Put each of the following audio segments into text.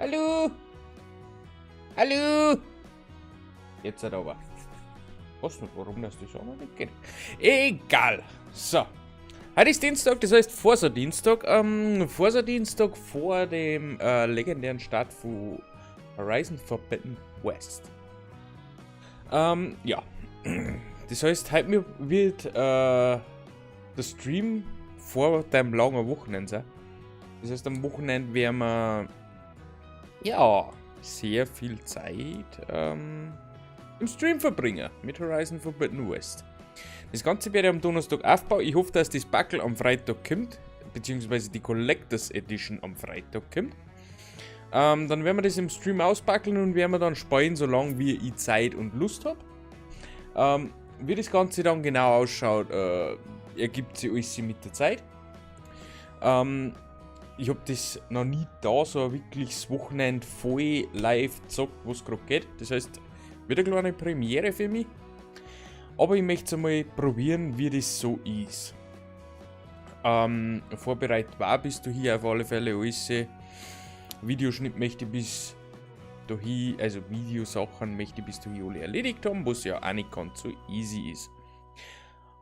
Hallo? Hallo? Jetzt hat aber. Was nicht, warum das auch noch nicht geht? Egal. So. Heute ist Dienstag, das heißt Forsa-Dienstag. Forsa-Dienstag vor dem legendären Start von Horizon Forbidden West. Ja. Das heißt, heute wird der Stream vor dem langen Wochenende sein. Das heißt, am Wochenende werden wir ja sehr viel Zeit im Stream verbringen mit Horizon Forbidden West. Das Ganze werde ich am Donnerstag aufbauen. Ich hoffe, dass das Backel am Freitag kommt, beziehungsweise die Collectors Edition am Freitag kommt. Dann werden wir das im Stream ausbackeln und werden wir dann spielen, solange wie ich Zeit und Lust habe. Wie das Ganze dann genau ausschaut, ergibt sich alles mit der Zeit. Ich habe das noch nie da, so wirklich das Wochenende voll live gezockt, was gerade geht. Das heißt, wieder eine kleine Premiere für mich. Aber ich möchte einmal probieren, wie das so ist. Vorbereitet war bist du hier auf alle Fälle alles. Videoschnitt möchte ich bis dahin, also Videosachen möchte ich bis dahin alle erledigt haben, was ja auch nicht ganz so easy ist.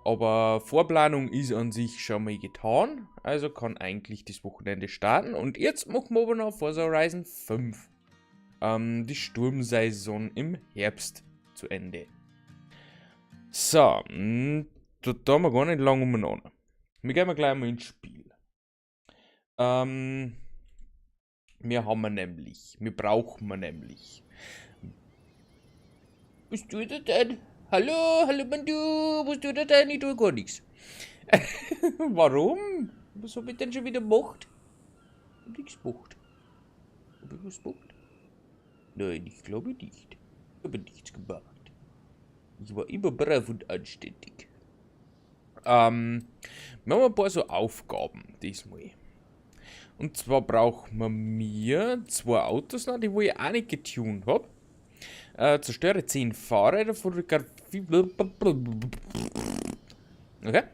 Aber Vorplanung ist an sich schon mal getan, also kann eigentlich das Wochenende starten. Und jetzt machen wir aber noch Forza Horizon 5 die Sturmsaison im Herbst zu Ende. So, da haben wir gar nicht lange umeinander. Wir gehen gleich mal ins Spiel. Wir brauchen wir nämlich. Was tut er denn? Hallo, Mandu, was tut er denn? Ich tue gar nichts. Warum? Was hab ich denn schon wieder gemacht? Ich hab nichts gemacht. Hab ich was gemacht? Nein, ich glaube nicht. Ich habe nichts gemacht. Ich war immer brav und anständig. Wir haben ein paar so Aufgaben diesmal. Und zwar brauchen wir zwei Autos noch, die ich auch nicht getuned habe. Zerstöre 10 Fahrräder, Okay.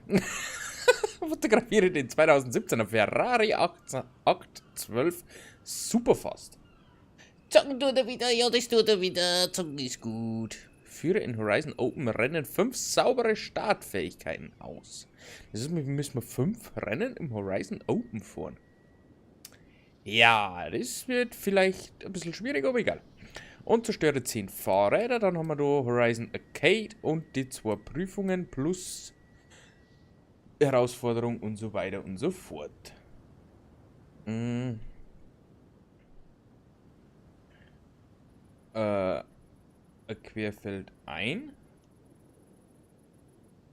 Fotografiere den 2017er Ferrari 812 Superfast. Zocken tut er wieder, ja, das tut er wieder. Zocken ist gut. Führe in Horizon Open Rennen 5 saubere Startfähigkeiten aus. Das heißt, wir müssen 5 Rennen im Horizon Open fahren. Ja, das wird vielleicht ein bisschen schwierig, aber egal. Und zerstöre 10 Fahrräder. Dann haben wir da Horizon Arcade und die 2 Prüfungen plus Herausforderung und so weiter und so fort. Querfeld ein.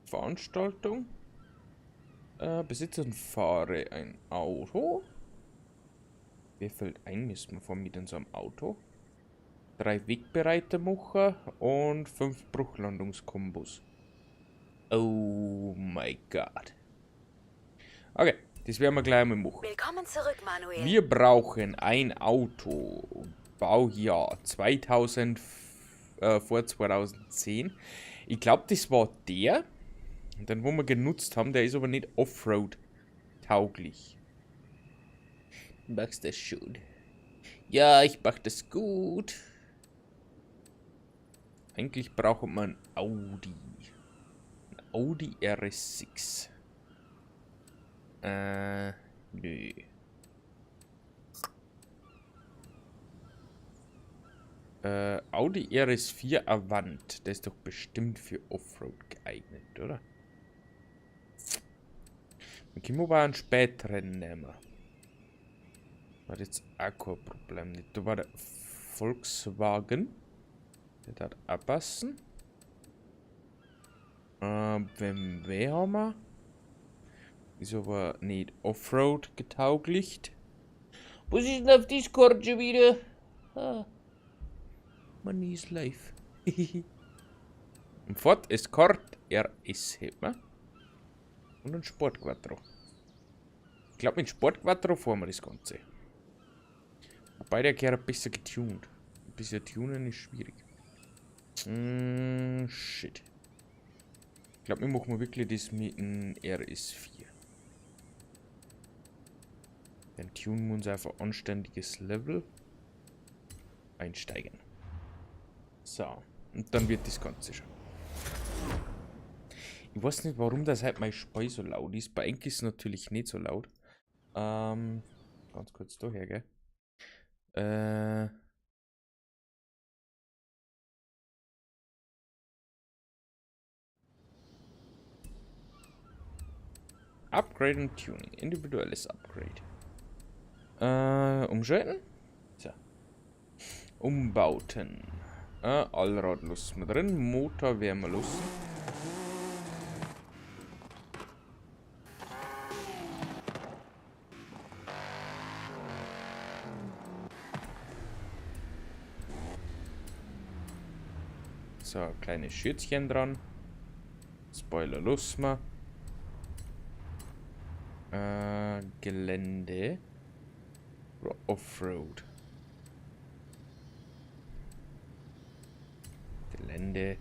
Veranstaltung. Besitze und fahre ein Auto. Querfeld ein müssen wir fahren mit unserem Auto. 3 Wegbereiter machen und 5 Bruchlandungskombos. Oh mein Gott. Okay, das werden wir gleich mal machen. Willkommen zurück, Manuel. Wir brauchen ein Auto. Baujahr 2000 vor 2010. Ich glaube, das war der. Und dann, wo wir genutzt haben, der ist aber nicht Offroad tauglich. Du machst das schon. Ja, ich mach das gut. Eigentlich braucht man ein Audi. Ein Audi RS6. Nö. Audi RS4 Avant. Der ist doch bestimmt für Offroad geeignet, oder? Wir können aber einen späteren nehmen. War jetzt auch kein Problem nicht. Da war der Volkswagen. Der hat abpassen. BMW haben wir. Ist aber nicht Offroad getauglicht. Was ist denn auf Discord schon wieder? Ah. Money is life. Ein Ford Escort RS hätten wir. Und ein Sport Quattro. Ich glaube, mit Sport Quattro fahren wir das Ganze. Wobei der Kerl ein bisschen getuned. Ein bisschen tunen ist schwierig. Shit. Ich glaube, wir machen wirklich das mit dem RS4. Dann tunen wir uns auf ein anständiges Level. einsteigen. So, und dann wird das Ganze schon. Ich weiß nicht, warum das halt mein Spei so laut ist. Bei Enk ist es natürlich nicht so laut. Ganz kurz daher, gell? Upgrade und Tuning. Individuelles Upgrade. Umschalten. So. Umbauten. Allrad lassen wir drin. Motor werden wir lassen. So, kleine Schürzchen dran. Spoiler lassen wir. Gelände. Offroad. Gelände.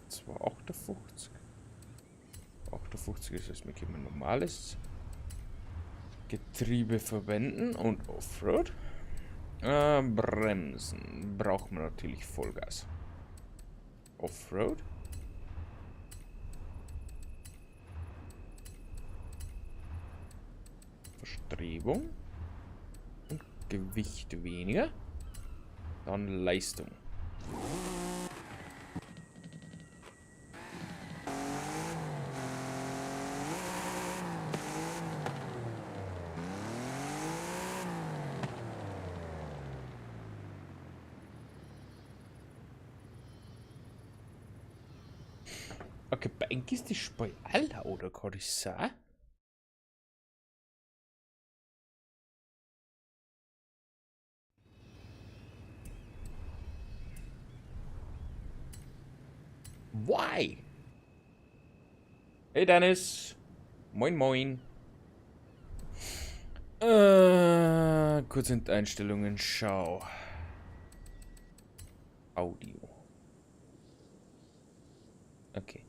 Das war 58. 58 ist es, wir können normales Getriebe verwenden und Offroad. Bremsen brauchen wir natürlich Vollgas. Offroad. Verstrebung. Und Gewicht weniger. Dann Leistung. Okay, bei Enk ist die Spei alt, oder kann ich sagen? Why? Hey Dennis. Moin moin. Kurz in Einstellungen, schau. Audio. Okay.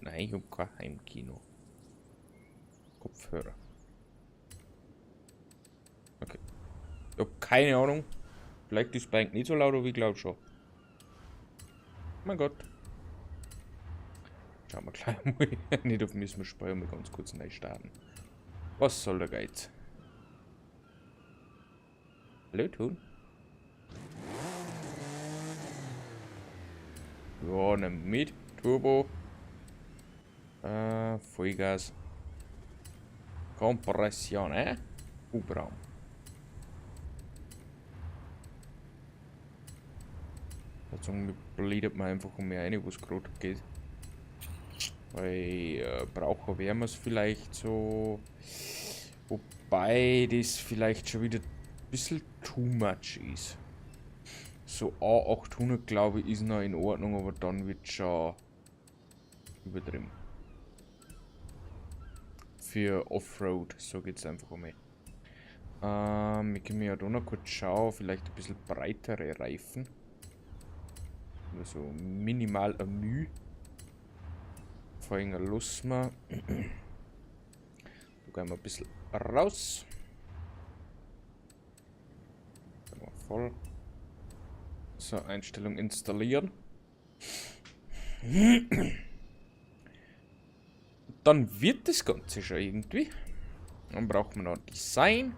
Nein, ich hab kein Heimkino. Kopfhörer. Okay. Ich hab keine Ahnung. Vielleicht ist Bank nicht so laut, aber ich glaube schon. Mein Gott. Schauen wir gleich mal. Nicht auf müssen wir speichern, mal ganz kurz neu starten. Was soll der Geiz? Hallo, tun? Ja, nimm mit. Turbo. Vollgas. Kompression, Hubraum. Dazu blättert man einfach um mehr rein, wo es gerade geht. Weil brauchen wir es vielleicht so. Wobei das vielleicht schon wieder ein bisschen too much ist. So A800 glaube ich ist noch in Ordnung, aber dann wird schon übertrieben. Für Offroad, so geht es einfach um mich. Ich kann mir ja da noch kurz schauen, vielleicht ein bisschen breitere Reifen. Nur so minimal ein Mühe. Vorhin lassen wir. Da gehen wir ein bisschen raus. Dann wir voll. So, Einstellung installieren. Dann wird das Ganze schon irgendwie. Dann braucht man noch Design.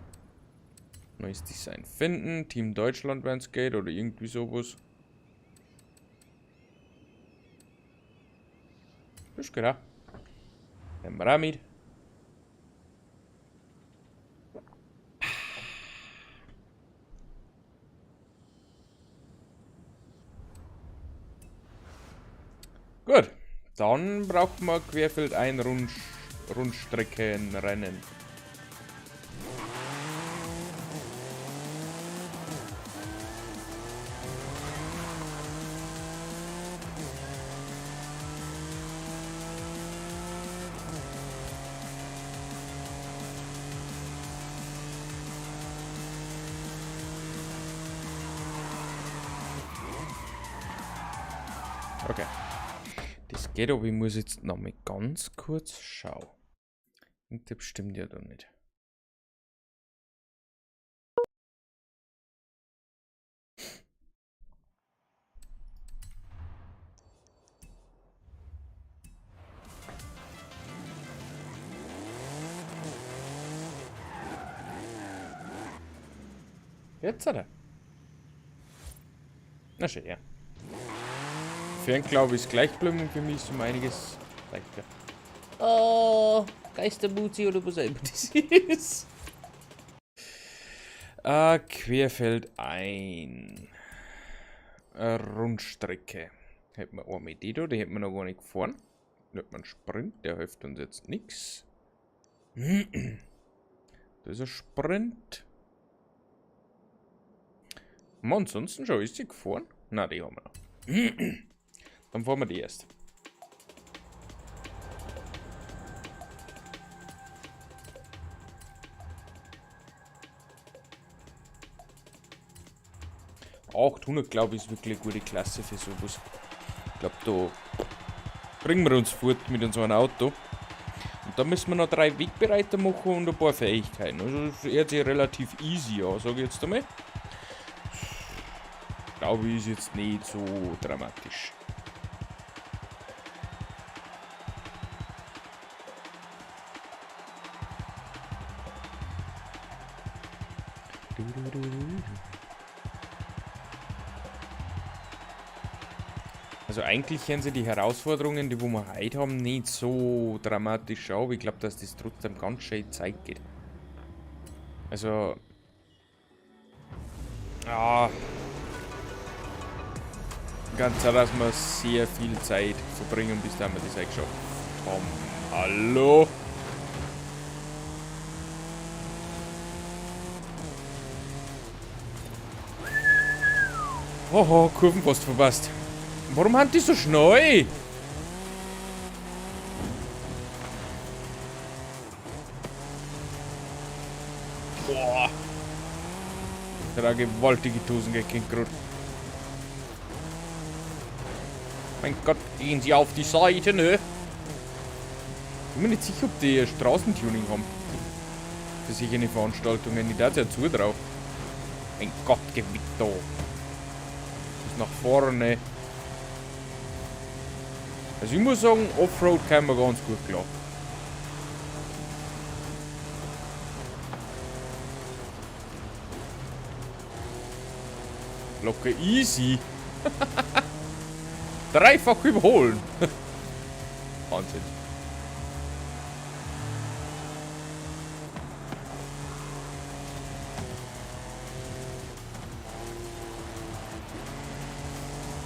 Neues Design finden. Team Deutschland, wenn es geht, oder irgendwie sowas. Das ist genau. Nehmen wir auch mit. Gut. Dann braucht man querfeld ein Rundstreckenrennen. Okay. Das geht, aber ich muss jetzt noch mal ganz kurz schauen. Und das stimmt ja da nicht. Jetzt hat er. Na schön, ja. Für einen glaube ich ist gleich geblieben und für mich ist um einiges leichter. Oh, Geistermuzi oder was auch immer das ist. Querfeld ein. Rundstrecke. Hätten wir eine Idee da, die hätten wir noch gar nicht gefahren. Da hat man einen Sprint, der hilft uns jetzt nichts. Das ist ein Sprint. Ansonsten schon, ist sie gefahren? Na, die haben wir noch. Dann fahren wir die erst. Auch 800, glaube ich, ist wirklich eine gute Klasse für sowas. Ich glaube, da bringen wir uns fort mit unserem Auto. Und da müssen wir noch 3 Wegbereiter machen und ein paar Fähigkeiten. Also das hört sich relativ easy an, sage ich jetzt einmal. Glaube ich, ist jetzt nicht so dramatisch. Also eigentlich hören sie die Herausforderungen, die wir heute haben, nicht so dramatisch an, aber ich glaube, dass das trotzdem ganz schön Zeit geht. Also... Ja... Ganz klar, dass wir sehr viel Zeit verbringen, bis dann wir das eigentlich geschafft haben. Hallo? Oho, Kurven fast verpasst. Warum haben die so schnell? Boah. Der hat eine gewaltige Tusen gekriegt gerade. Mein Gott, gehen sie auf die Seite, ne? Ich bin mir nicht sicher, ob die Straßentuning haben. Für sich eine Veranstaltungen. Die da ja zu drauf. Mein Gott, Gewitter. Bis nach vorne. Also ich muss sagen, Offroad kann man ganz gut klar. Locker easy. Dreifach überholen. Wahnsinn.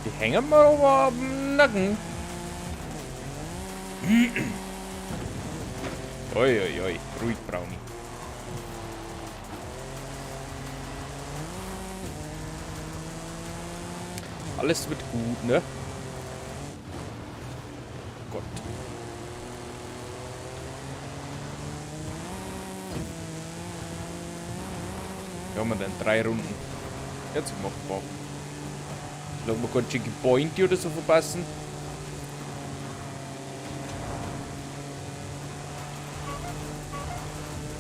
Die hängen mir aber am Nacken. Oi, oi, oi. Ruhig, Brownie. Alles wird gut, ne? Gott. Ja, haben wir dann 3 Runden. Jetzt machbar. Lassen wir keinen Chicken Pointy oder so verpassen.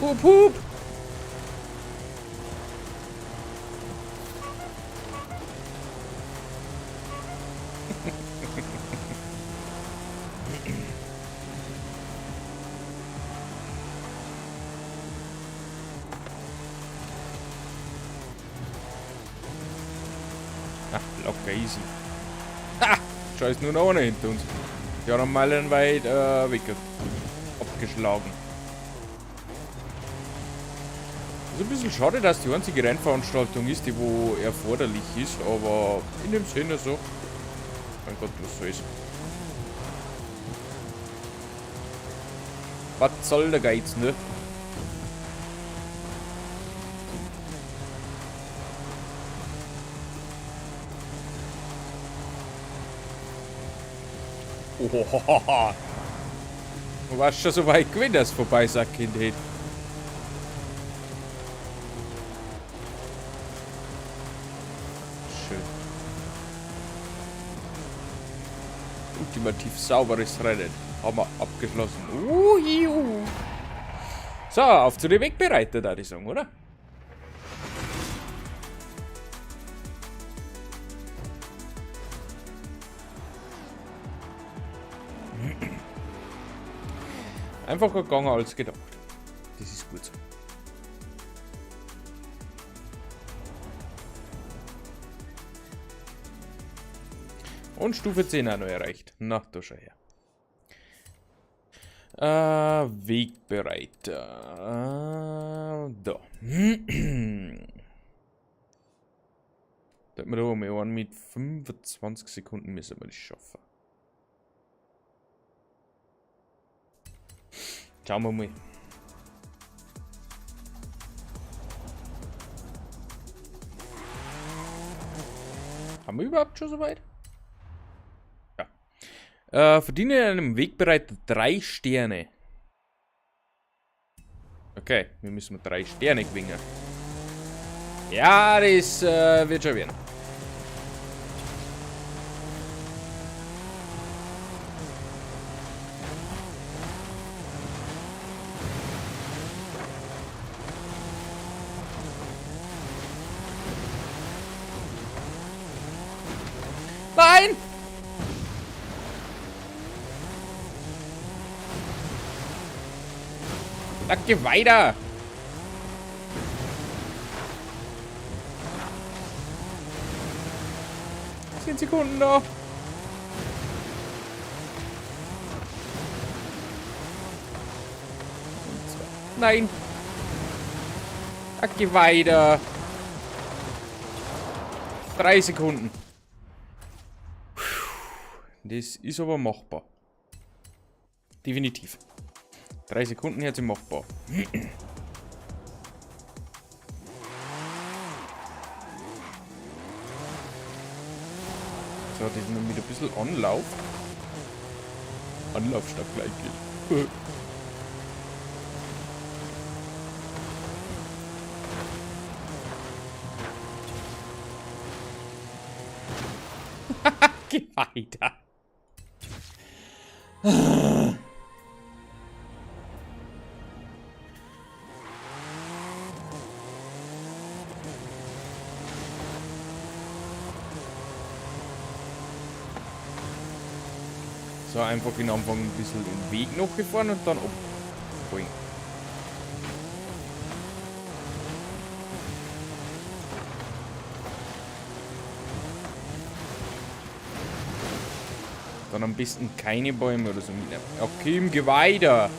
Hup, hup. Ach, locker easy. Ha! Scheiß, nur noch einer hinter uns. Die haben meilenweit weg abgeschlagen. Ist ein bisschen schade, dass die einzige Rennveranstaltung ist, die wo erforderlich ist, aber in dem Sinne so. Mein Gott, was soll's. Was soll der Geiz, ne? Ohohoho. Du warst schon so weit gewesen, dass vorbei sagt, Kind. Schön. Ultimativ sauberes Rennen. Haben wir abgeschlossen. Juhu. So, auf zu den Wegbereiter, da ich sagen, oder? Einfacher gegangen als gedacht. Das ist gut so. Und Stufe 10 auch noch erreicht. Na, da schau her. Wegbereiter. Da. Da hat man da mal einen mit 25 Sekunden müssen wir das schaffen. Schauen wir mal. Haben wir überhaupt schon soweit? Ja. Verdiene in einem Wegbereiter 3 Sterne. Okay, wir müssen mit 3 Sterne gewinnen. Ja, das wird schon werden. Nein! Danke, weiter! 10 Sekunden noch! Nein! Danke, weiter! 3 Sekunden. Das ist aber machbar. Definitiv. 3 Sekunden jetzt machbar. So, das ist noch mit ein bisschen Anlauf. Anlauf statt Gleichgewicht. Geh weiter. So, einfach in Anfang ein bisschen den Weg noch gefahren und dann abholen. Dann am besten keine Bäume oder so mitnehmen. Okay, geh weiter.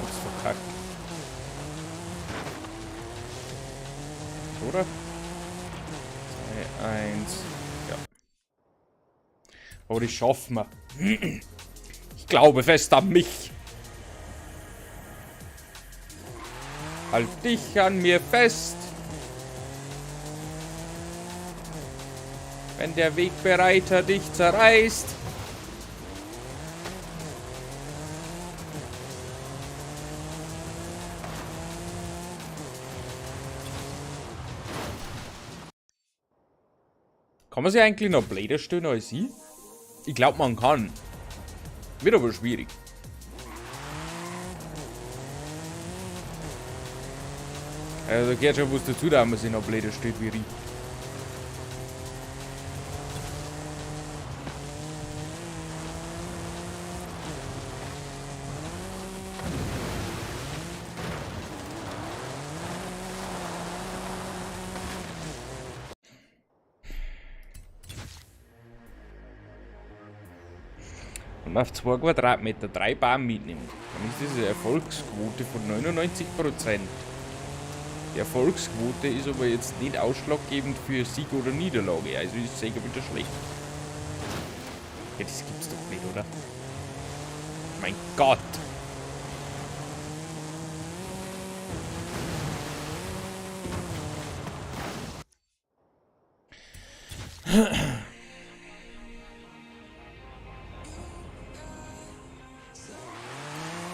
Hab's verkackt. Oder? 2, 1. Ja. Aber das schaffen wir. Ich glaube fest an mich. Halt dich an mir fest. Wenn der Wegbereiter dich zerreißt. Kann man sich eigentlich noch Bläder stellen als ich? Ich glaube, man kann. Wird aber schwierig. Also da gehört schon was dazu, da man sich noch blöder steht wie ich. Und auf 2 Quadratmeter 3 Baum mitnimmt, dann ist das eine Erfolgsquote von 99%. Die Erfolgsquote ist aber jetzt nicht ausschlaggebend für Sieg oder Niederlage, also ist sicher wieder schlecht. Ja, das gibt's doch nicht, oder? Mein Gott!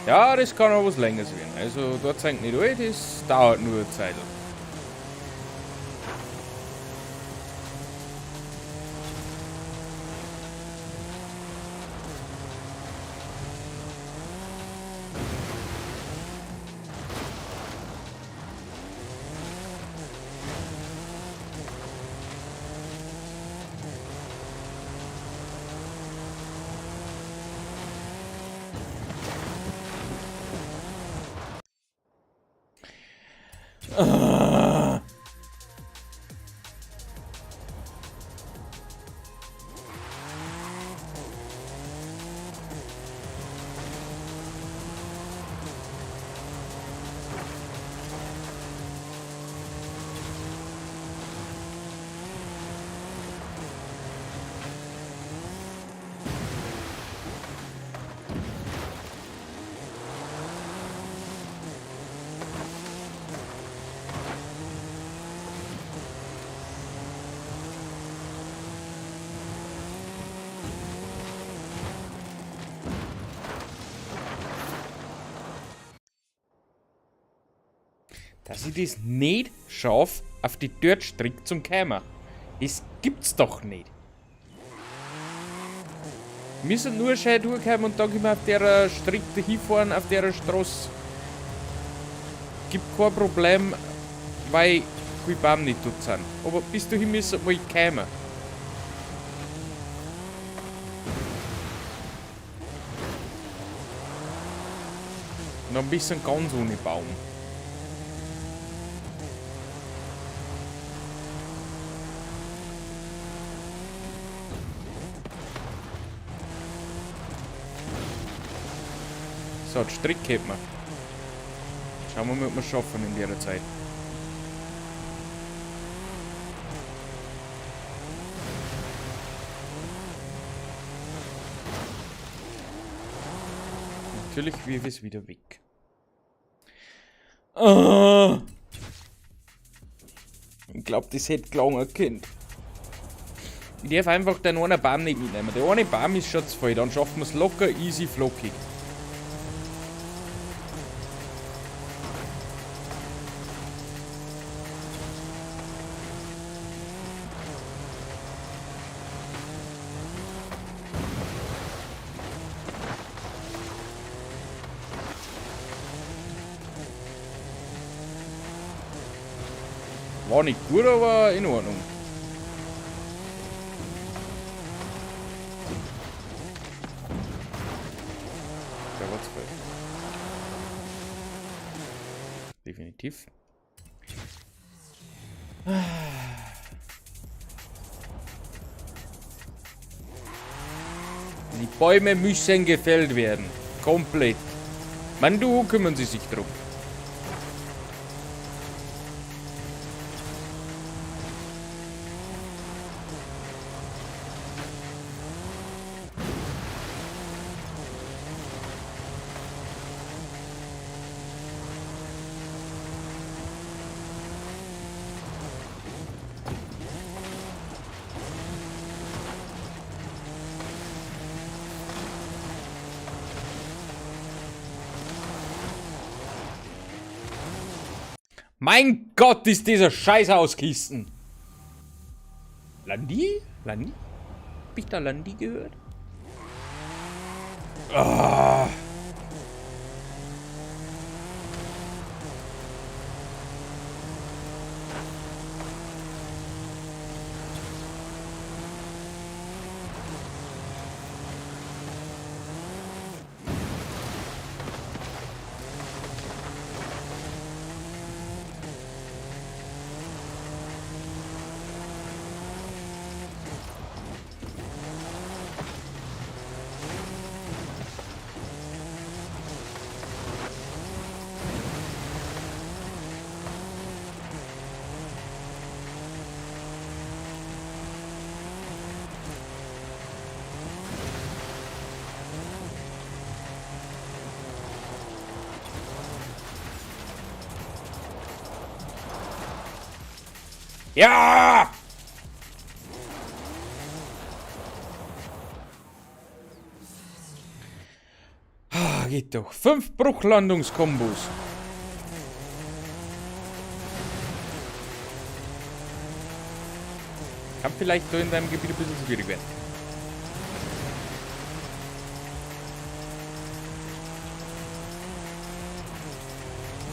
Ja, das kann auch was Längeres werden. Also, da zeigt nicht all, das dauert nur eine Zeit. Ah. Dass ich das nicht schaffe, auf die Dörtstrecke zum Kämmer. Das gibt's doch nicht. Wir müssen nur schön durchkommen und dann können wir auf der Strecke hinfahren, auf der Straße. Gibt kein Problem, weil die Baum nicht dort sind. Aber bis dahin müssen wir kommen. Noch ein bisschen ganz ohne Baum. So, die Strecke hätten wir. Schauen wir mal, ob wir es schaffen in der Zeit. Natürlich wirf ich es wieder weg. Ah! Ich glaube, das hätte gelangen können. Ich darf einfach den einen Baum nicht mitnehmen. Der eine Baum ist schon zu voll, dann schaffen wir es locker, easy, flockig. War nicht gut, aber in Ordnung. Der war zu voll. Definitiv. Die Bäume müssen gefällt werden. Komplett. Mandu, kümmern Sie sich drum. Mein Gott, ist dieser Scheiß auskisten. Landi? Landi? Hab ich da Landi gehört? Ah. Ja! geht doch. 5 Bruchlandungskombos. Kann vielleicht da in deinem Gebiet ein bisschen schwierig werden.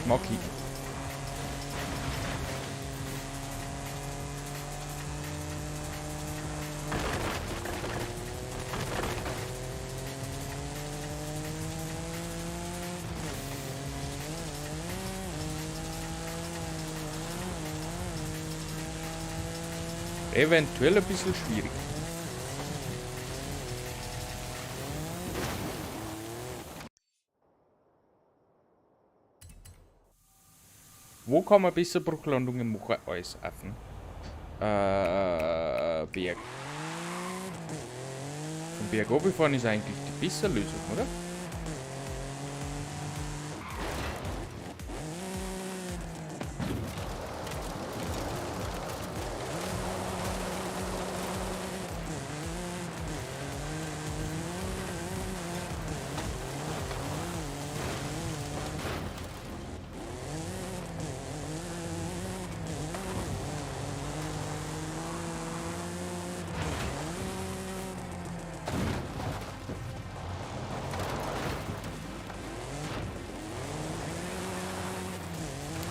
Mag ich. Eventuell ein bisschen schwierig. Wo kann man besser Bruchlandungen machen als Affen? Berg. Vom Berg runterfahren ist eigentlich die bessere Lösung, oder?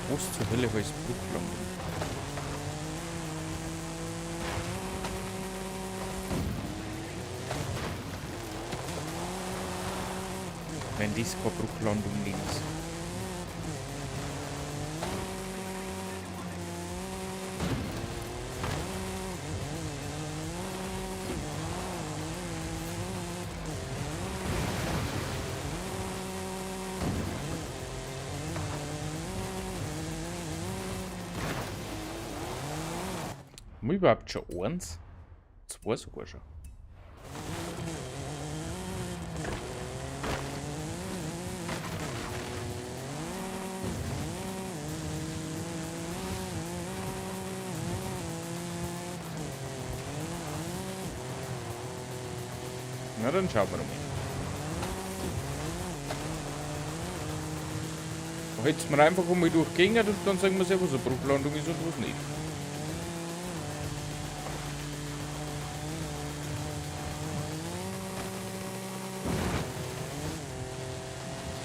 Was zur Hölle heißt Bruchlandung? Wenn das keine Bruchlandung ist. Haben wir überhaupt schon eins? 2 sogar schon. Na dann schauen wir mal. Jetzt wir einfach einmal durchgehen und dann sagen wir sich, was eine Bruchlandung ist und was nicht.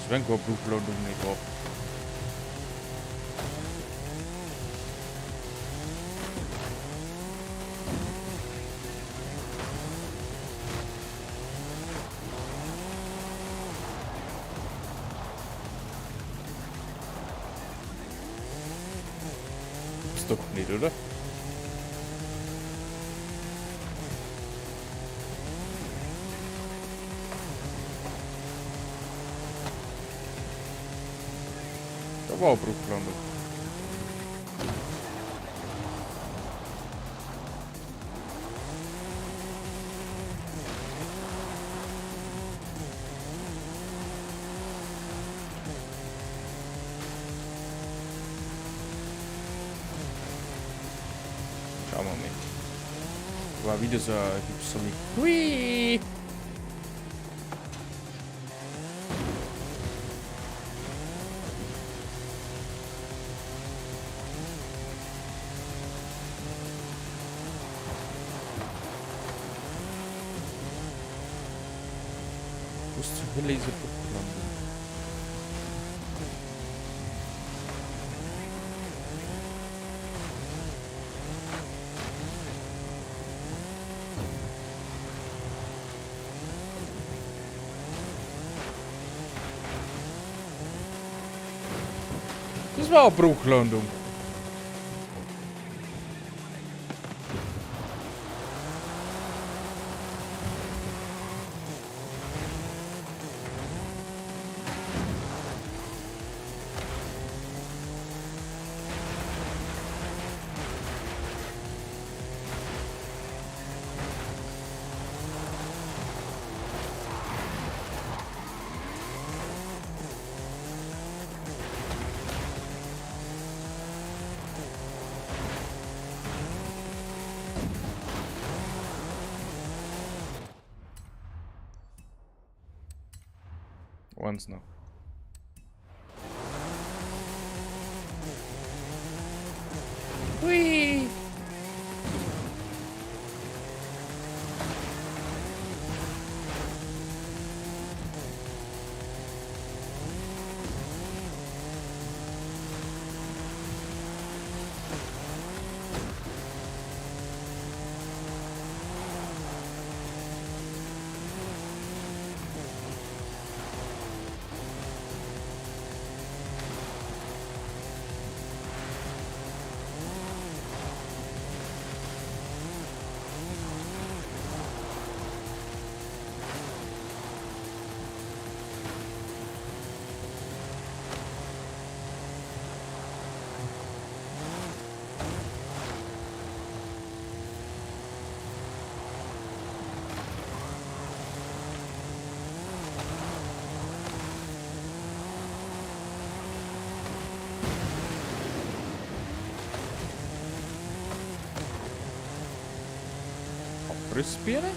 Wenn keine Bruchlandung nicht war. Ist doch nicht, oder? Da war eine Bruchlandung. Schauen wir mal. War wieder so ein Hui! Was zur Hölle ist eine Bruchlandung? Das war eine Bruchlandung. Eins noch. Hui! Abrissbirne?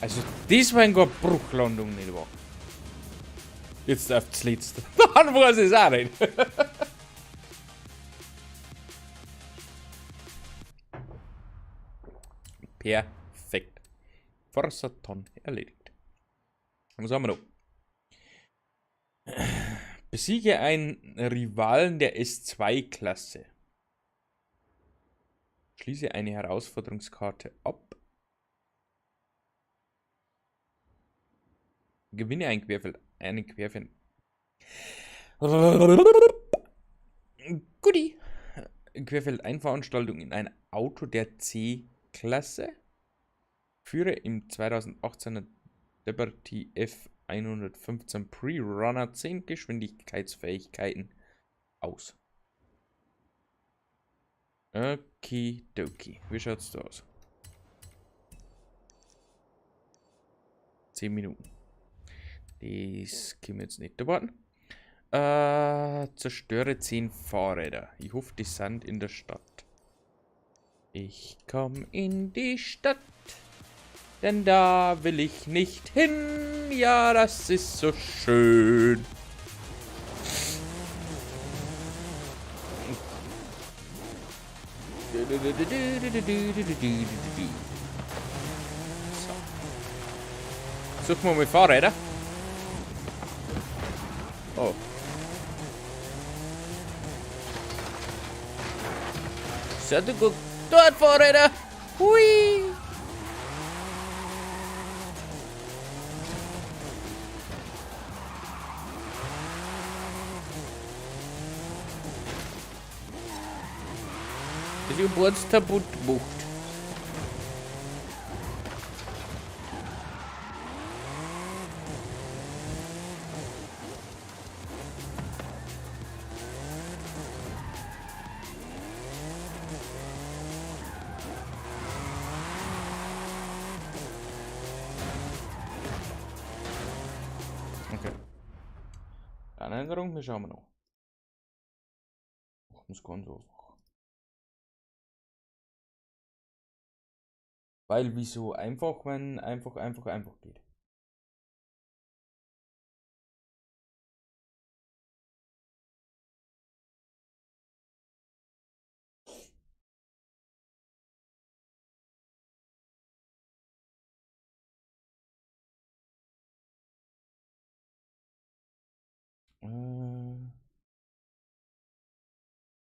Also, das war eine Bruchlandung, nicht wahr? Jetzt auf das Letzte. Dann weiß ich es auch nicht. Perfekt. Forsaton erledigt. Was haben wir noch? Besiege einen Rivalen der S2-Klasse. Schließe eine Herausforderungskarte ab. Gewinne ein Querfeld. Einen Querfeld. Goodie. Querfeldeinveranstaltung in ein Auto der C-Klasse. Führe im 2018er Liberty F115 Pre-Runner 10 Geschwindigkeitsfähigkeiten aus. Okidoki. Wie schaut's da aus? 10 Minuten. Das können wir jetzt nicht erwarten. Zerstöre 10 Fahrräder. Ich hoffe, die sind in der Stadt. Ich komme in die Stadt, denn da will ich nicht hin. Ja, das ist so schön. So. Suchen wir mal Fahrräder. Oh. So, du guck. Dort Fahrräder. Hui. Das U-Boot kaputt gemacht. Okay. Eine Änderung, wir schauen noch. Machen wir es ganz einfach. Weil wieso einfach, wenn einfach geht.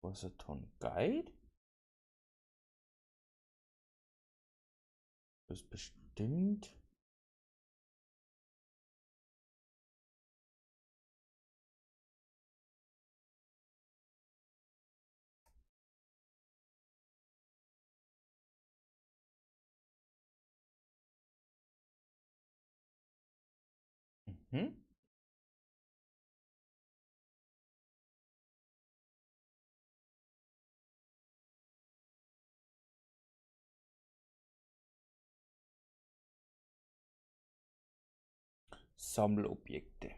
Was ist ein Guide? Das ist bestimmt. Mhm. Sammelobjekte.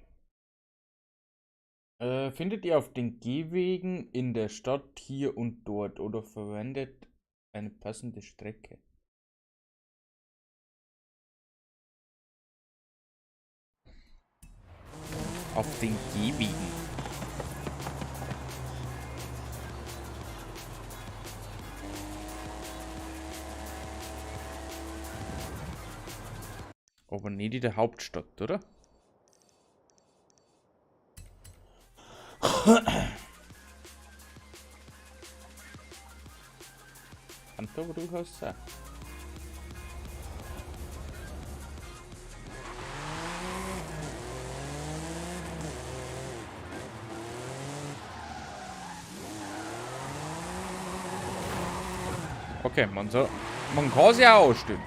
Findet ihr auf den Gehwegen in der Stadt hier und dort oder verwendet eine passende Strecke. Auf den Gehwegen. Aber nicht in der Hauptstadt, oder? Kann da aber durchaus sein. Okay, man kann sie auch ausstimmen.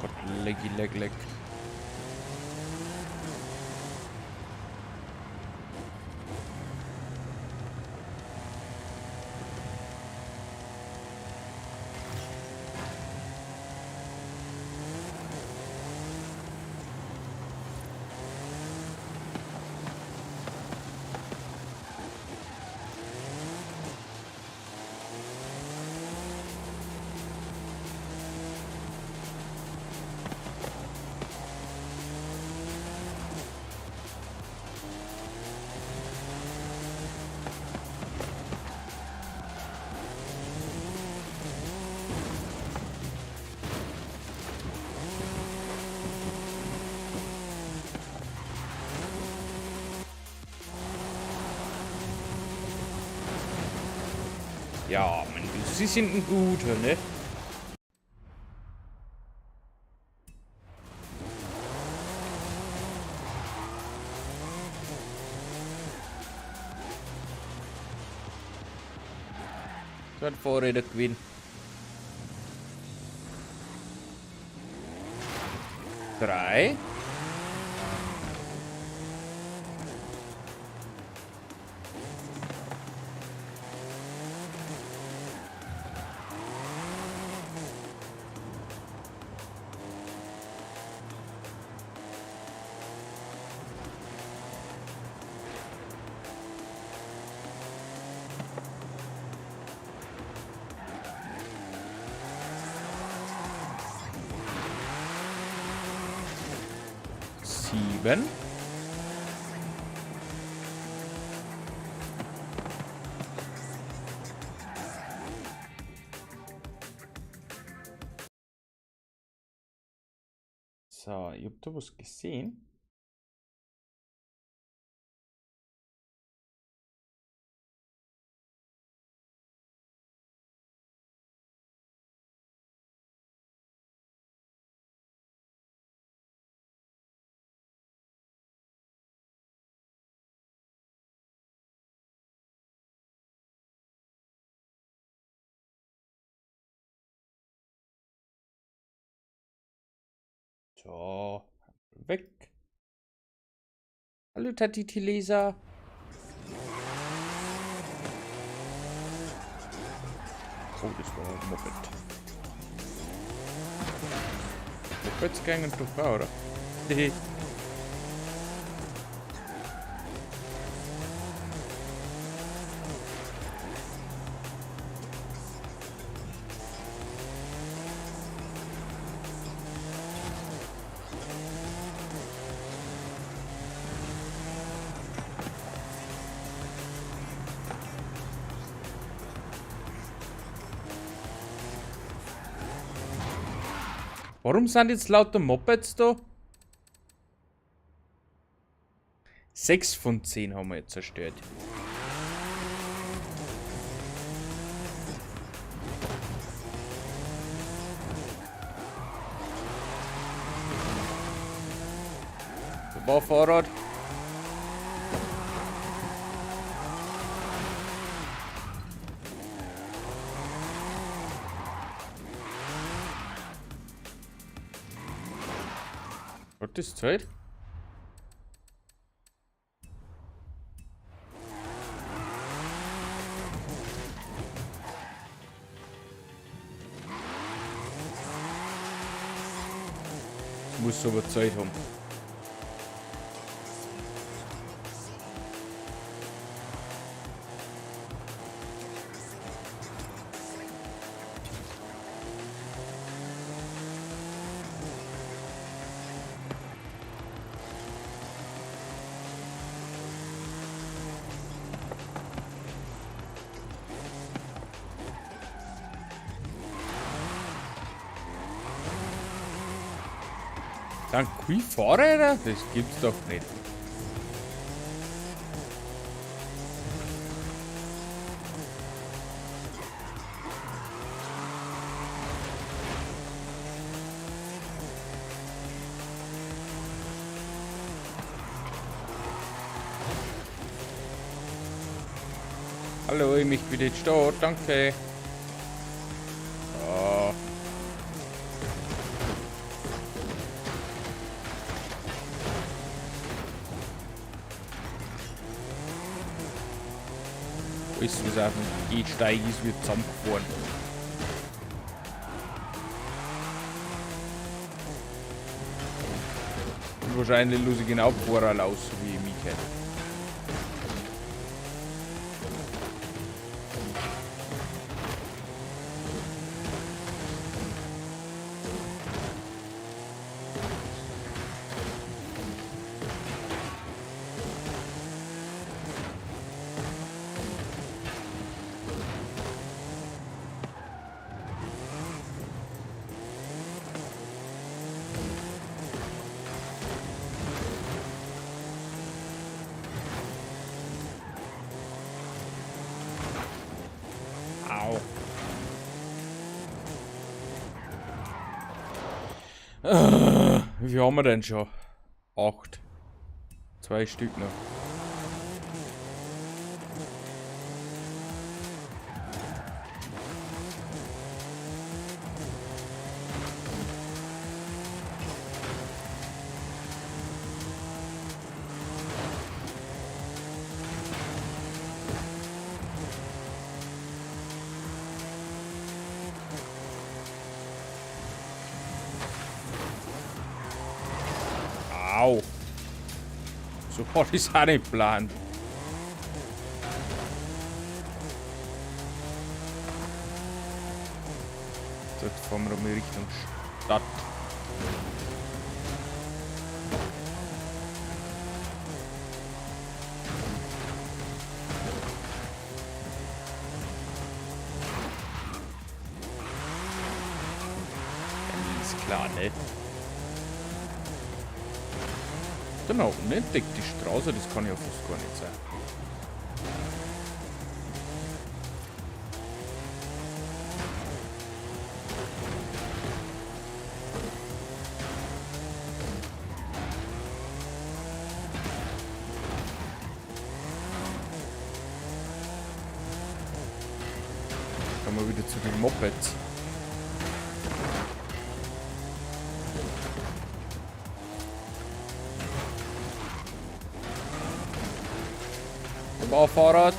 Gott, leck. Ja, Mann, sie sind ein guter, ne? So ein Vorräder gewinnen. 3. Sieben. So, ich hab da was gesehen. So, weg. Hallo Tati Tilesa. Oh, das war ein Moped. Mopeds gehen doch auch, oder? Hehe. Warum sind jetzt lauter Mopeds da? 6 von 10 haben wir jetzt zerstört. War Fahrrad. Hat das Zeit? muss so überzeugt haben. Dann Fahrräder? Das gibt's doch nicht. Hallo, ich möchte wieder in die Stadt, danke. Oh. Alles, was auf dem Gehsteig ist, wird zusammengefahren. Und wahrscheinlich löse ich genau Vorral aus, so wie ich mich kenne. Au. Wie viel haben wir denn schon? 8. 2 Stück noch. Au. So war das auch nicht geplant. So, jetzt fahren wir mal Richtung Stadt. Ja, ist klar, ne? Genau, unentdeckt die Straße, das kann ja fast gar nicht sein. Kommen wir wieder zu den Mopeds. Fahrrad.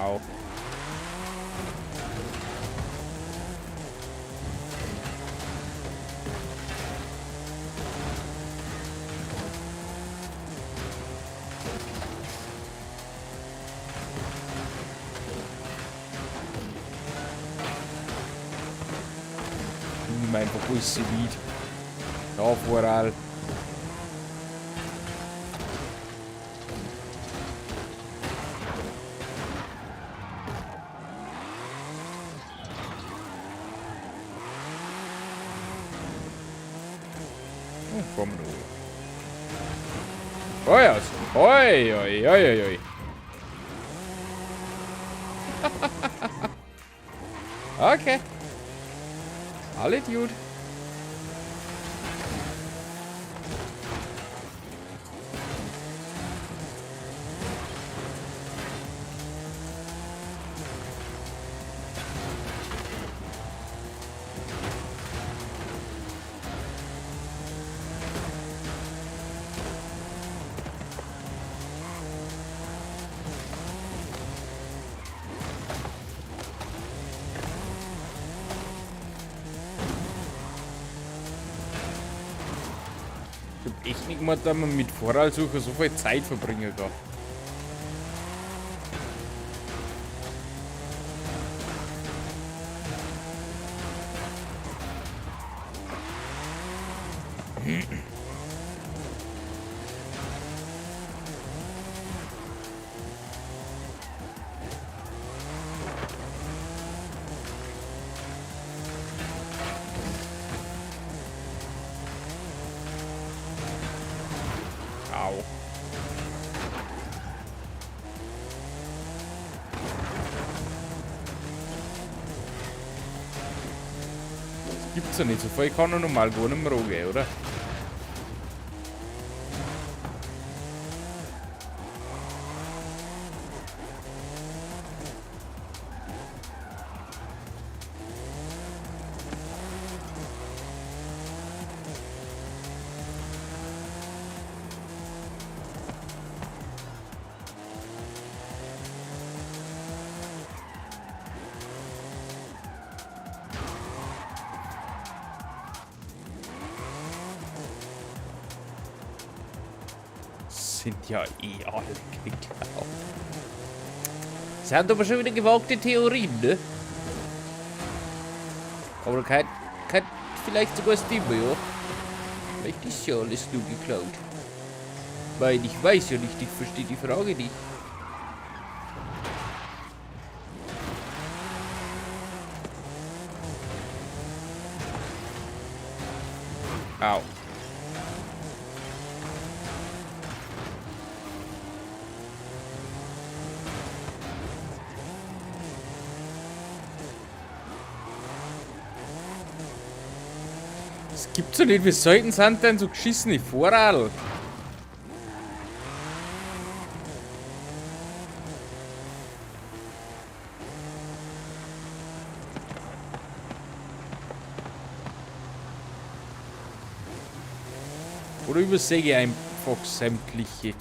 Au. Nimm einfach alles so weit. Da Vorral. Oh, komm du. Oh ja, oi, oi, oi, oi. Okay. Alle gut. echt nicht mal, dass man mit Vorratssuche so viel Zeit verbringen kann. Au. Das gibt's ja nicht. So viel kann er normal gar nicht mehr angehen, oder? Sind ja eh alle geklaut. Sind aber schon wieder gewagte Theorien, ne? Aber kann vielleicht sogar stimmen, ja? Vielleicht ist ja alles nur geklaut. Weil ich weiß ja nicht, ich verstehe die Frage nicht. Au. Das gibt's ja nicht. Wie sollten sind denn so geschissene Vorradl? Oder übersehe ich einfach sämtliche?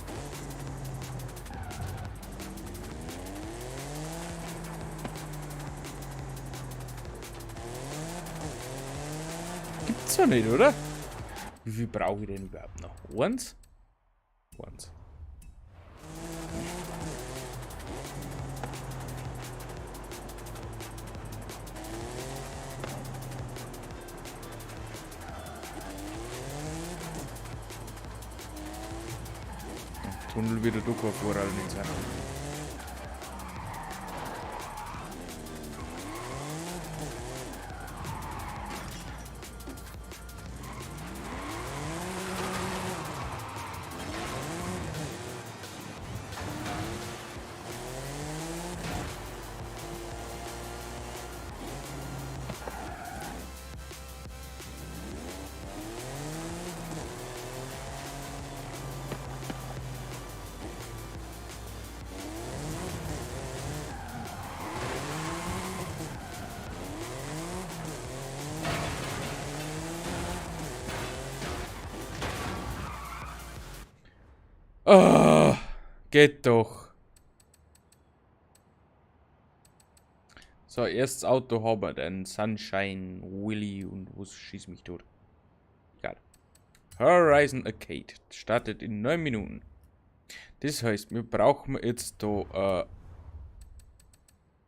Gibt's ja nicht, oder? Wie viel brauche ich denn überhaupt noch? Eins? Eins. Tunnel wieder durch vorher nicht sein. Oh, geht doch. So, erstes Auto haben wir dann. Sunshine, Willy und wo schießt mich tot? Egal. Horizon Arcade. Startet in 9 Minuten. Das heißt, wir brauchen jetzt da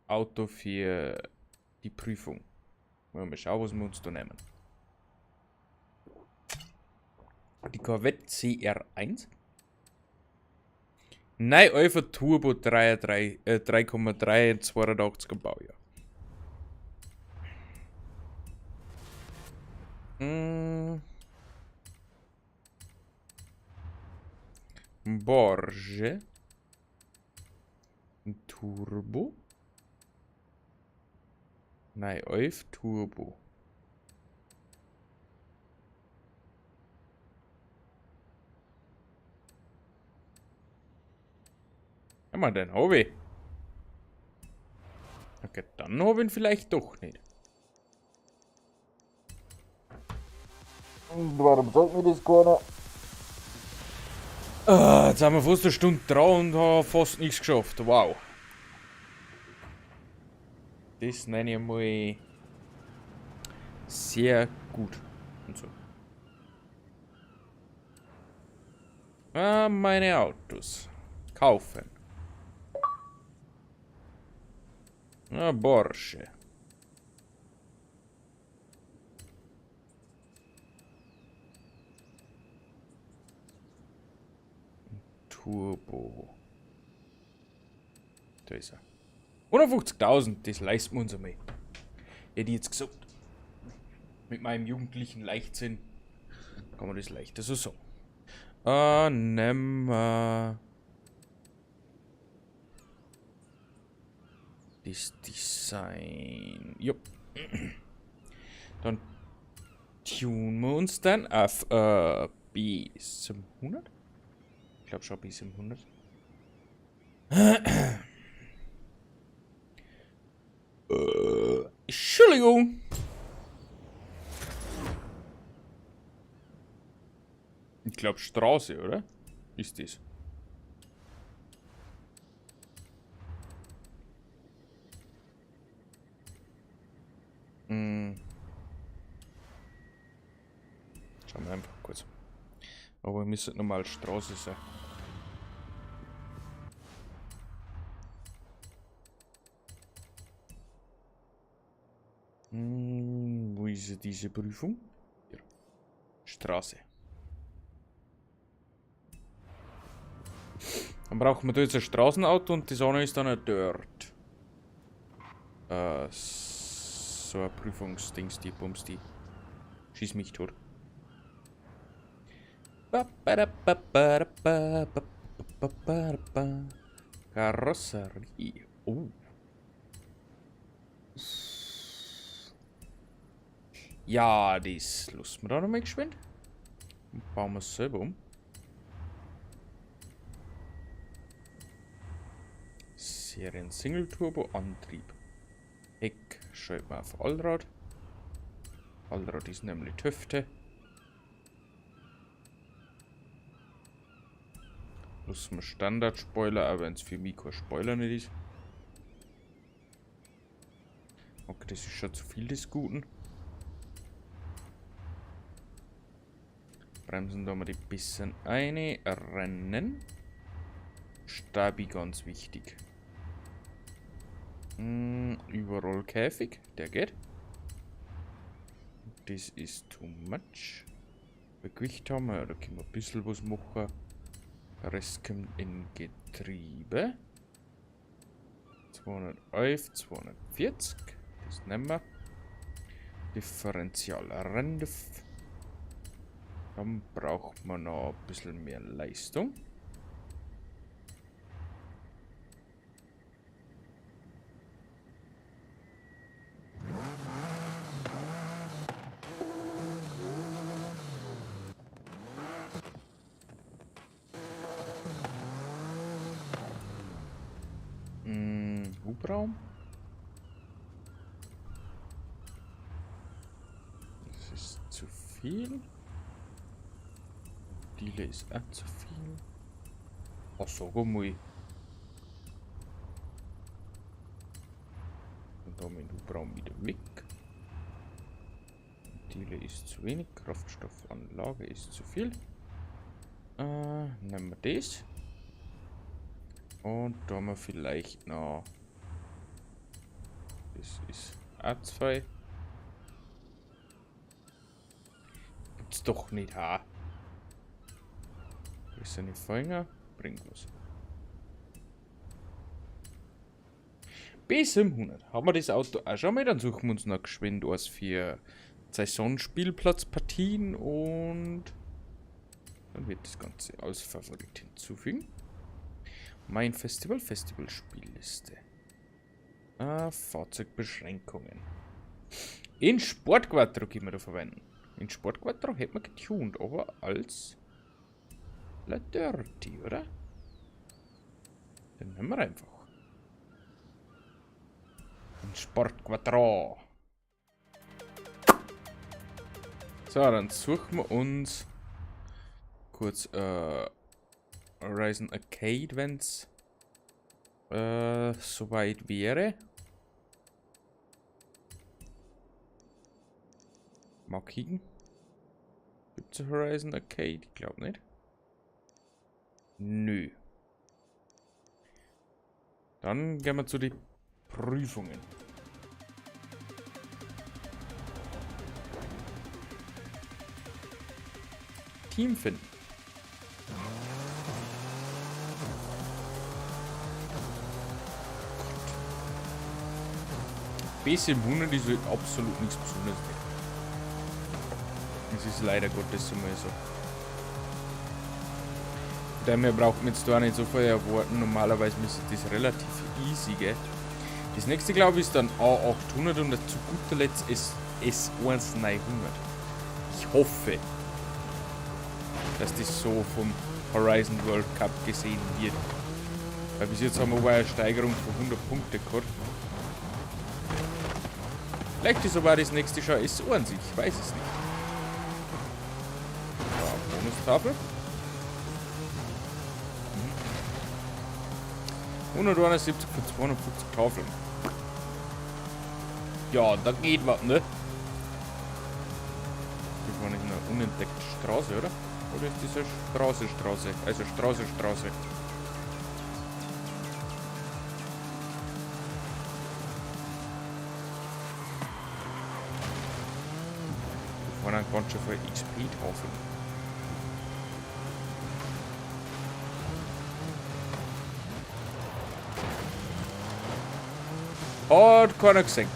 Auto für die Prüfung. Mal schauen, was wir uns da nehmen. Die Corvette CR1. 9 Alpha Turbo 3,3 82er Baujahr. Borge. Turbo. 9 Alpha Turbo. Ja, mal, den habe ich. Okay, dann habe ich ihn vielleicht doch nicht. Warum sagt mir das keiner? Jetzt haben wir fast eine Stunde dran und haben fast nichts geschafft. Wow. Das nenne ich mal sehr gut. Und so. Meine Autos. Kaufen. Porsche. Turbo. Da ist er. 150.000, das leisten wir uns einmal. Hätte ich jetzt gesagt. Mit meinem jugendlichen Leichtsinn kann man das leichter so sagen. Nehmen wir das Design. Jupp. Dann tunen wir uns dann auf bis zum 100. Ich glaube schon bis zum 100. Entschuldigung. Ich glaube Straße, oder? Ist das? Schauen wir einfach kurz. Aber wir müssen normal Straße sein. Wo ist diese Prüfung? Hier. Straße. Dann brauchen wir da jetzt ein Straßenauto und das andere ist dann ein Dirt. So ein Prüfungsdings, die Bums, die schieß mich tot. Karosserie. Oh. Ja, das lassen wir da nochmal geschwind. Und bauen wir es selber um. Serien Single Turbo Antrieb. Heck schalten wir auf Allrad. Allrad ist nämlich die Hüfte. Lassen wir Standard-Spoiler, auch wenn es für mich kein Spoiler nicht ist. Okay, das ist schon zu viel des Guten. Bremsen da mal die bisschen eine. Rennen. Stabi ganz wichtig. Überall Käfig, der geht. Das ist too much. Bei Gewicht haben wir, da können wir ein bisschen was machen. Der Rest kommt in Getriebe. 211, 240. Das nehmen wir. Differential Renndef. Dann braucht man noch ein bisschen mehr Leistung. Hubraum. Das ist zu viel. Diele ist auch zu viel. Ach so, mal. Und da mit dem Hubraum wieder weg. Diele ist zu wenig. Kraftstoffanlage ist zu viel. Nehmen wir das. Und da haben wir vielleicht noch. Das ist A2. Gibt's doch nicht, ha. Das sind die Finger. Bringt was. Bis im 100. Haben wir das Auto auch schon mal? Dann suchen wir uns noch geschwind was für Saisonspielplatzpartien und dann wird das Ganze als Favorit hinzufügen. Mein Festivalspielliste. Fahrzeugbeschränkungen. In Sportquattro können wir da verwenden. In Sportquattro hätten wir getuned, aber als La Dirty, oder? Den nehmen wir einfach. In Sportquattro. So, dann suchen wir uns kurz Horizon Arcade, wenn es soweit wäre. Mal kicken. Gibt es Horizon Arcade? Ich glaube nicht. Nö. Dann gehen wir zu den Prüfungen. Team finden. Bisschen wundert ist halt absolut nichts Besonderes. Es ist leider Gottes einmal so. Daher braucht man jetzt da nicht so viel erwarten. Normalerweise müsste das relativ easy gehen. Das nächste, glaube ich, ist dann A800 und zu guter Letzt ist S1900. Ich hoffe, dass das so vom Horizon World Cup gesehen wird. Weil bis jetzt haben wir aber eine Steigerung von 100 Punkte gehabt. Vielleicht ist aber das nächste schon S1, ich weiß es nicht. Ja, Bonustafel. 171 von 250 Tafeln. Ja, da geht was, ne? Das war nicht eine unentdeckte Straße, oder? Oder ist das eine Straße? Also Straße. Das waren dann ganz schön viele XP-Tafeln. Hat keiner gesehen.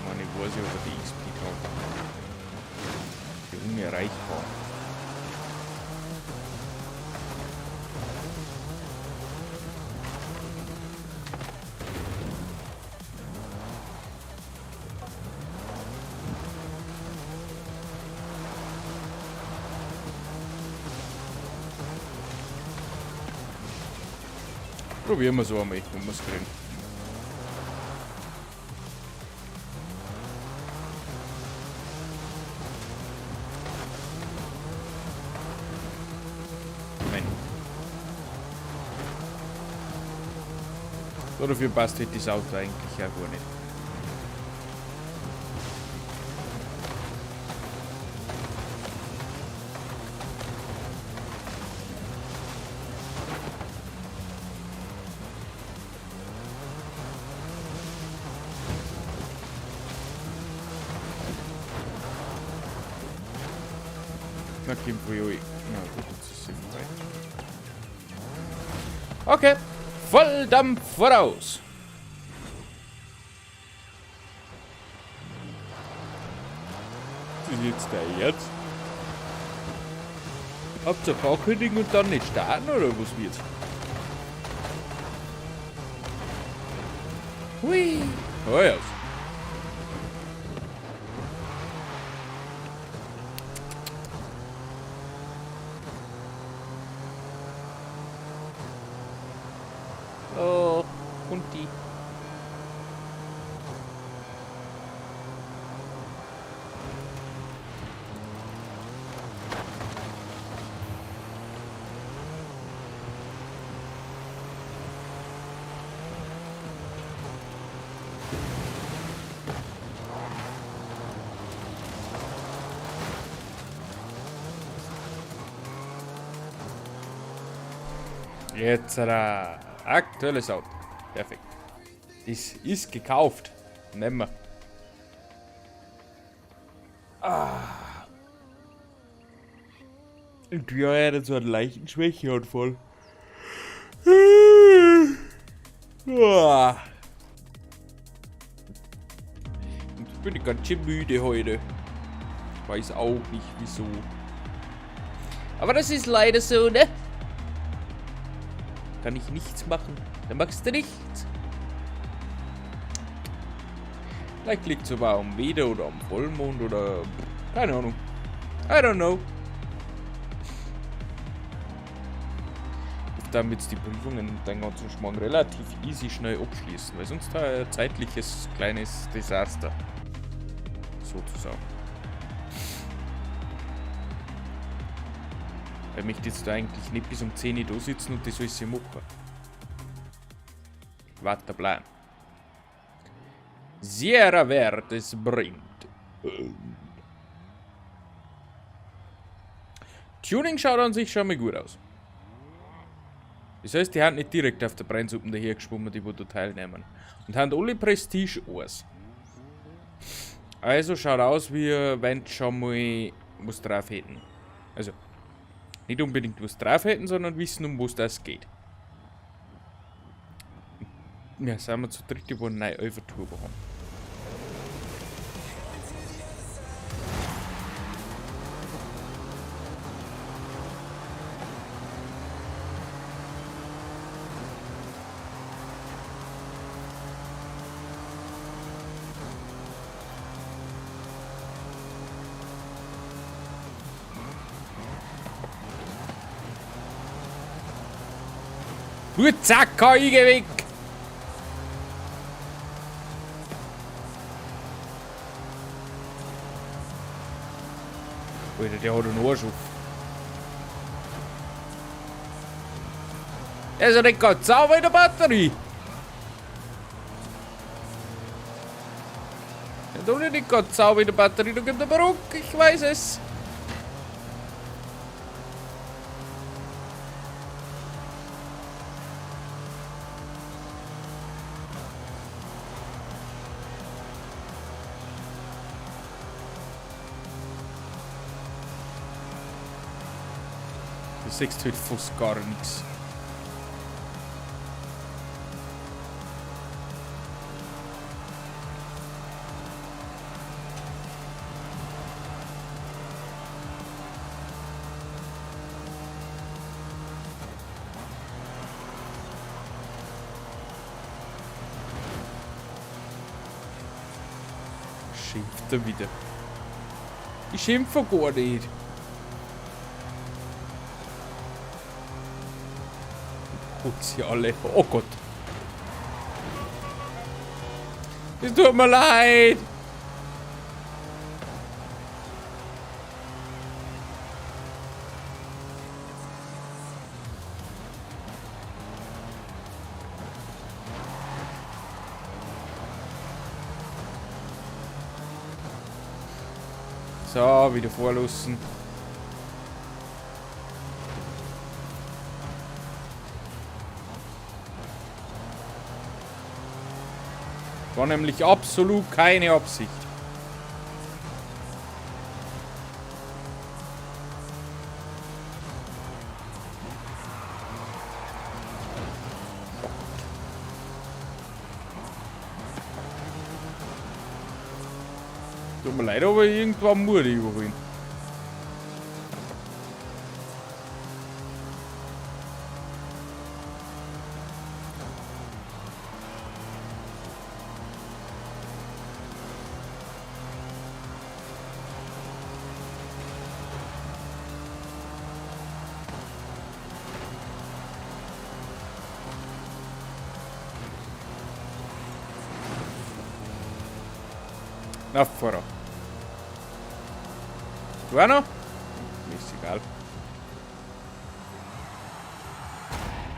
Mann, ich weiß ja über die XP-Tafel. Die unerreichbar. Probieren wir so einmal, wenn wir es kriegen. Nein. So dafür passt halt das Auto eigentlich auch gar nicht. Na, Kim Fuyui. Na gut, jetzt ist sie vorbei. Okay. Volldampf voraus. Das ist jetzt der Ernst? Habt ihr Fahrkündigung und dann nicht starten oder was wird? Hui. Oh ja. Oh, und die. Jetzt aktuelles Auto. Perfekt. Das ist gekauft. Nehmen wir. Und ja, er hat so einen leichten Schwächeanfall. Und ich bin ganz schön müde heute. Ich weiß auch nicht wieso. Aber das ist leider so, ne? Kann ich nichts machen. Dann machst du nichts. Vielleicht liegt es aber am Wetter oder am Vollmond oder... keine Ahnung. I don't know. Auf dann wird die Prüfungen und den ganzen Schmarrn relativ easy schnell abschließen, weil sonst ein zeitliches kleines Desaster. Sozusagen. Weil ich möchte jetzt da eigentlich nicht bis um 10 Uhr da sitzen und das alles machen. Warte, bleiben. Sehr wert es bringt. Tuning schaut an sich schon mal gut aus. Das heißt, die haben nicht direkt auf der Brennsuppe daher geschwommen, die wo da teilnehmen. Und haben alle Prestige 1. Also schaut aus, wie wenn sie schon mal was drauf hätten. Also, nicht unbedingt was drauf hätten, sondern wissen, um was das geht. Ja, sind wir zu dritt, die wollen neue Alpha-Turbo haben. Gut, zack, KI, geh weg! Alter, der hat einen Arsch auf. Der ist ja nicht ganz sauber in der Batterie. Der ist nicht ganz sauber in der Batterie, da gibt er Barock, ich weiß es. Du siehst halt fast gar nichts. Schimpft er wieder. Ich schimpfe gar nicht. Sie alle. Oh Gott. Es tut mir leid. So, wieder vorlassen. War nämlich absolut keine Absicht. Tut mir leid, aber irgendwann muss ich überholen. Na, vorher. Du auch noch? Mir ist egal.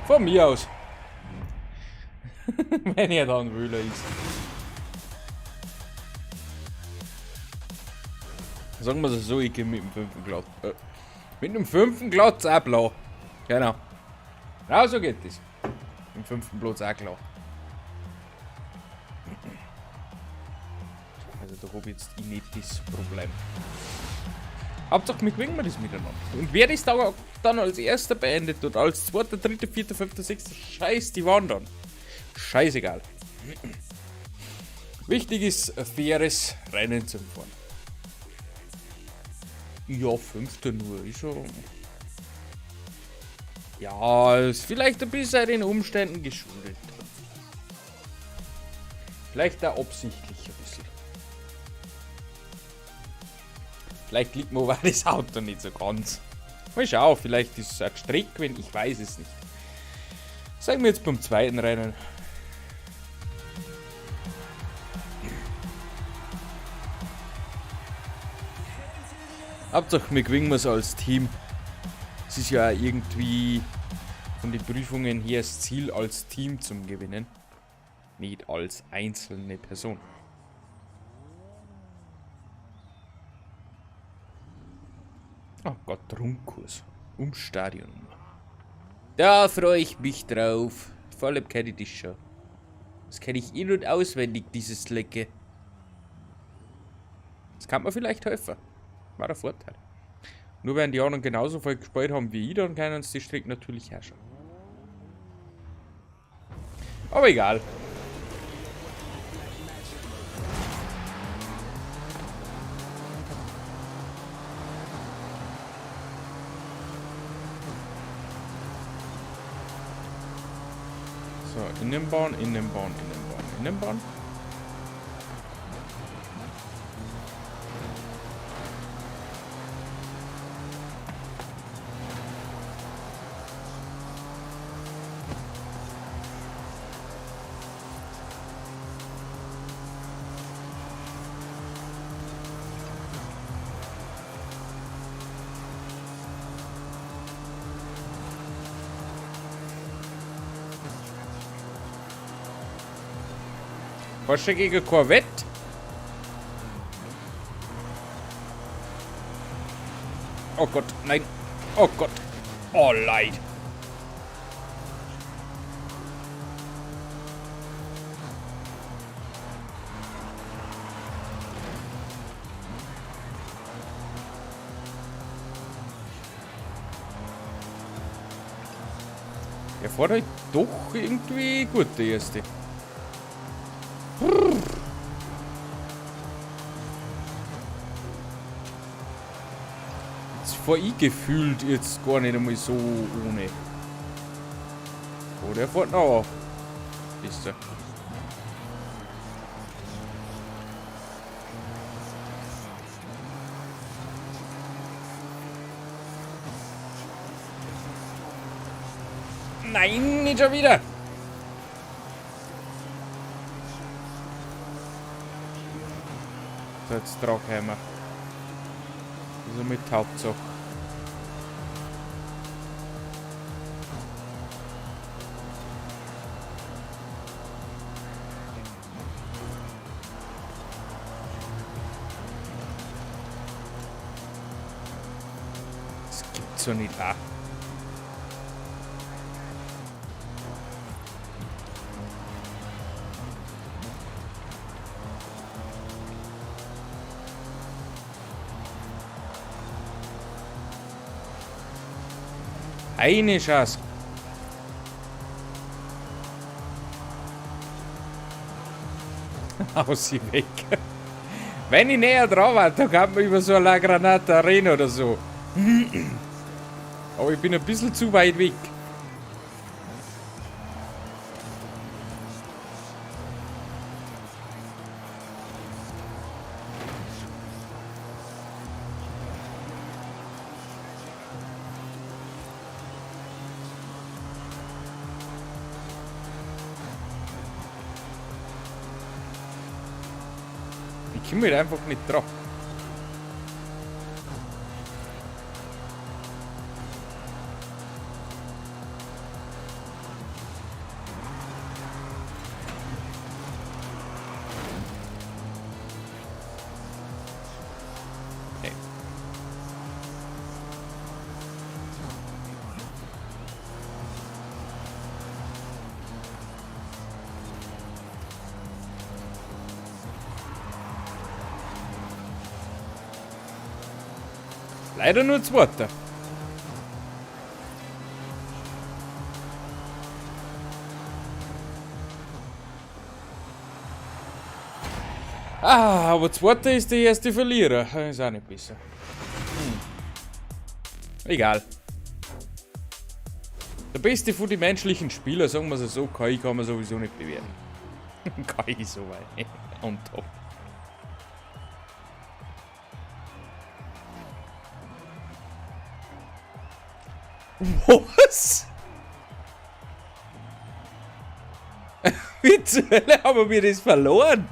Von mir aus. Wenn er dann Wühler ist. Sagen wir es so, ich gehe mit dem 5. Glatz. Mit dem 5. Glatz auch blau. Genau. Genau so geht es. Im 5. Platz auch klar. Also da habe ich jetzt nicht das Problem. Hauptsache, wir gewinnen das miteinander. Und wer das dann als erster beendet und als zweiter, dritter, vierter, fünfter, sechster, scheiß die wandern. Scheißegal. Wichtig ist ein faires Rennen zu fahren. Ja, 5. nur, ist schon. Ja, ist vielleicht ein bisschen den Umständen geschuldet. Vielleicht auch absichtlich ein bisschen. Vielleicht liegt mir aber das Auto nicht so ganz. Mal schauen, vielleicht ist es auch gestreckt, wenn ich weiß es nicht. Sagen wir jetzt beim zweiten Rennen. Hauptsache, wir gewinnen es als Team. Es ist ja irgendwie von den Prüfungen her das Ziel, als Team zu gewinnen. Nicht als einzelne Person. Oh Gott, Rundkurs. Stadion. Da freue ich mich drauf. Vor allem kenne ich das schon. Das kenne ich in- und auswendig, dieses Lecke. Das kann mir vielleicht helfen. War der Vorteil. Nur wenn die anderen genauso viel gespielt haben wie ich, dann können uns die Strecke natürlich herrschen. Aber egal. So, Innenbahn, Innenbahn, Innenbahn, Innenbahn. Porsche gegen Corvette. Oh Gott, nein. Oh Gott. Oh, leid. Er fährt halt doch irgendwie gut, der erste. Jetzt fahr ich gefühlt jetzt gar nicht einmal so ohne. Oh, der fährt noch. Ist er. Nein, nicht schon wieder. So, jetzt Traghammer. Also mit Hauptsache. Das gibt's so nicht auch. Eine Chance. Aus sie weg. Wenn ich näher dran war, dann kann man über so eine Granate reden oder so. Aber ich bin ein bisschen zu weit weg. Ich komme halt einfach nicht drauf. Okay. Leider nur zweiter. Ah, aber zweiter ist der erste Verlierer. Ist auch nicht besser. Egal. Der beste von den menschlichen Spielern, sagen wir es so, KI kann man sowieso nicht bewerten. KI so weit. On top. Was? zur Hölle haben wir das verloren?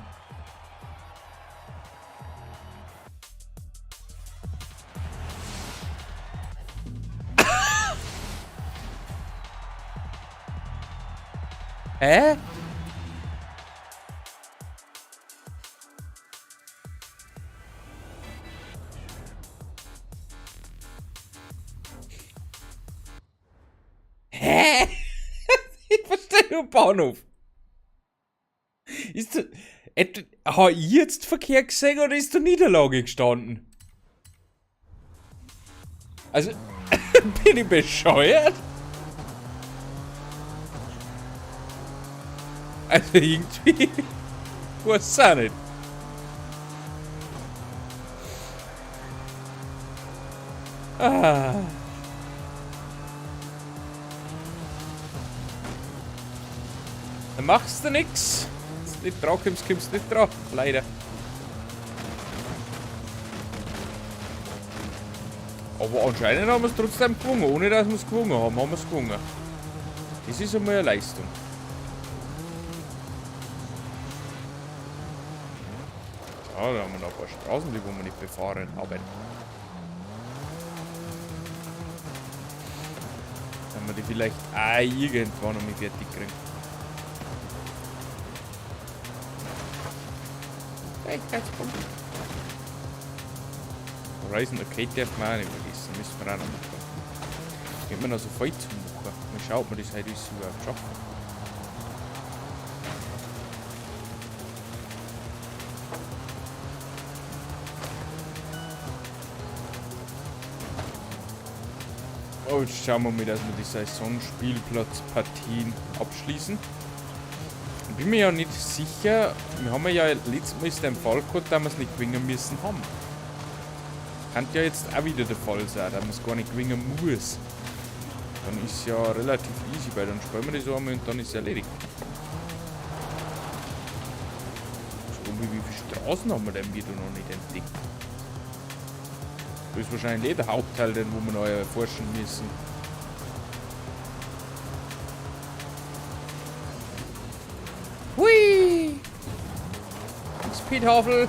Hä? Hä? Ich verstehe nur Bahnhof. Ist du. Habe ich jetzt Verkehr gesehen oder ist da Niederlage gestanden? Also, bin ich bescheuert? Also irgendwie. Weiß es auch nicht. Ah. Dann machst du nix. Wenn du nicht dran kommst, kommst du nicht dran. Leider. Aber anscheinend haben wir es trotzdem gewonnen. Ohne dass wir es gewonnen haben, haben wir es gewonnen. Das ist einmal eine Leistung. Ja, da haben wir noch ein paar Straßen, die wir nicht befahren haben. Dann wir die vielleicht auch irgendwann noch mit fertig kriegen. Horizon Arcade darf man auch nicht vergessen, müssen wir auch noch machen. Geht man noch so voll zu machen. Mal schauen, ob wir das heute überhaupt schaffen. Oh, jetzt schauen wir mal, dass wir die Saisonspielplatzpartien abschließen. Ich bin mir ja nicht sicher, wir haben ja letztes Mal den Fall gehabt, dass wir es nicht gewinnen müssen haben. Kann ja jetzt auch wieder der Fall sein, dass man es gar nicht gewinnen muss. Dann ist es ja relativ easy, weil dann spielen wir das einmal und dann ist es erledigt. So, wie viele Straßen haben wir denn wieder noch nicht entdeckt? Das ist wahrscheinlich der Hauptteil, den wo wir noch erforschen müssen. Hui! Speedhavel!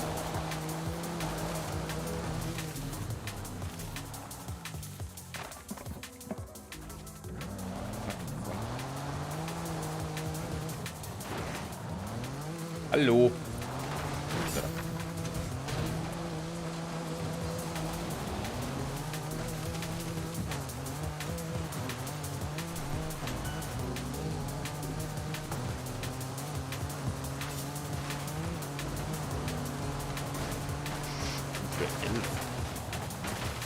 Hallo! Für 11.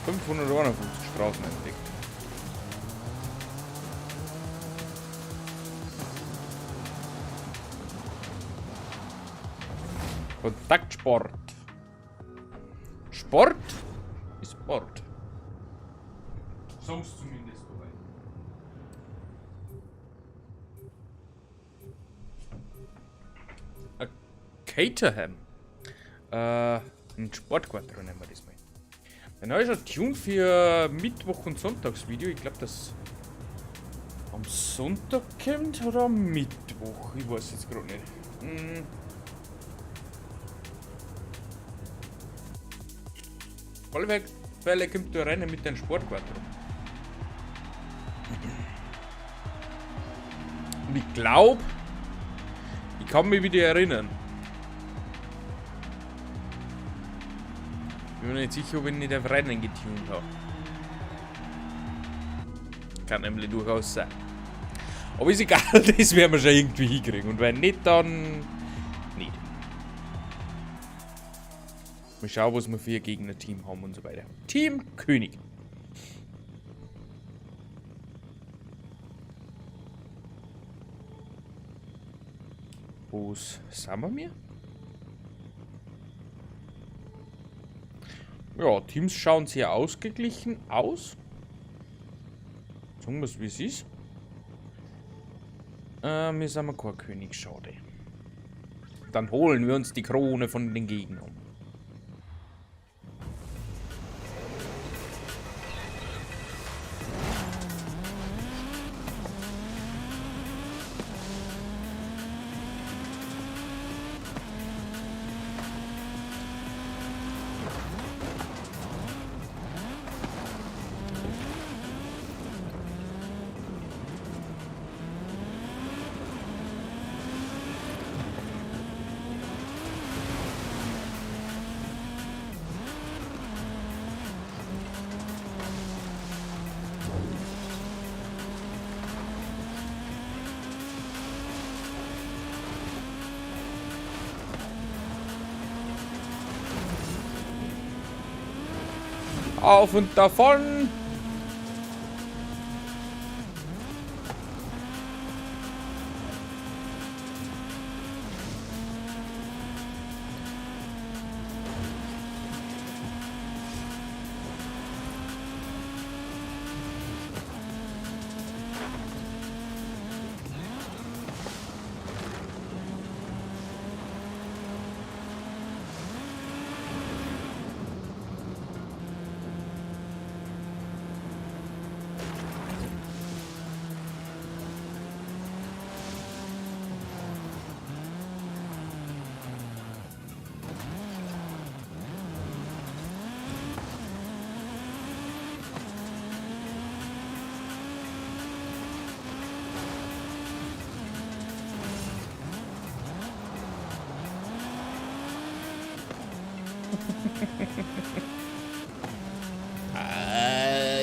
551 Straßen entdeckt. Kontaktsport. Sport ist Sport. Sonst zumindest dabei. Caterham. Ein Sportquartett nennen wir das mal. Ein neuer Tune für Mittwoch- und Sonntagsvideo. Ich glaube, das am Sonntag kommt oder am Mittwoch. Ich weiß jetzt gerade nicht. Auf alle Fälle kommt der Rennen mit dem Sportquartett. Und ich glaube, ich kann mich wieder erinnern. Ich bin mir nicht sicher, ob ich nicht auf Rennen getunt habe. Kann nämlich durchaus sein. Aber ist egal, das werden wir schon irgendwie hinkriegen. Und wenn nicht, dann nicht. Mal schauen, was wir für ein Gegnerteam haben und so weiter. Team König. Wo sind wir? Ja, Teams schauen sehr ausgeglichen aus. Sagen wir es, wie es ist. Wir sind kein König, schade. Dann holen wir uns die Krone von den Gegnern. Auf und davon.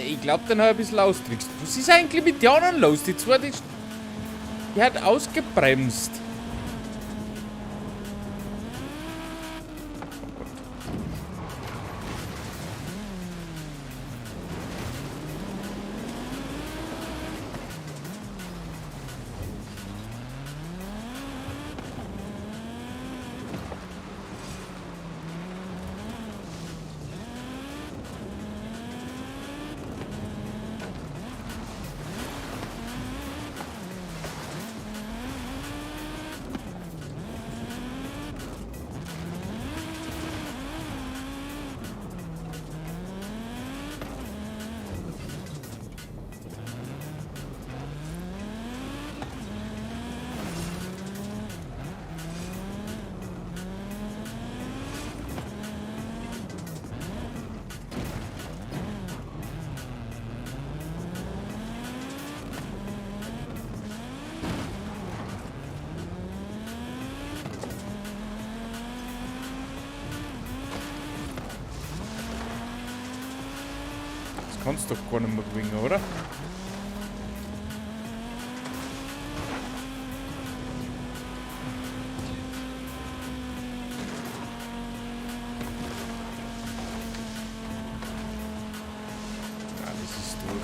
Ich glaube, den habe ich ein bisschen austrickst. Was ist eigentlich mit den anderen los? Die zwei, die hat ausgebremst. Kannst doch gar nicht mehr gewinnen, oder? Ja, das ist durch.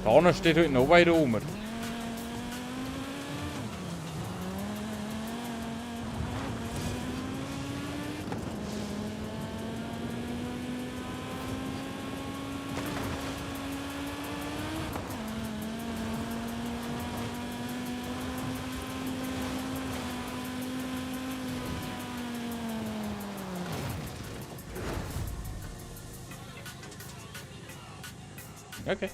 Da vorne steht heute noch weiter oben. Okay.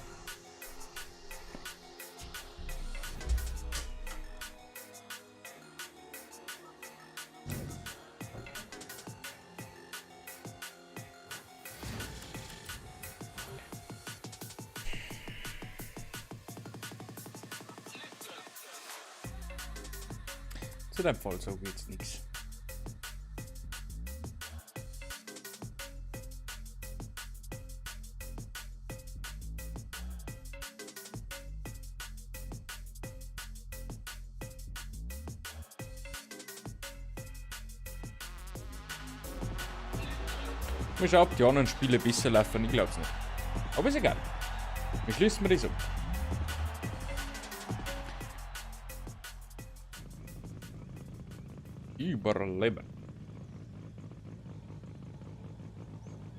Zu deinem Fall so geht's nichts. Mal schauen, ob die anderen Spiele besser laufen, ich glaub's nicht. Aber ist egal. Wir schließen wir das ab. Überleben.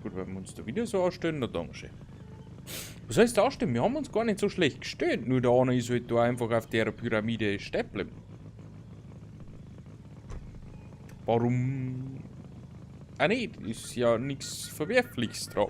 Gut, wenn wir uns da wieder so ausstellen, dann tun wir schon. Was heißt ausstellen? Wir haben uns gar nicht so schlecht gestellt. Nur der eine ist halt da einfach auf der Pyramide stehen bleiben. Warum? Ah nee, ist ja nichts Verwerfliches dran.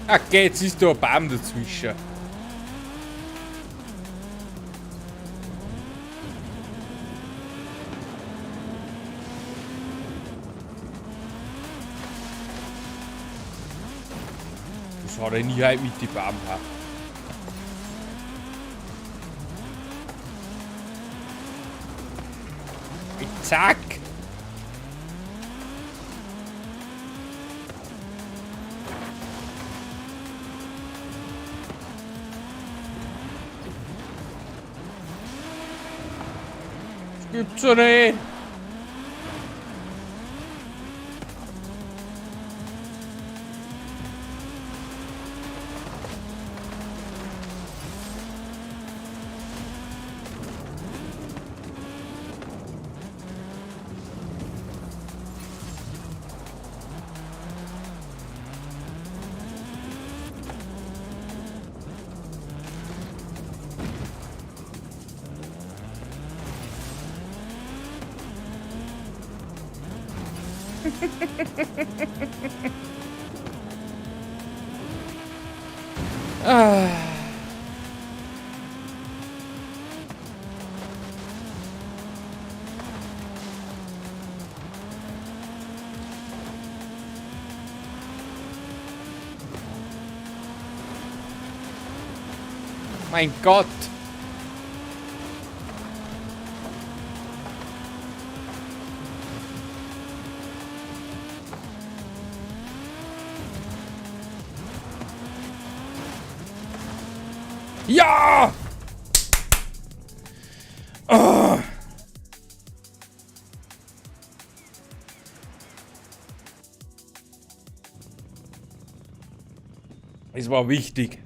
Okay, jetzt ist da ein Baum dazwischen. Das hat er nie halt mit die Baum gehabt. Zack! Das gibt's doch nicht! Ah. Mein Gott! Ja! Oh. Es war wichtig.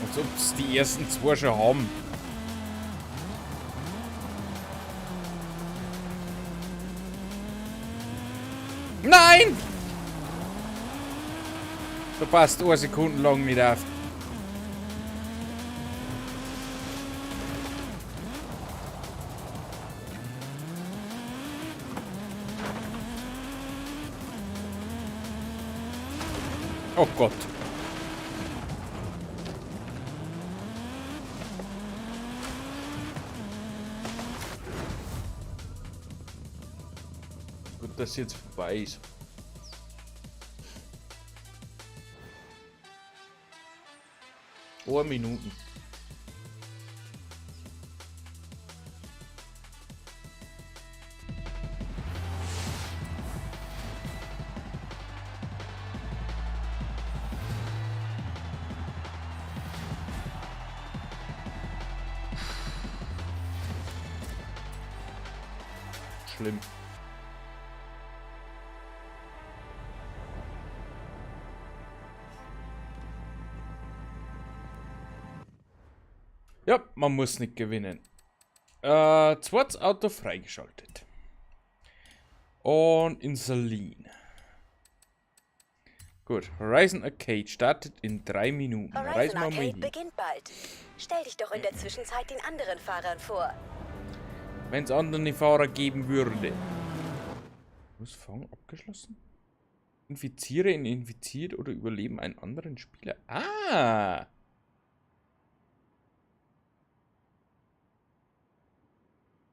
Als ob es die ersten zwei schon haben. Nein! Du passt 1 Sekunde lang nicht auf. Oh Gott. Gut, dass jetzt vorbei ist. Minuten. Schlimm. Ja, man muss nicht gewinnen. Zweites Auto freigeschaltet. Und in Salin. Gut, Horizon Arcade startet in 3 Minuten. Horizon Arcade beginnt bald. Stell dich doch in der Zwischenzeit den anderen Fahrern vor. Wenn es andere Fahrer geben würde. Was Fang abgeschlossen? Infiziere ihn infiziert oder überleben einen anderen Spieler. Ah!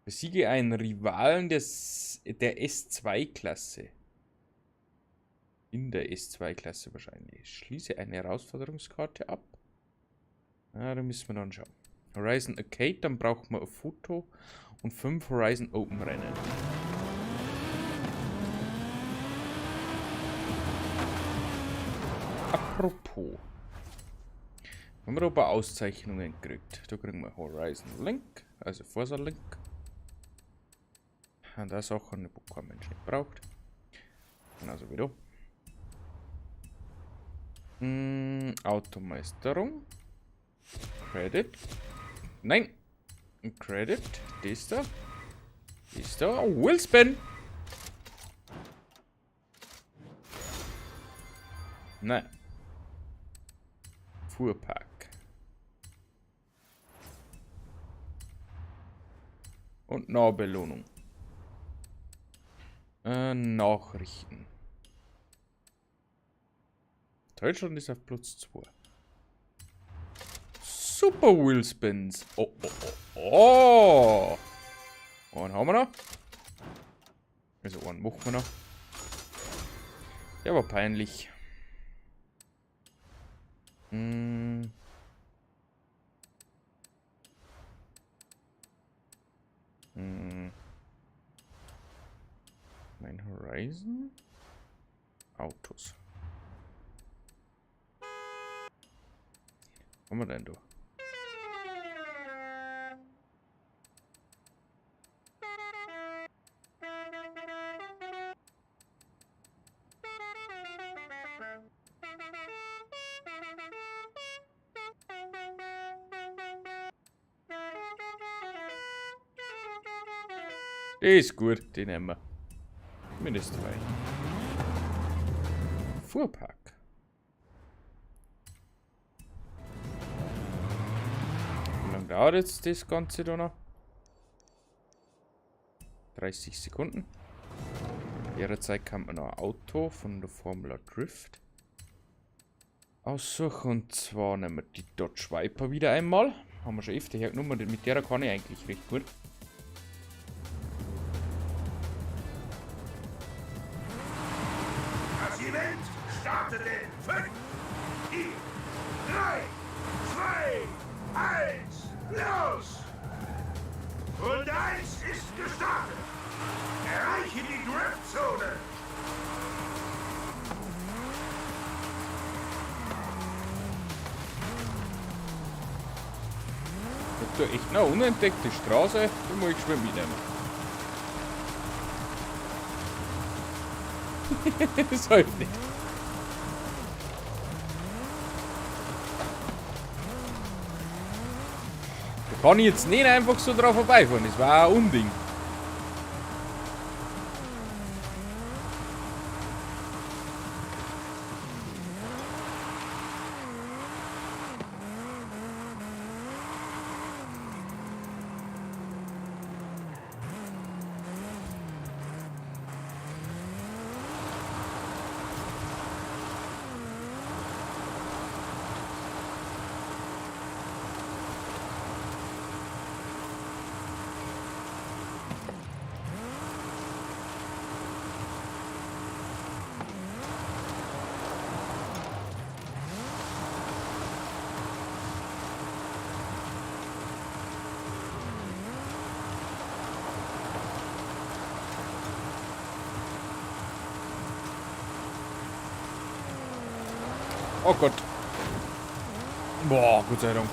Besiege einen Rivalen der S2-Klasse. In der S2-Klasse wahrscheinlich. Schließe eine Herausforderungskarte ab. Ah, da müssen wir dann schauen. Horizon Arcade, dann braucht man ein Foto und 5 Horizon Open Rennen. Apropos. Haben wir aber Auszeichnungen gekriegt. Da kriegen wir Horizon Link, also Forza Link. Und das auch eine Mensch nicht braucht. Genauso wie du. Automeisterung. Credit. Nein. Credit. Das da. Das da. Oh, Wheelspin. Nein. Fuhrpark. Und Nahbelohnung. Nachrichten. Deutschland ist auf Platz 2. Super Wheelspins. Oh, oh, oh, oh. Einen haben wir noch. Also einen machen wir noch. Der war peinlich. Mein Horizon? Autos. Was haben wir denn da? Der ist gut, den nehmen wir. Mindestens 2. Fuhrpark. Wie lange dauert jetzt das Ganze da noch? 30 Sekunden. In der Zeit kann man noch ein Auto von der Formula Drift aussuchen. Und zwar nehmen wir die Dodge Viper wieder einmal. Haben wir schon öfter hergenommen. Mit der kann ich eigentlich recht gut. Startet in 5, 4, 3, 2, 1, los! Und 1 ist gestartet. Erreiche die Driftzone. Ich hab da echt eine unentdeckte Straße, die muss ich schon mitnehmen. Das hilft nicht. Da kann ich jetzt nicht einfach so drauf vorbeifahren, das war ein Unding. Oh Gott. Boah, Gott sei Dank.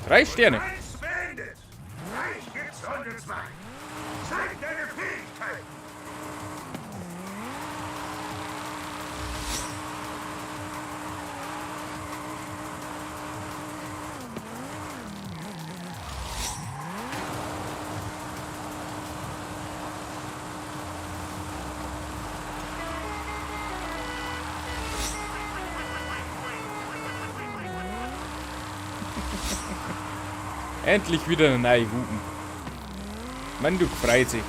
3 Sterne. 1 beendet. Gleich geht's Runde 2. Zeig deine Fähigkeit. Endlich wieder eine neue Hupen. Mein Glück freut sich.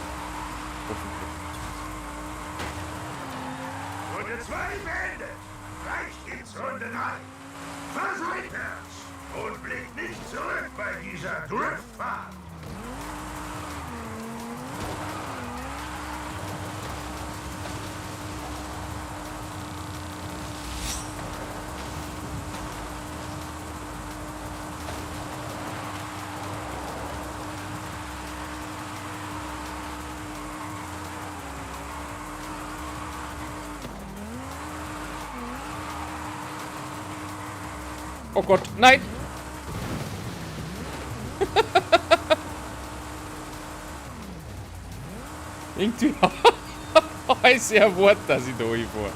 Runde 2 beendet. Gleich geht's Runde 3. Fahr seitwärts und blick nicht zurück bei dieser Driftfahrt. Oh Gott, nein! Irgendwie heiß ja Wort, dass ich da hinfahre.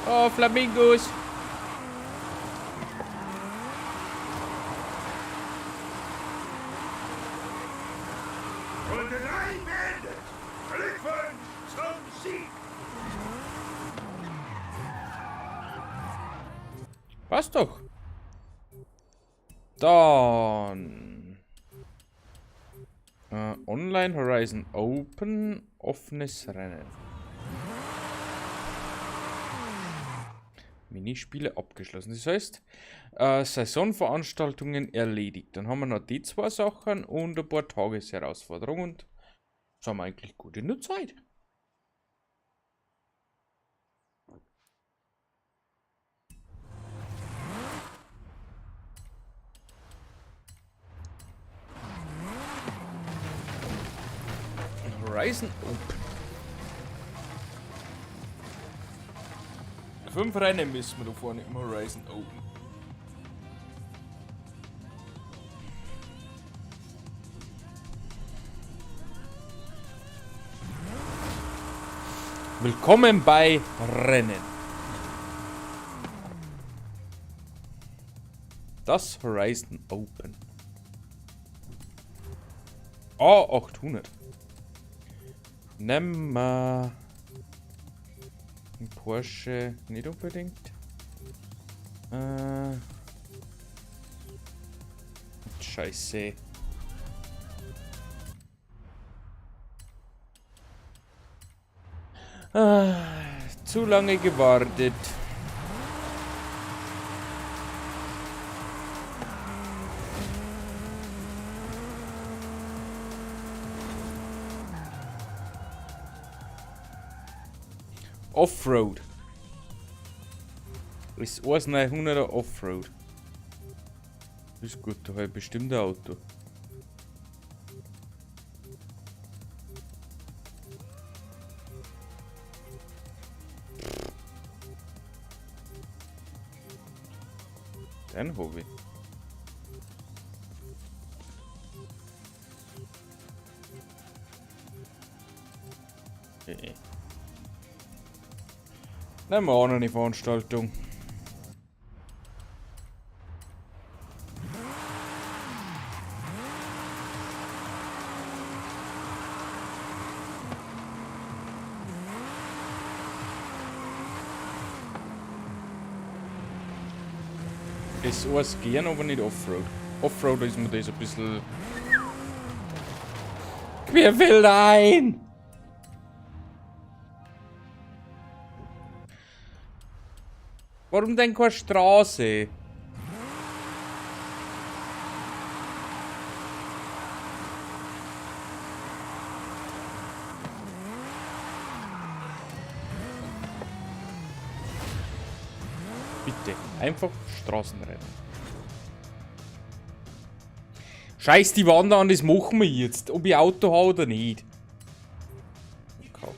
Oh, Flamingos. Runde 3 beendet. Glückwunsch zum Sieg. Passt doch. Dann. Online Horizon Open. Offenes Rennen. Minispiele abgeschlossen. Das heißt, Saisonveranstaltungen erledigt. Dann haben wir noch die 2 Sachen und ein paar Tagesherausforderungen. Und jetzt haben wir eigentlich gut in der Zeit. Horizon Open. 5 Rennen müssen wir da vorne im Horizon Open. Willkommen bei Rennen. Das Horizon Open. A800. Nehmen wir ein Porsche nicht unbedingt. Scheiße. Zu lange gewartet. Offroad. Das ist 1900er Offroad. Ist gut, da habe ich bestimmt ein Auto. Den habe ich. Okay. Nehmen wir auch noch eine Veranstaltung. Das ist gern, aber nicht Offroad. Offroad ist mir das ein bisschen querfeldein. Warum denn keine Straße? Bitte, einfach Straßenrennen. Scheiß die Wand an, das machen wir jetzt. Ob ich Auto habe oder nicht. Gott.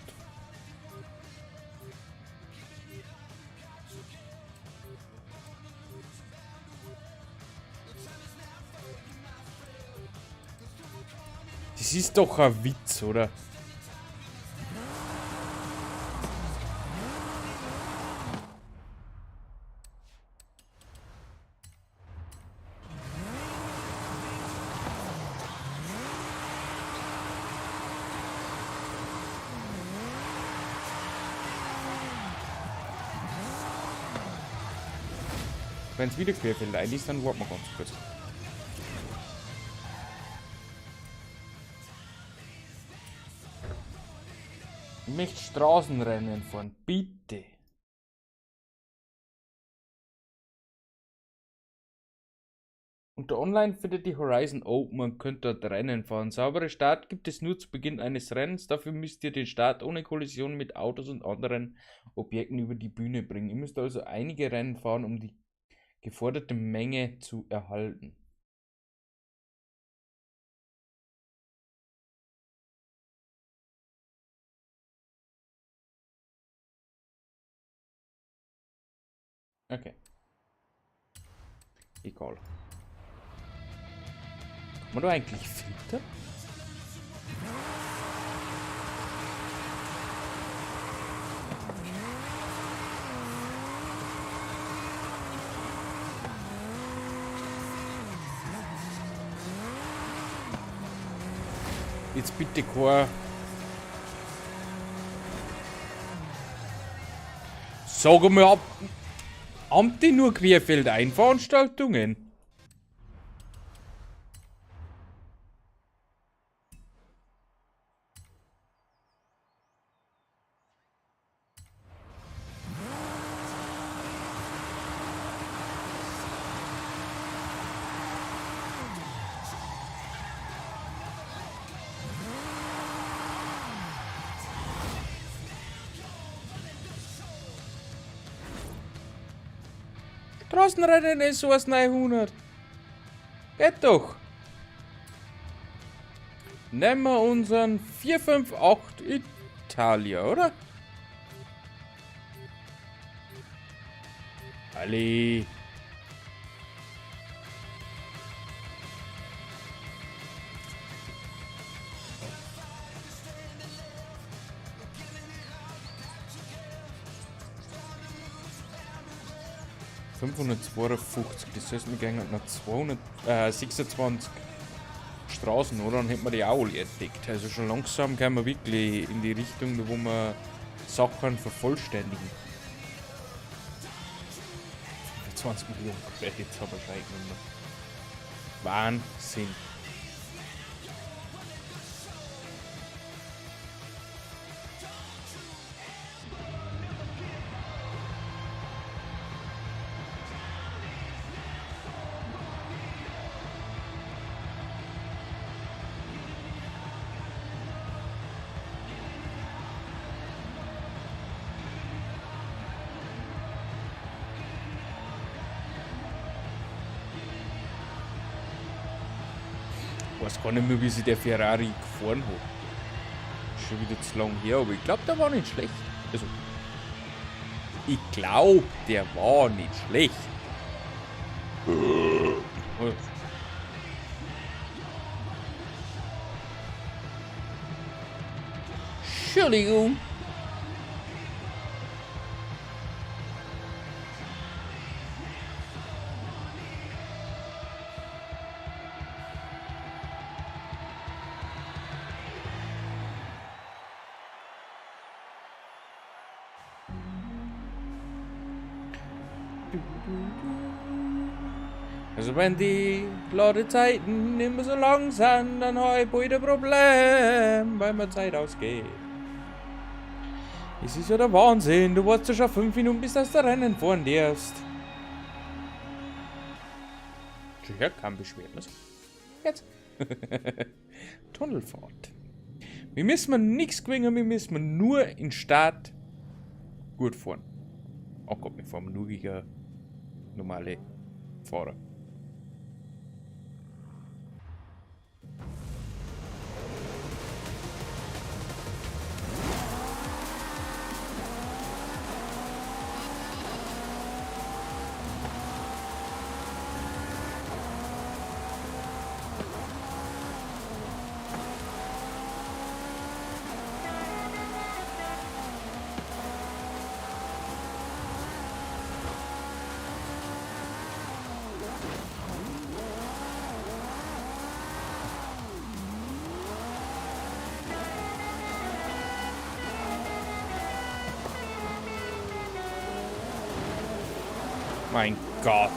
Das ist doch ein Witz, oder? Wenn es wieder querfeldein ist, dann warten wir ganz kurz. Ich möchte Straßenrennen fahren, bitte. Unter Online findet die Horizon Open und könnt dort Rennen fahren. Saubere Start gibt es nur zu Beginn eines Rennens. Dafür müsst ihr den Start ohne Kollision mit Autos und anderen Objekten über die Bühne bringen. Ihr müsst also einige Rennen fahren, um die geforderte Menge zu erhalten. Okay. Egal. Kann man da eigentlich filtern? Jetzt bitte kein... Sag mal, haben die nur Querfeldeinveranstaltungen? Straßenrennen ist sowas 900. Geht doch. Nehmen wir unseren 458 Italia, oder? Ali. ...552, das heißt, wir gehen nach 226 Straßen, oder? Dann hätten wir die auch alle entdeckt. Also schon langsam gehen wir wirklich in die Richtung, wo wir Sachen vervollständigen. 20 Millionen Credits haben wir schon eingenommen. Wahnsinn. Ich weiß gar nicht mehr, wie sich der Ferrari gefahren hat. Schon wieder zu lang her, aber ich glaube, der war nicht schlecht. Also, ich glaube, der war nicht schlecht. Entschuldigung. Also wenn die Ladezeiten immer so lang sind, dann habe ich bald ein Problem, weil mir Zeit ausgeht. Es ist ja der Wahnsinn, du warst ja schon 5 Minuten, bis das Rennen fahren darfst. Ja, kann beschweren. Also, jetzt. Tunnelfahrt. Wir müssen nichts gewinnen, wir müssen nur in Start gut fahren. Oh Gott, wir fahren nur gegen normale Fahrer. Mein Gott.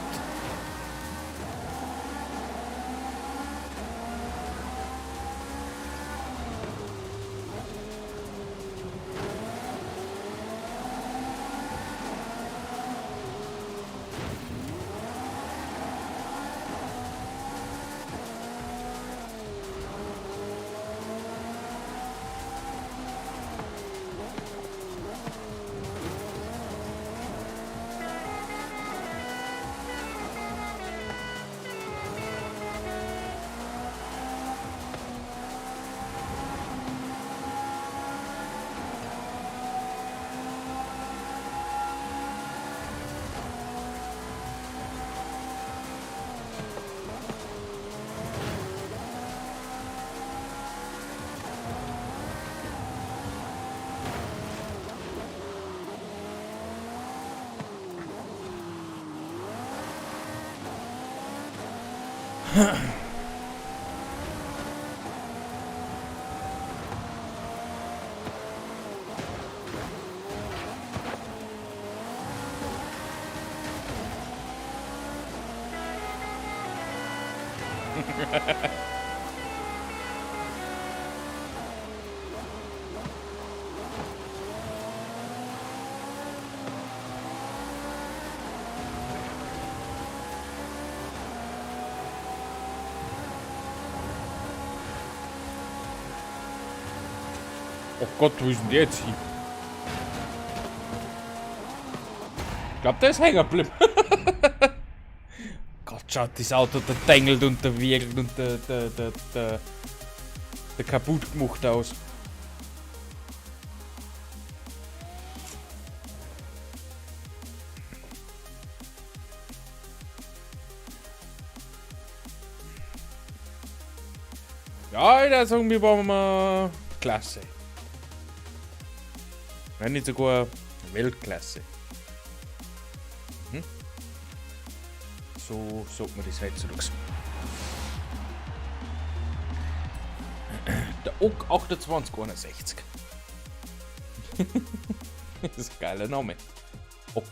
Oh Gott, wo ist denn der jetzt hin? Ich glaube, der ist hängen geblieben. Gott, schaut das Auto, der dengelt und der wiegelt und der kaputt gemacht aus. Ja, ich würde sagen, wir waren mal Klasse. Wenn nicht sogar Weltklasse. So sagt man das heutzutage. Der OK 2861. Das ist ein geiler Name. OK.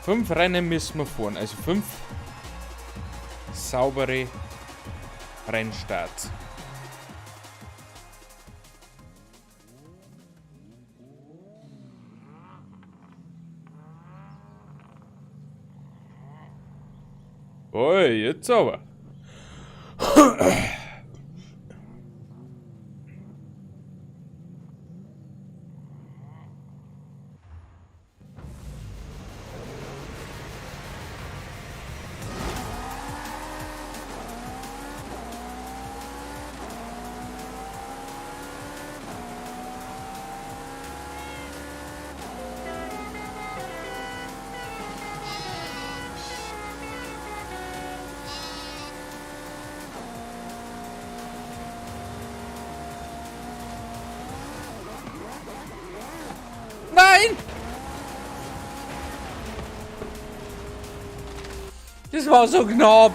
Fünf Rennen müssen wir fahren, also 5 saubere Rennstarts. Oi, jetzt aber. Nein! Das war so knapp.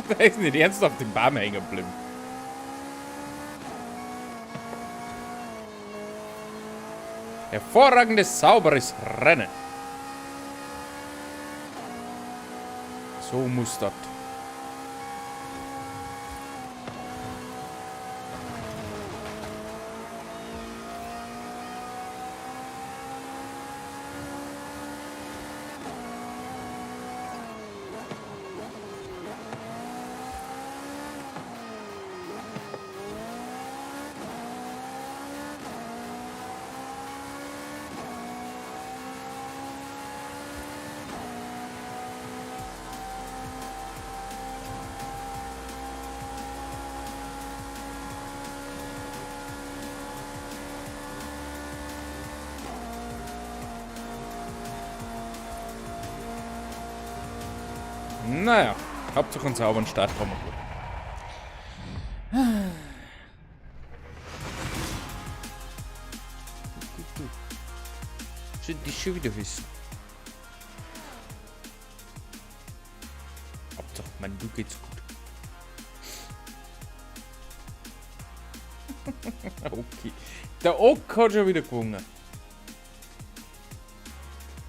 Da ist nicht ernsthaft im Baum hängen geblieben. Hervorragendes, sauberes Rennen. So muss das. Naja, Hauptsache einen sauberen Start haben wir gut. Sollte ich schon wieder wissen. Hauptsache, Mann, du geht's gut. Okay. Der OK hat schon wieder gewonnen.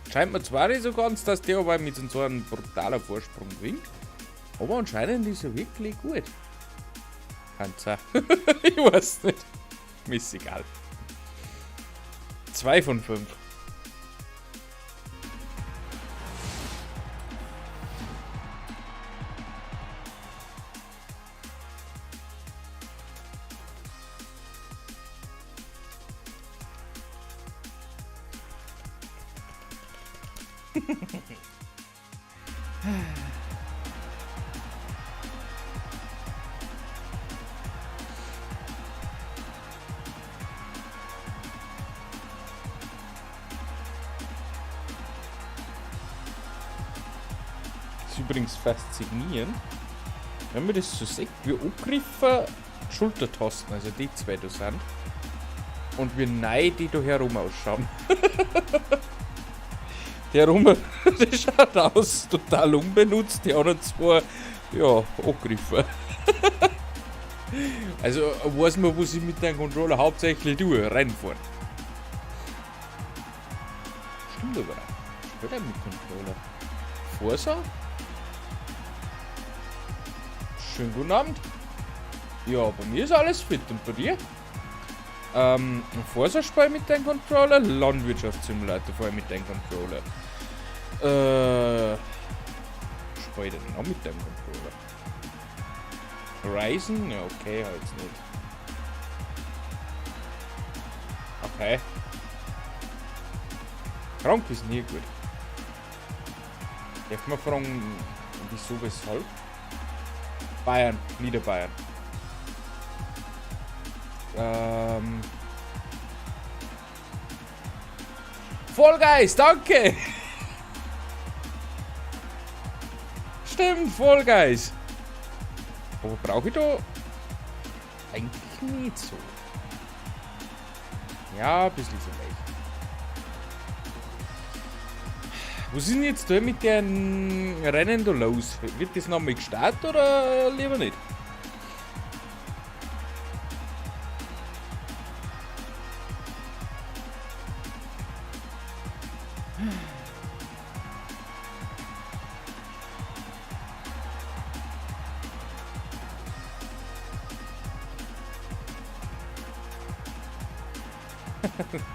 Scheint mir zwar nicht so ganz, dass der aber mit so einem brutalen Vorsprung gewinnt. Aber anscheinend ist er wirklich gut. Panzer. Ich weiß nicht. Mir ist egal. 2 von 5. Das ist übrigens faszinierend. Wenn man das so sieht, wie angegriffen Schultertasten, also die zwei da sind. Und wie neu die da herum ausschauen. Der herum, das schaut aus, total unbenutzt, die anderen zwei, ja, angegriffen. Also weiß man, was ich mit dem Controller hauptsächlich tue, reinfahren. Stimmt aber auch. Was will mit Controller? Forza? Schönen guten Abend. Ja, bei mir ist alles fit und bei dir? Forza-Spiel mit deinem Controller, Landwirtschaftssimulator vor allem mit deinem Controller. Spiel denn noch mit deinem Controller? Horizon? Ja, okay, halt nicht. Okay. Krank ist nie gut. Darf man fragen, wieso, weshalb? Bayern, Niederbayern. Fall Guys, danke! Stimmt, Fall Guys. Aber brauche ich da eigentlich nicht so. Ja, ein bisschen vielleicht. Was ist denn jetzt da mit den Rennen da los? Wird das nochmal gestartet oder lieber nicht?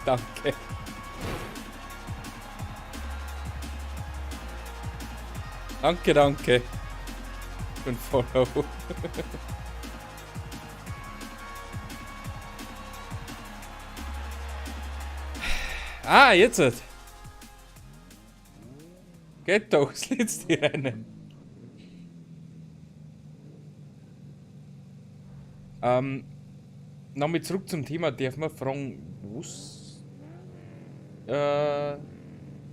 Danke. Danke, danke. Ich bin Follow. Ah, jetzt. Geht doch, das letzte Rennen. Nochmal zurück zum Thema. Darf man fragen, was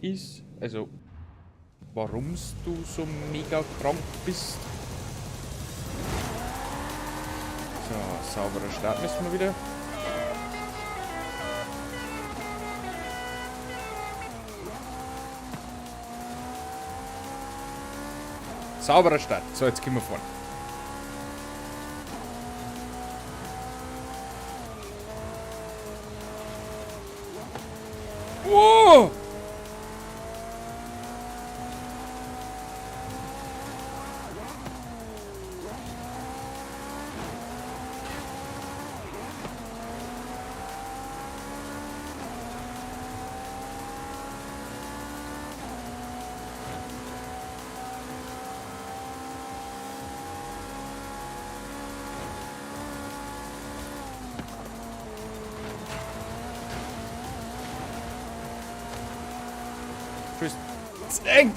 ist? Also, warum du so mega krank bist? So, sauberer Start müssen wir wieder. Sauberer Start. So, jetzt gehen wir vorne. Wow!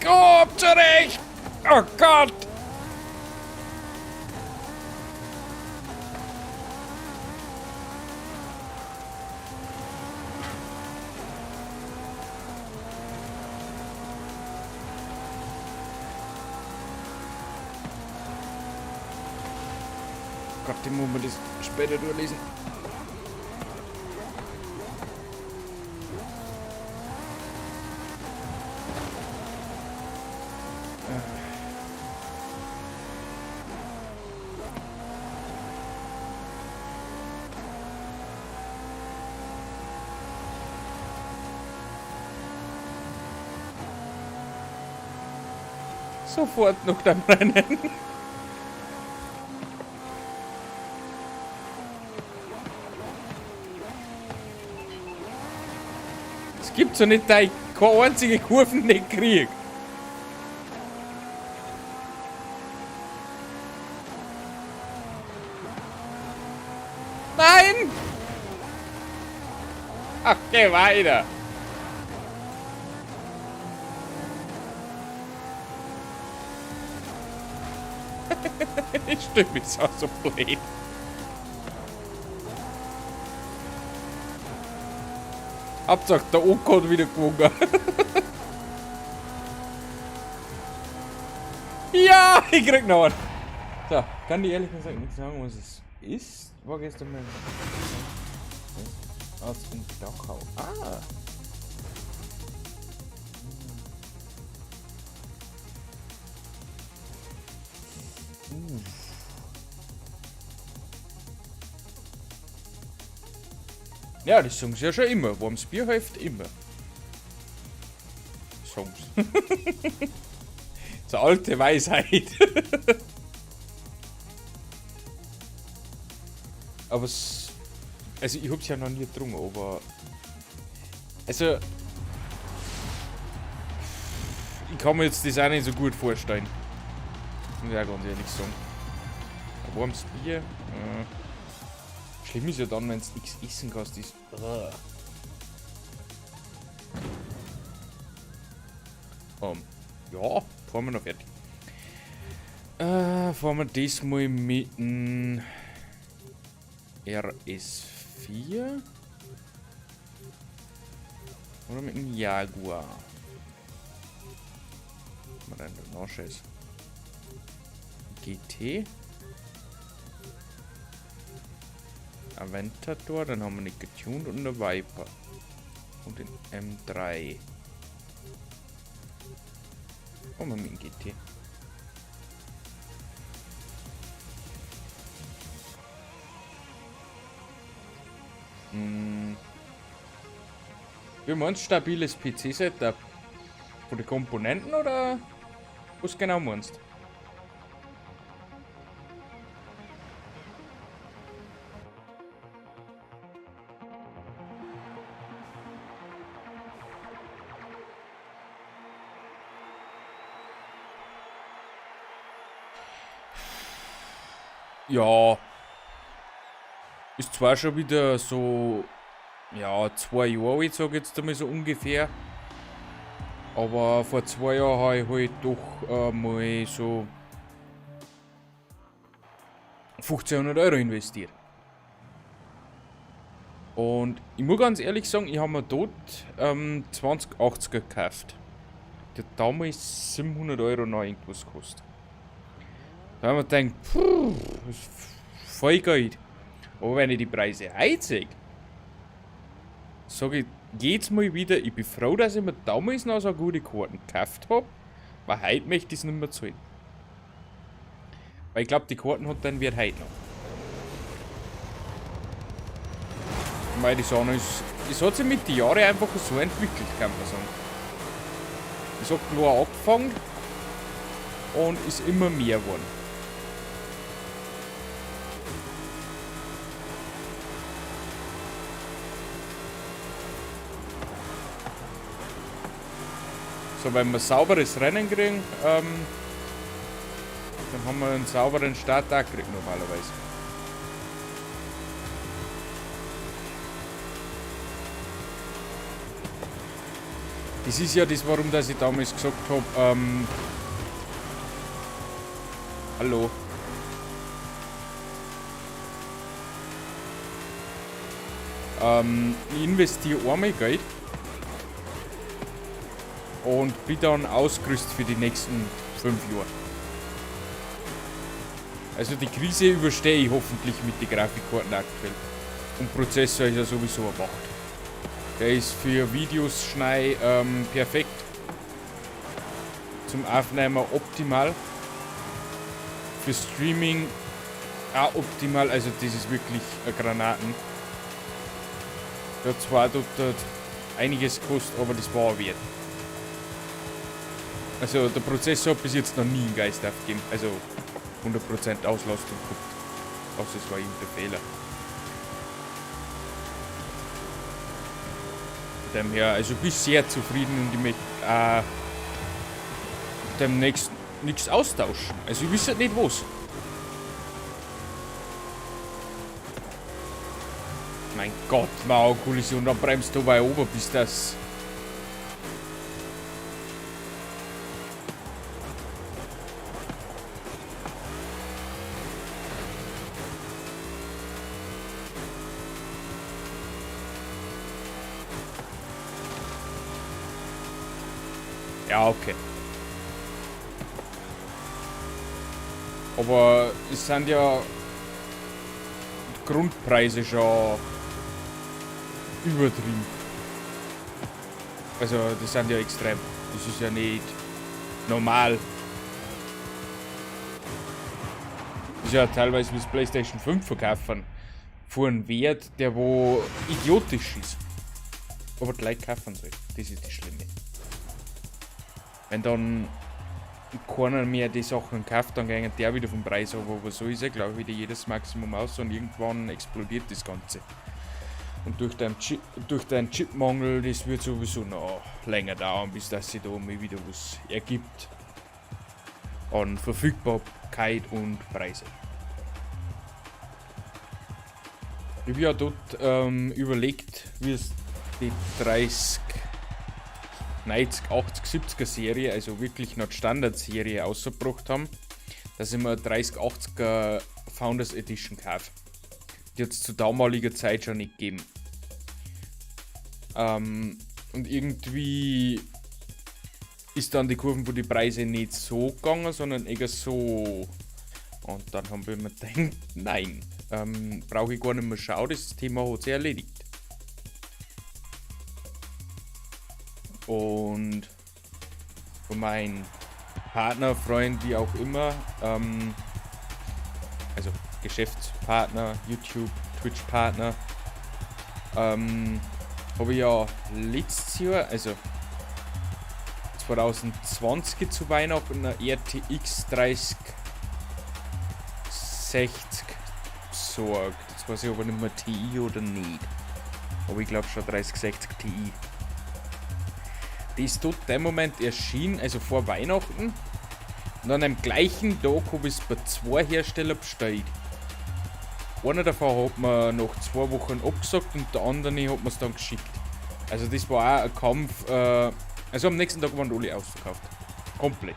Komm zurecht! Oh Gott! Gott, den muss man das später durchlesen. Sofort noch dem Rennen. Es gibt so nicht, dass ich keine einzige Kurven nicht kriege. Nein! Ach, geh weiter. Ich stelle mich so blöd. Hauptsache, der Oka hat wieder gewonnen. Ja, ich krieg noch einen. So, kann die ehrlich gesagt nicht sagen, was es ist. War gestern mal aus dem Dachau. Ah. Ja, das sagen sie ja schon immer. Warmes Bier hilft immer. Songs. So alte Weisheit. Aber es. Also, ich hab's ja noch nie getrunken, aber. Also. Ich kann mir jetzt das auch nicht so gut vorstellen. Muss ich auch ganz ehrlich sagen. Ein warmes Bier. Schlimm ist ja dann, wenn du nichts essen kannst. Ist. Ja, fahren wir noch fertig. Fahren wir das mal mit dem RS4 oder mit dem Jaguar? Was haben wir denn noch Scheiß? GT. Aventador, dann haben wir eine getuned und eine Viper. Und den M3. Oh, mit dem GT. Wie meinst du stabiles PC-Setup? Von den Komponenten oder was genau meinst du? Ja. Ist zwar schon wieder so. Ja, 2 Jahre, ich sag jetzt einmal so ungefähr. Aber vor 2 Jahren habe ich halt doch mal so 1500 Euro investiert. Und ich muss ganz ehrlich sagen, ich habe mir dort 2080er gekauft. Der hat damals 700 Euro noch irgendwas gekostet. Da haben wir gedacht, das ist voll Geld. Aber wenn ich die Preise heute sehe, sage ich jedes Mal wieder, ich bin froh, dass ich mir damals noch so gute Karten gekauft habe, weil heute möchte ich es nicht mehr zahlen. Weil ich glaube, die Karten hat dann Wert heute noch. Weil die Sache ist, es hat sich mit den Jahren einfach so entwickelt, kann man sagen. Es hat klar angefangen und ist immer mehr geworden. So, wenn wir sauberes Rennen kriegen, dann haben wir einen sauberen Start auch gekriegt normalerweise. Das ist ja das, warum dass ich damals gesagt habe, hallo. Ich investiere einmal Geld und bin dann ausgerüstet für die nächsten 5 Jahre. Also die Krise überstehe ich hoffentlich mit den Grafikkarten aktuell. Und Prozessor ist ja sowieso erwacht. Der ist für Videos schneiden perfekt. Zum Aufnehmen optimal. Für Streaming auch optimal. Also das ist wirklich Granaten. Der hat zwar dort einiges gekostet, aber das war wert. Also der Prozessor hat bis jetzt noch nie einen Geist aufgegeben. Also 100% Auslastung gehabt. Außer es war irgendein Fehler. Von dem her, also bin ich sehr zufrieden und ich möchte demnächst nichts austauschen. Also ich weiß halt nicht was. Mein Gott, Mauerkollision, dann bremst du bei oben, bis das. Ja, okay. Aber es sind ja die Grundpreise schon übertrieben. Also, das sind ja extrem. Das ist ja nicht normal. Das ist ja teilweise wie das PlayStation 5 verkaufen. Für einen Wert, der wo idiotisch ist. Aber gleich kaufen soll. Das ist das Schlimme. Wenn dann keiner mehr die Sachen kauft, dann gehen der wieder vom Preis ab. Aber so ist ja, glaube ich, wieder jedes Maximum aus und irgendwann explodiert das Ganze. Und durch den Chipmangel, das wird sowieso noch länger dauern, bis das sich da mal wieder was ergibt. An Verfügbarkeit und Preise. Ich habe ja dort überlegt, wie es die 30, 90, 80, 70er Serie, also wirklich noch die Standard-Serie ausgebracht haben, dass ich mir 3080er Founders Edition kaufe. Die hat es zu damaliger Zeit schon nicht gegeben. Und irgendwie ist dann die Kurven für die Preise nicht so gegangen, sondern eher so. Und dann haben wir mir gedacht, nein, brauche ich gar nicht mehr schauen, das Thema hat sich erledigt. Und von meinem Partner, Freund, wie auch immer, also Geschäftspartner, YouTube, Twitch-Partner, habe ich ja letztes Jahr, also 2020 zu Weihnachten, eine RTX 3060 besorgt. Jetzt weiß ich aber nicht mehr Ti oder nicht. Aber ich glaube schon 3060 Ti. Die ist dort im Moment erschienen, also vor Weihnachten. Und an dem gleichen Tag habe ich es bei 2 Herstellern bestellt. Einer davon hat mir nach 2 Wochen abgesagt und der andere hat mir es dann geschickt. Also das war auch ein Kampf. Also am nächsten Tag waren alle ausverkauft. Komplett.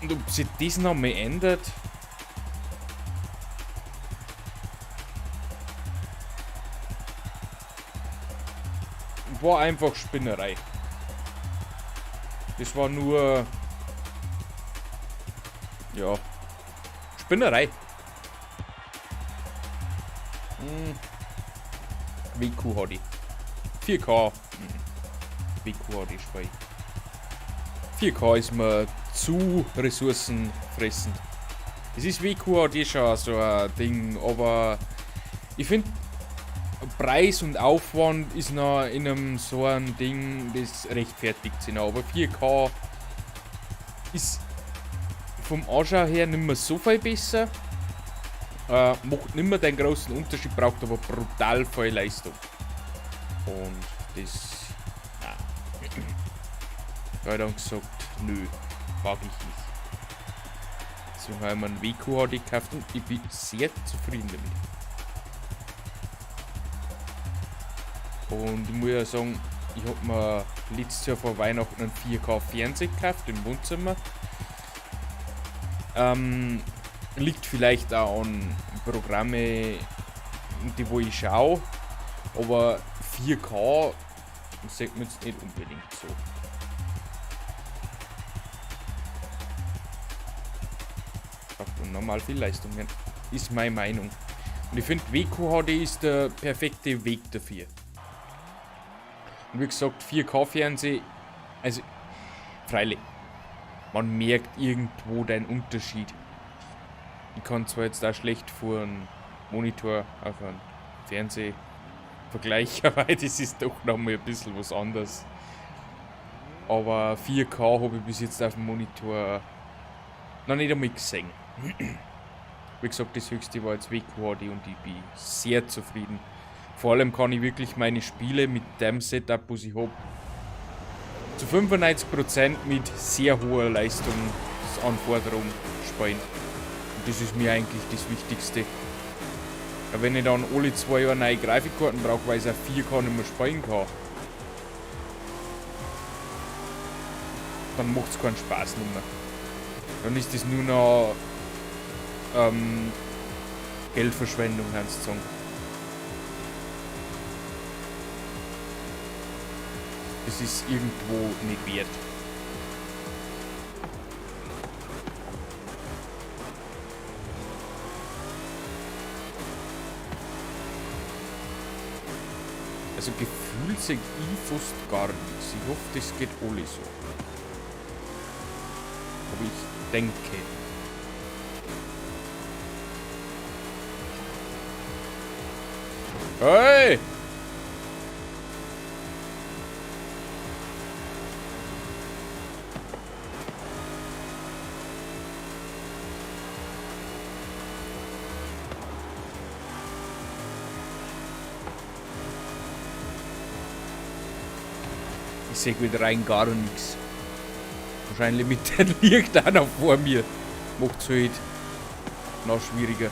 Und ob sich das noch mal ändert, war einfach Spinnerei. Das war nur, ja, Spinnerei. WQ hat ich. 4K. WQ hat ich Spiel. 4K ist mir zu ressourcenfressend. Es ist WQ hat schon so ein Ding, aber ich finde, Preis und Aufwand ist noch in einem so ein Ding, das rechtfertigt sich noch. Aber 4K ist vom Anschau her nicht mehr so viel besser. Macht nicht mehr den großen Unterschied, braucht aber brutal viel Leistung. Und das. Nein. Ich habe dann gesagt, nö, mag ich nicht. Deswegen habe ich mir einen WQ gekauft und ich bin sehr zufrieden damit. Und ich muss ja sagen, ich habe mir letztes Jahr vor Weihnachten einen 4K Fernseher gekauft im Wohnzimmer. Liegt vielleicht auch an Programme, die wo ich schaue, aber 4K sagt man jetzt nicht unbedingt so. Braucht normal viel Leistung, ist meine Meinung. Und ich finde, WQHD ist der perfekte Weg dafür. Und wie gesagt, 4K-Fernseh, also freilich, man merkt irgendwo den Unterschied. Ich kann zwar jetzt auch schlecht vor einem Monitor auf einen Fernseher vergleichen, weil das ist doch nochmal ein bisschen was anderes. Aber 4K habe ich bis jetzt auf dem Monitor noch nicht einmal gesehen. Wie gesagt, das höchste war jetzt WQHD und ich bin sehr zufrieden. Vor allem kann ich wirklich meine Spiele mit dem Setup, was ich habe, zu 95% mit sehr hoher Leistungsanforderung spielen. Und das ist mir eigentlich das Wichtigste. Ja, wenn ich dann alle 2 Jahre neue Grafikkarten brauche, weil ich auf 4K nicht mehr spielen kann, dann macht es keinen Spaß mehr. Dann ist das nur noch Geldverschwendung, kannst du sagen. es ist irgendwo nicht wert. Also gefühlt sehe ich fast gar nichts. Ich hoffe, das geht alle so. Aber ich denke. Hey! Ich sehe wieder rein gar nichts. Wahrscheinlich mit dem Licht auch noch vor mir. Macht es halt noch schwieriger.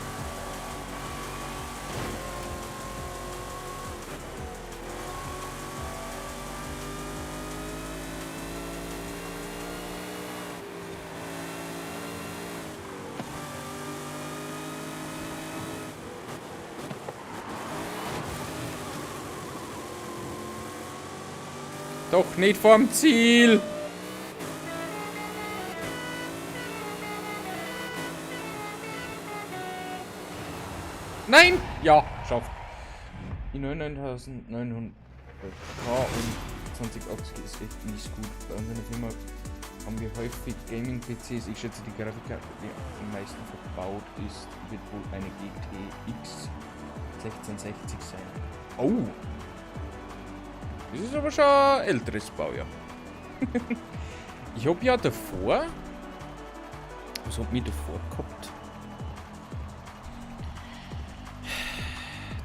Doch nicht vorm Ziel. Nein! Ja, schafft. Die 9900 K und 20 Achsen ist echt nicht gut. Bei unserer Firma haben wir häufig Gaming-PCs. Ich schätze, die Grafikkarte, die am meisten verbaut ist, wird wohl eine GTX 1660 sein. Oh! Das ist aber schon ein älteres Baujahr. Ich hab ja davor. Was hab ich davor gehabt?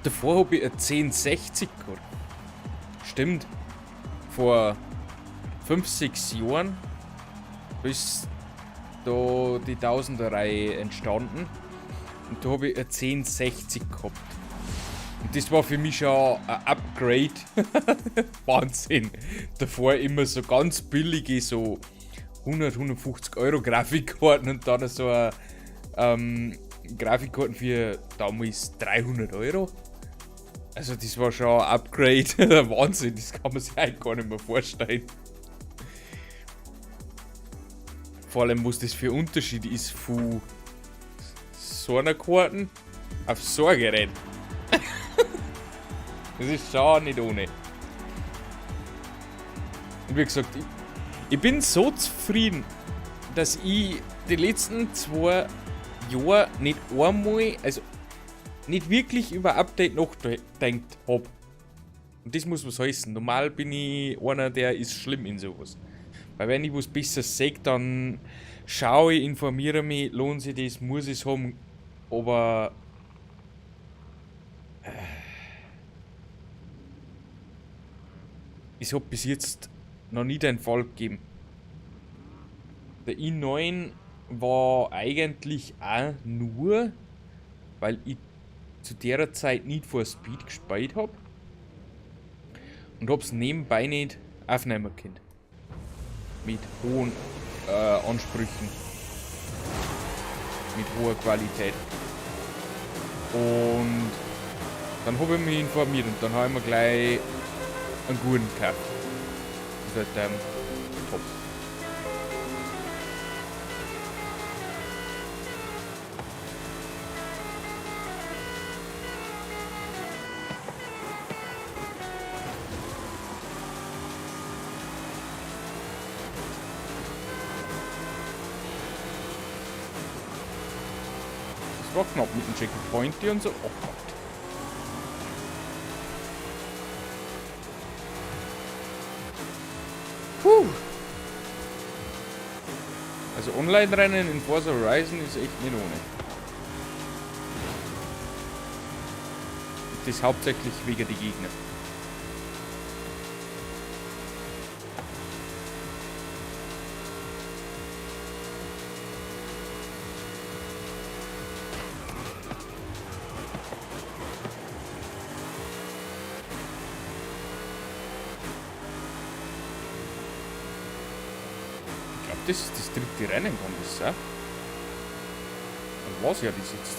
Davor habe ich eine 1060 gehabt. Stimmt. Vor 5, 6 Jahren ist da die 1000er-Reihe entstanden. Und da habe ich eine 1060 gehabt. Und das war für mich schon ein Upgrade. Wahnsinn. Davor immer so ganz billige, so 100, 150 Euro Grafikkarten und dann so eine Grafikkarten für damals 300 Euro. Also das war schon ein Upgrade. Wahnsinn, das kann man sich eigentlich gar nicht mehr vorstellen. Vor allem, was das für ein Unterschied ist von so einer Karten auf so ein Gerät. Das ist schon nicht ohne. Und wie gesagt, ich bin so zufrieden, dass ich die letzten 2 Jahre nicht einmal, also nicht wirklich über Update nachgedacht habe. Und das muss was heißen. Normal bin ich einer, der ist schlimm in sowas. Weil wenn ich was Besseres sehe, dann schaue ich, informiere mich, lohnt sich das, muss ich es haben. Aber es hat bis jetzt noch nie den Fall gegeben. Der i9 war eigentlich auch nur, weil ich zu der Zeit Need for Speed gespielt habe und hab's nebenbei nicht aufnehmen können. Mit hohen Ansprüchen. Mit hoher Qualität. Und dann habe ich mich informiert und dann habe ich mir gleich einen guten gekauft. Das wird top. Das war knapp mit dem Checkpoint und so. Oh Gott. Puh. Also Online-Rennen in Forza Horizon ist echt nicht ohne. Das hauptsächlich wegen der Gegner. Das ist das dritte Rennen, kann das sein? Dann war's ja das jetzt.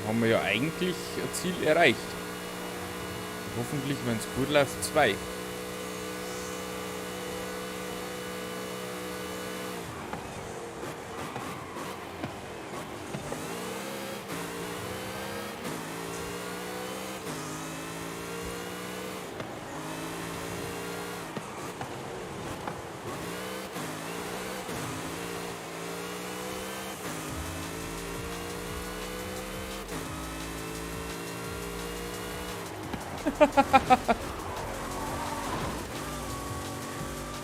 haben wir ja eigentlich ein Ziel erreicht. Hoffentlich, wenn es gut läuft, 2.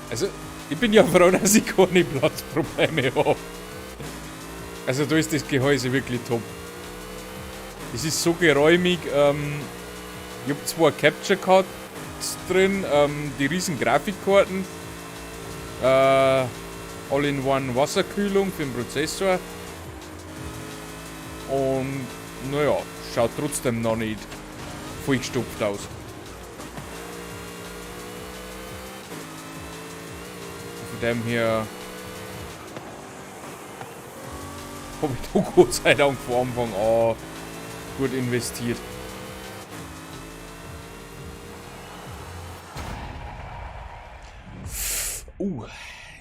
Also, ich bin ja froh, dass ich keine Platzprobleme habe. Also, da ist das Gehäuse wirklich top. Es ist so geräumig. Ich habe zwar Capture Cards drin, die riesen Grafikkarten, All-in-One Wasserkühlung für den Prozessor. Und naja, schaut trotzdem noch nicht vollgestopft aus. Von dem her habe ich da Gott sei Dank von Anfang an gut investiert.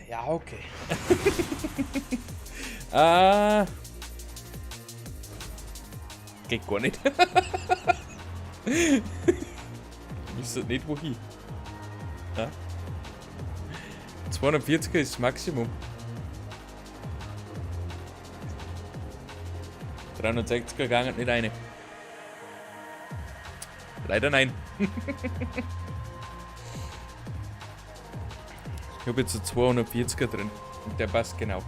Ja, okay. Geht gar nicht. Ich wüsste nicht wohin. Ja? 240er ist das Maximum. 360er gegangen nicht eine. Leider nein. Ich habe jetzt einen 240er drin und der passt genau.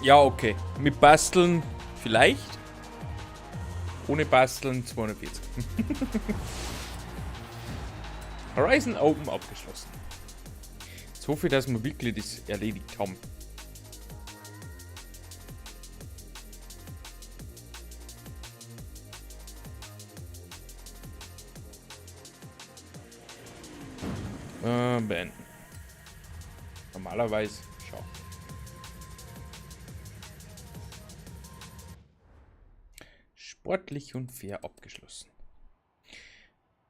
Ja, okay. Mit Basteln vielleicht. Ohne Basteln 240. Horizon Open abgeschlossen. Jetzt hoffe ich, dass wir wirklich das erledigt haben. Beenden. Normalerweise, schau. Sportlich und fair abgeschlossen.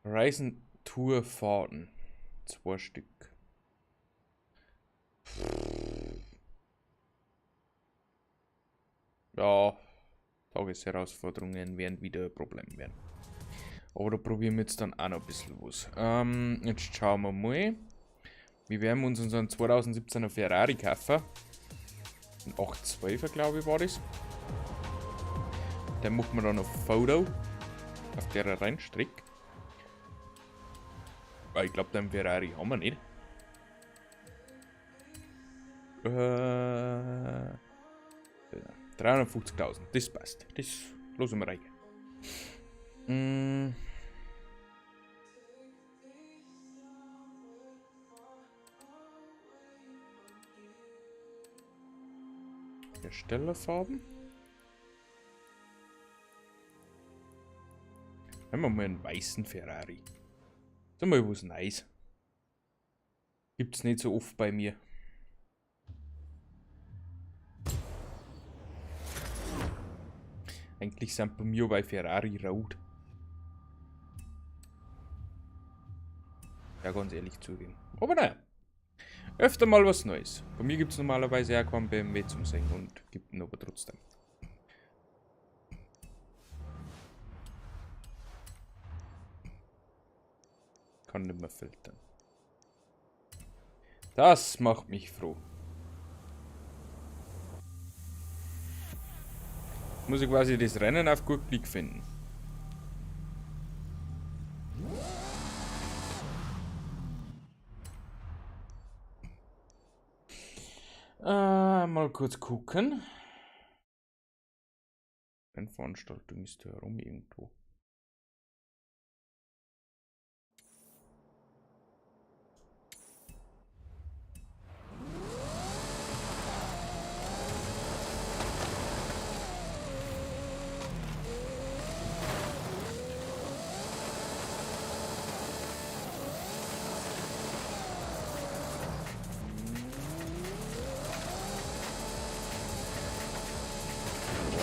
Horizon Tour Fahrten. 2 Stück. Ja, Tagesherausforderungen werden wieder ein Problem werden. Aber da probieren wir jetzt dann auch noch ein bisschen was. Jetzt schauen wir mal. Wir werden uns unseren 2017er Ferrari kaufen. Ein 812er, glaube ich, war das. Den machen wir dann auf Foto. Auf der er reinstrickt. Ich glaube, den Ferrari haben wir nicht. 350.000, das passt. Das lassen wir rein. Herstellerfarben. Nehmen wir mal einen weißen Ferrari. Das ist mal was Neues. Gibt's nicht so oft bei mir. Eigentlich sind bei mir bei Ferrari rot. Ja, ganz ehrlich zugeben. Aber naja. Öfter mal was Neues. Bei mir gibt es normalerweise auch keinen BMW zum Singen und gibt ihn aber trotzdem. Kann nicht mehr filtern. Das macht mich froh. Muss ich quasi das Rennen auf gut Glück finden. Mal kurz gucken. Eine Veranstaltung ist da herum irgendwo.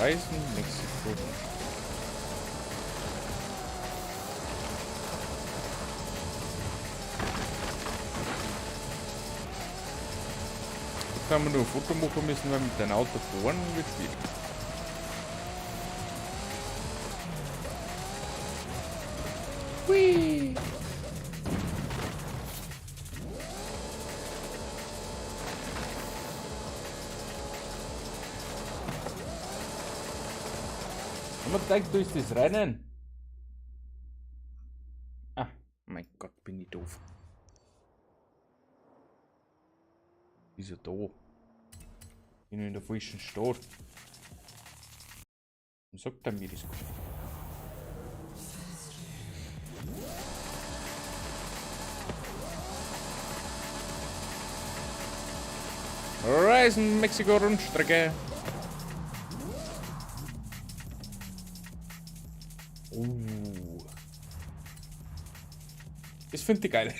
Reisen, Mexiko. Jetzt haben wir nur ein Foto machen müssen, weil mit dem Auto fahren wird schwierig. Hui! Man denkt, du ist das Rennen. Ah, mein Gott, bin ich doof. Wieso da? Bin ich in der falschen Stadt. Was sagt er mir das? Reisen Mexiko Rundstrecke. Das finde ich geil.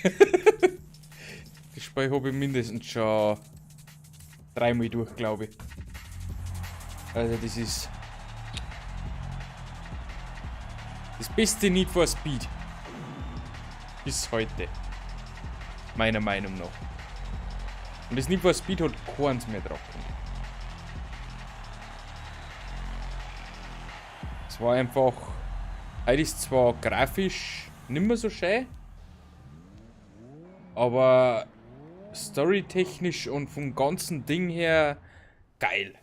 Das Spiel habe ich mindestens schon 3-mal durch, glaube ich. Also das ist das beste Need for Speed. Bis heute. Meiner Meinung nach. Und das Need for Speed hat keins mehr drauf. Es war einfach. Heute ist zwar grafisch nicht mehr so schön, aber storytechnisch und vom ganzen Ding her geil.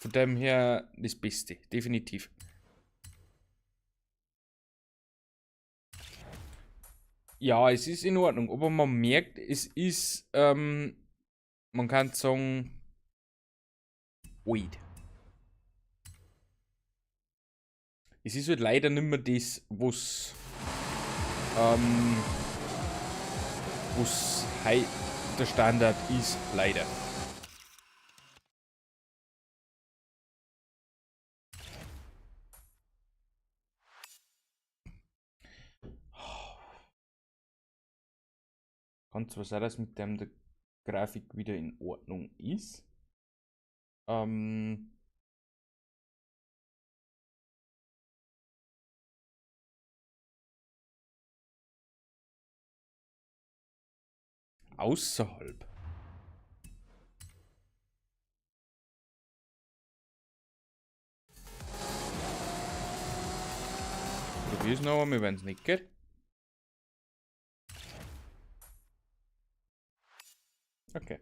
Von dem her das Beste, definitiv. Ja, es ist in Ordnung, aber man merkt, es ist, man kann sagen, alt. Es ist halt leider nicht mehr das, was heute der Standard ist, leider. Kann zwar sein, dass mit dem der Grafik wieder in Ordnung ist. Außerhalb. Probier's noch einmal, wenn es nicht geht. Okay.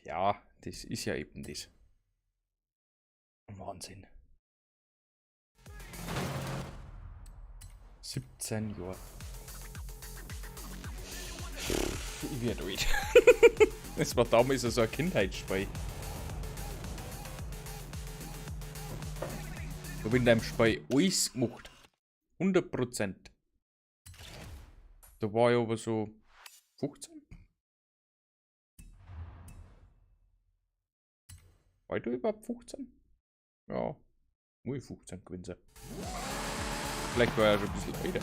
Ja, das ist ja eben das. Wahnsinn. 17 Jahre. Ich werde alt. Das war damals so ein Kindheitsspiel. Ich habe in deinem Spiel alles gemacht. 100%. Da war ich aber so 15. War ich da überhaupt 15? Ja, nur 15 gewesen sein. Vielleicht war er schon ein bisschen älter.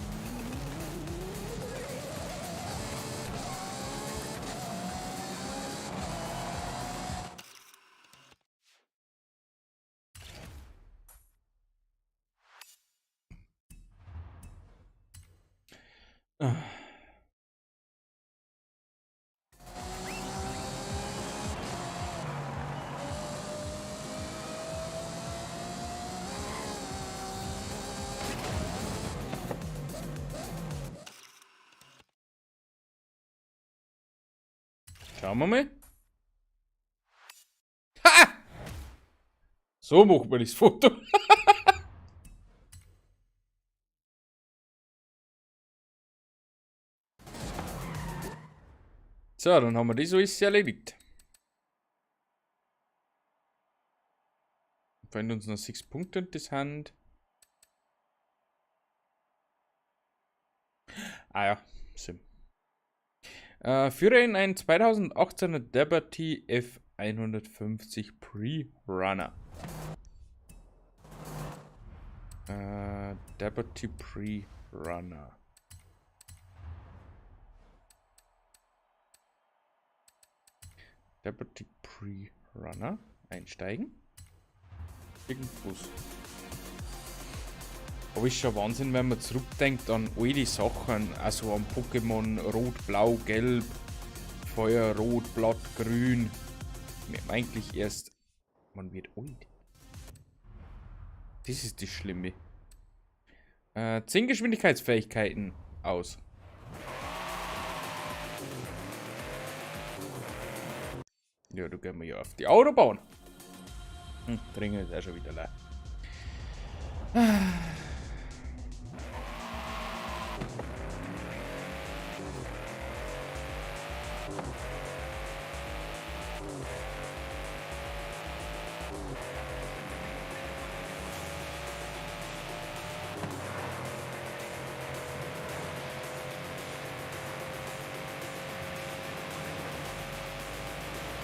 Schauen wir mal. Ha! So macht man das Foto. So, dann haben wir das alles erledigt. Fallen uns noch 6 Punkte in das Hand. Ah ja, Sim. Führe in einen 2018er Liberty F150 Pre-Runner. Liberty Pre-Runner. Liberty Pre-Runner. Einsteigen. Irgendwas. Aber ist schon Wahnsinn, wenn man zurückdenkt an all die Sachen. Also an Pokémon Rot, Blau, Gelb, Feuer, Rot, Blatt, Grün. Wir haben eigentlich erst... Man wird alt. Das ist das Schlimme. 10 Geschwindigkeitsfähigkeiten aus. Ja, da gehen wir ja auf die Autobahn. Dringend ist auch schon wieder leer.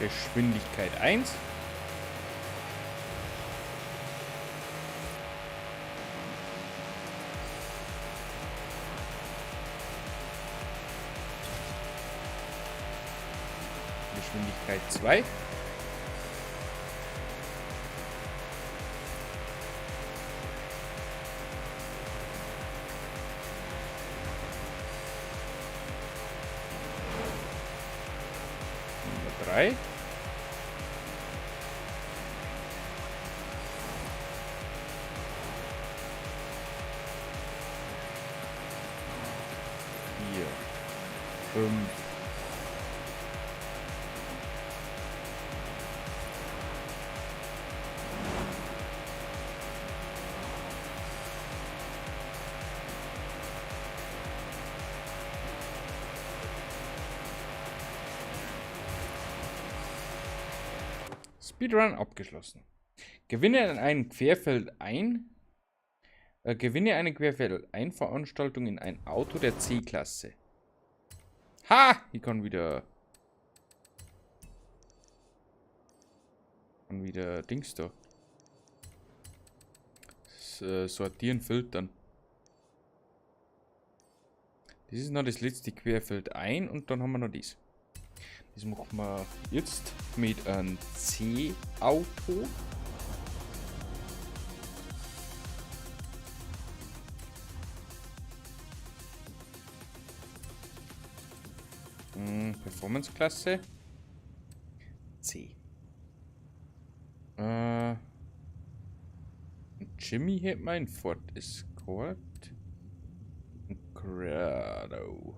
Geschwindigkeit 1. Geschwindigkeit 2. Nummer 3. Speedrun abgeschlossen. Gewinne in einem Querfeld ein. Gewinne eine Querfeld-Ein-Veranstaltung in ein Auto der C-Klasse. Ha! Ich kann wieder Dings da. Sortieren, filtern. Das ist noch das letzte Querfeld ein und dann haben wir noch dies. Das machen wir jetzt mit einem C-Auto. Performance-Klasse. C. Jimmy hat mein Ford Escort. Grado.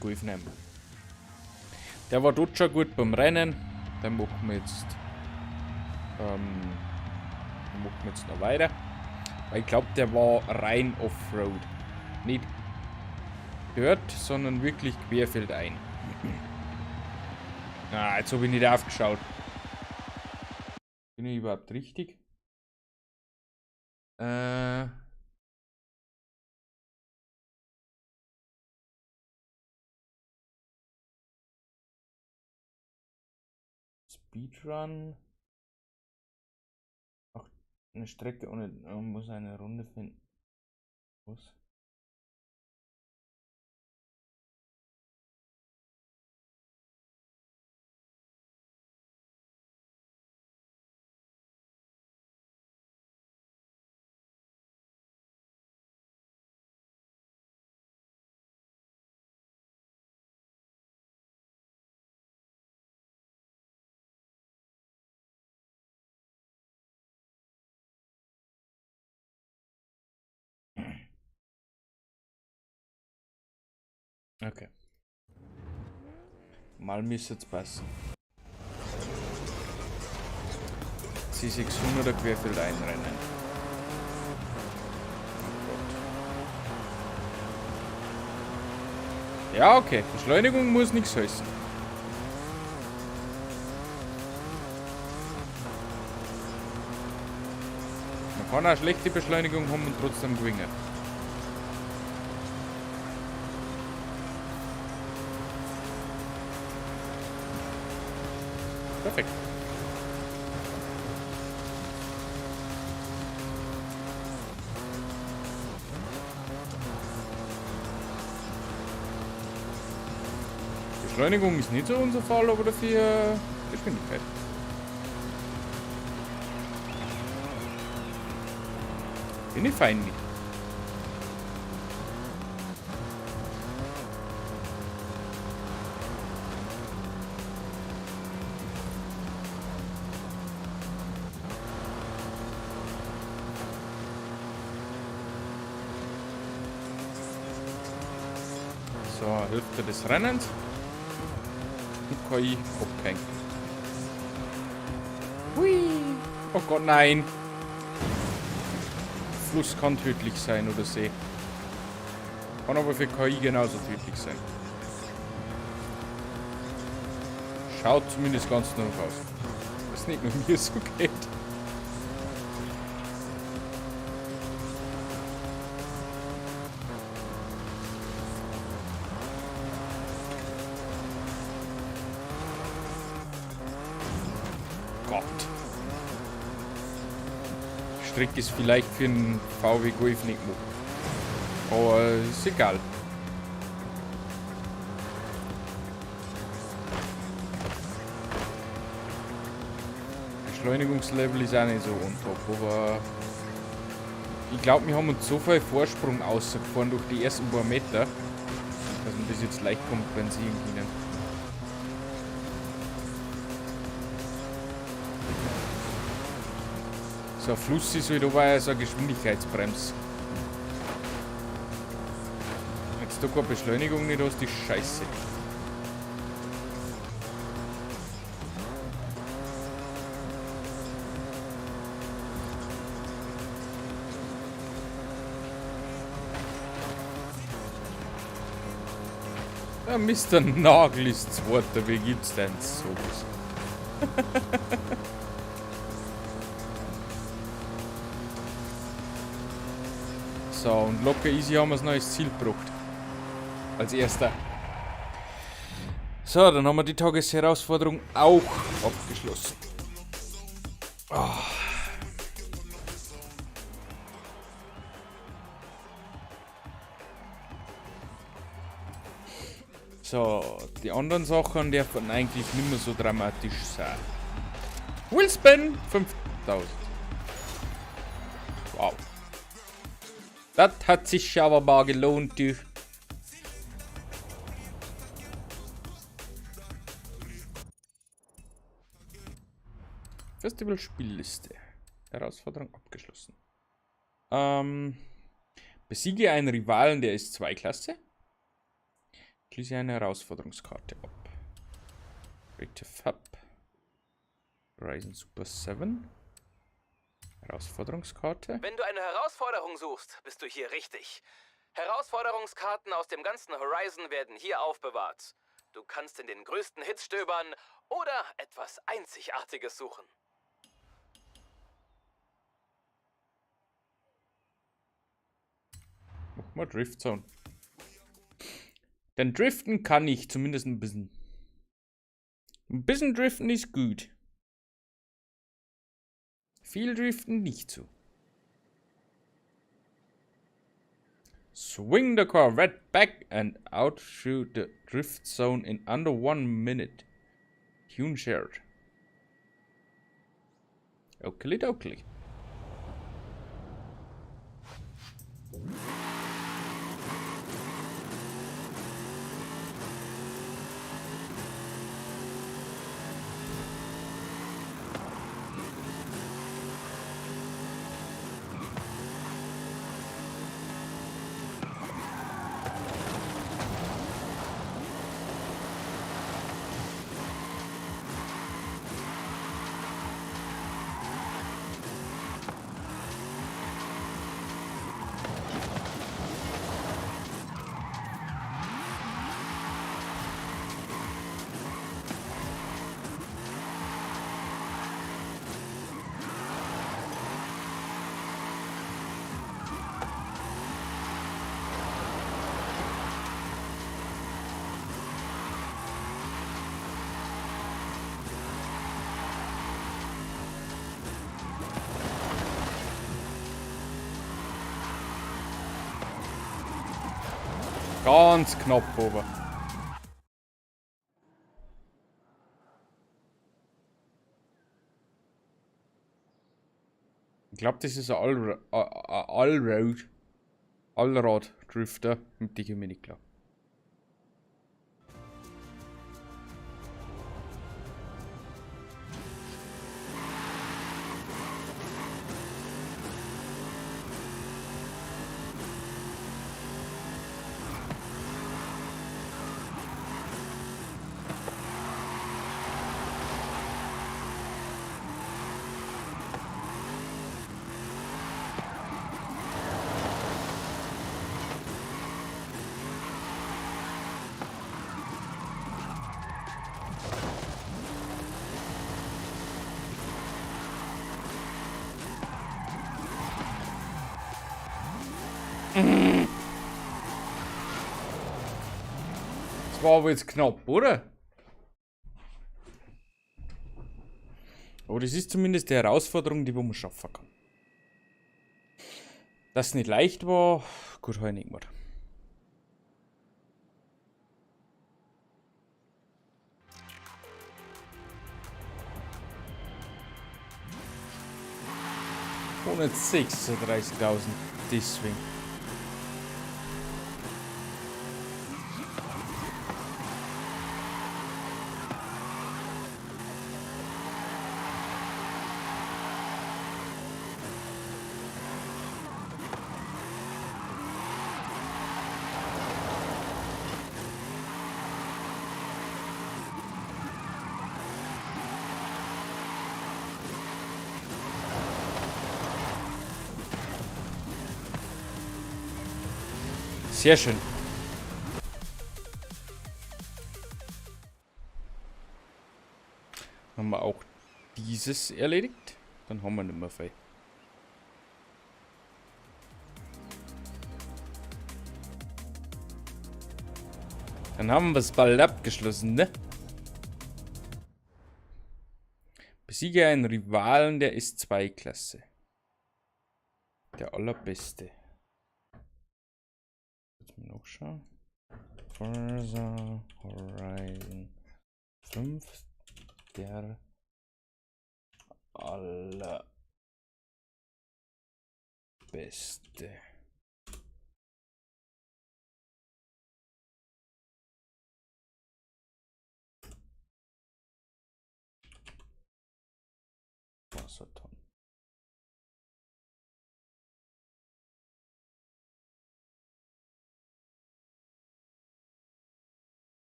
Golf nehmen. Der war dort schon gut beim Rennen. Dann machen wir jetzt noch weiter. Weil ich glaube, der war rein Offroad. Nicht dort, sondern wirklich querfeldein. Ah, jetzt habe ich nicht aufgeschaut. Bin ich überhaupt richtig? Speedrun. Ach, eine Strecke ohne. Man muss eine Runde finden. Was? Okay. Mal müsste es passen. C600er Querfeld einrennen. Oh, ja, okay. Beschleunigung muss nichts heißen. Man kann auch schlechte Beschleunigung haben und trotzdem gewinnen. Perfekt. Beschleunigung ist nicht so unser Fall, aber dafür Geschwindigkeit. Bin ich fein mit. So, Hälfte des Rennens. Und KI abhängt. Hui! Oh Gott, nein! Fluss kann tödlich sein oder See. Kann aber für KI genauso tödlich sein. Schaut zumindest ganz nur aus. Dass nicht nur mir so geht. Gott. Die Strecke ist vielleicht für einen VW Golf nicht gemacht. Aber ist egal. Beschleunigungslevel ist auch nicht so on top, aber ich glaube, wir haben uns so viel Vorsprung ausgefahren durch die ersten paar Meter, dass wir das jetzt leicht kompensieren können. So ein Fluss ist halt aber so eine Geschwindigkeitsbremse. Wenn du da keine Beschleunigung nicht hast, ist scheiße. Ja, Mr. Nagel ist das Wort, wie gibt's denn sowas? So, und locker easy haben wir das neues Ziel gebracht. Als erster. So, dann haben wir die Tagesherausforderung auch abgeschlossen. Oh. So, die anderen Sachen dürfen eigentlich nicht mehr so dramatisch sein. Wheelspin 5000. Wow. Das hat sich aber mal gelohnt, du. Festival-Spielliste. Herausforderung abgeschlossen. Besiege einen Rivalen der S2-Klasse. Schließe eine Herausforderungskarte ab. Creative Hub. Ryzen Super 7. Herausforderungskarte. Wenn du eine Herausforderung suchst, bist du hier richtig. Herausforderungskarten aus dem ganzen Horizon werden hier aufbewahrt. Du kannst in den größten Hits stöbern oder etwas Einzigartiges suchen. Mach mal Drift Zone. Denn driften kann ich zumindest ein bisschen. Ein bisschen driften ist gut. Viel driften nicht so. Swing the Corvette back and out through the drift zone in under 1 minute. Tune shared. Oakley dokley. Ganz knapp oben. Ich glaube, das ist ein Allrad-Drifter. Mit dem bin ich klar. Das war aber jetzt knapp, oder? Aber das ist zumindest die Herausforderung, die man schaffen kann. Dass es nicht leicht war, gut, habe ich nicht gemacht. $136.000 deswegen. Sehr schön. Haben wir auch dieses erledigt. Dann haben wir nicht mehr viel. Dann haben wir es bald abgeschlossen, ne? Besiege einen Rivalen der S2-Klasse. Der allerbeste. Noch schauen. Forza Horizon 5, der allerbeste. Wasserton.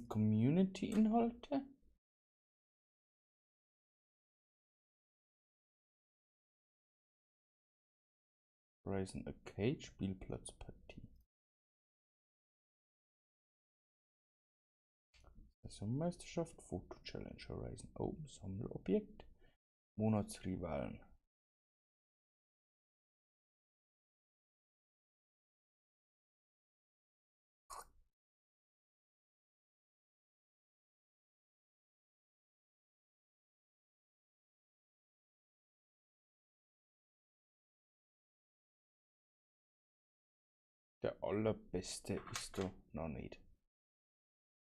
Community-Inhalte? Horizon Arcade Spielplatzpartie. Saisonmeisterschaft, Foto-Challenge, Horizon Open, Sammelobjekt, Monatsrivalen. Der allerbeste ist da noch nicht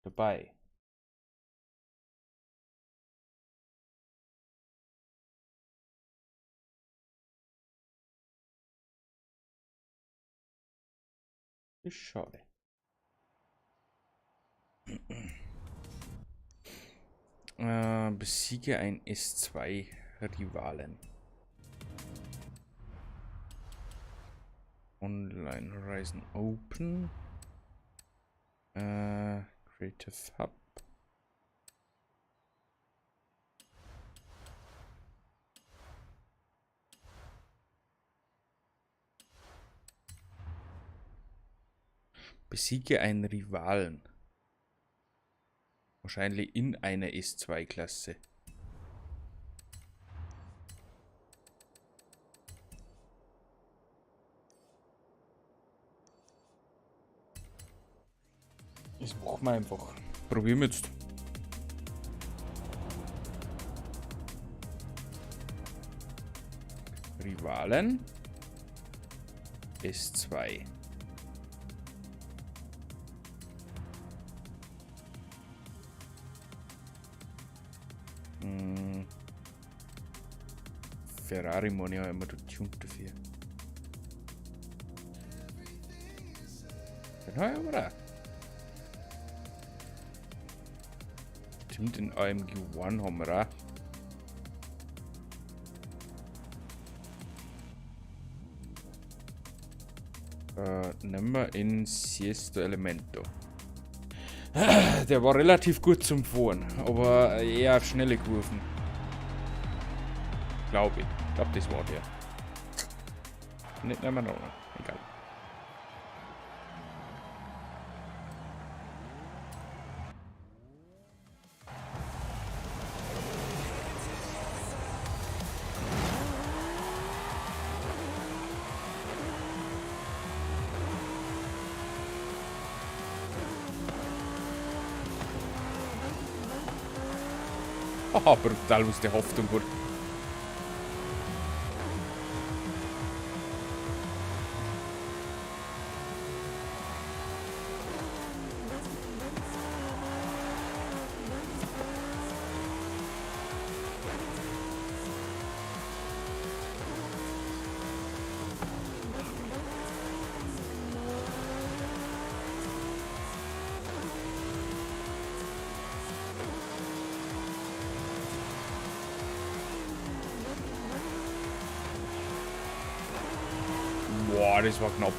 dabei. Ist schade. Besiege ein S2-Rivalen. Online Horizon Open. Creative Hub. Besiege einen Rivalen. Wahrscheinlich in einer S2-Klasse. Das machen wir einfach. Probieren wir jetzt. Rivalen. S2. Ferrari meine ich auch immer tuned dafür. Den habe ich aber auch. Stimmt, den AMG One haben wir auch. Nehmen wir in Sesto Elemento. Der war relativ gut zum Fahren, aber eher auf schnelle Kurven. Glaube ich. Ich glaube, das war der. Nicht nehmen wir noch. Egal. Haha, brutal aus der Haftung wurde. Boah, das war knapp.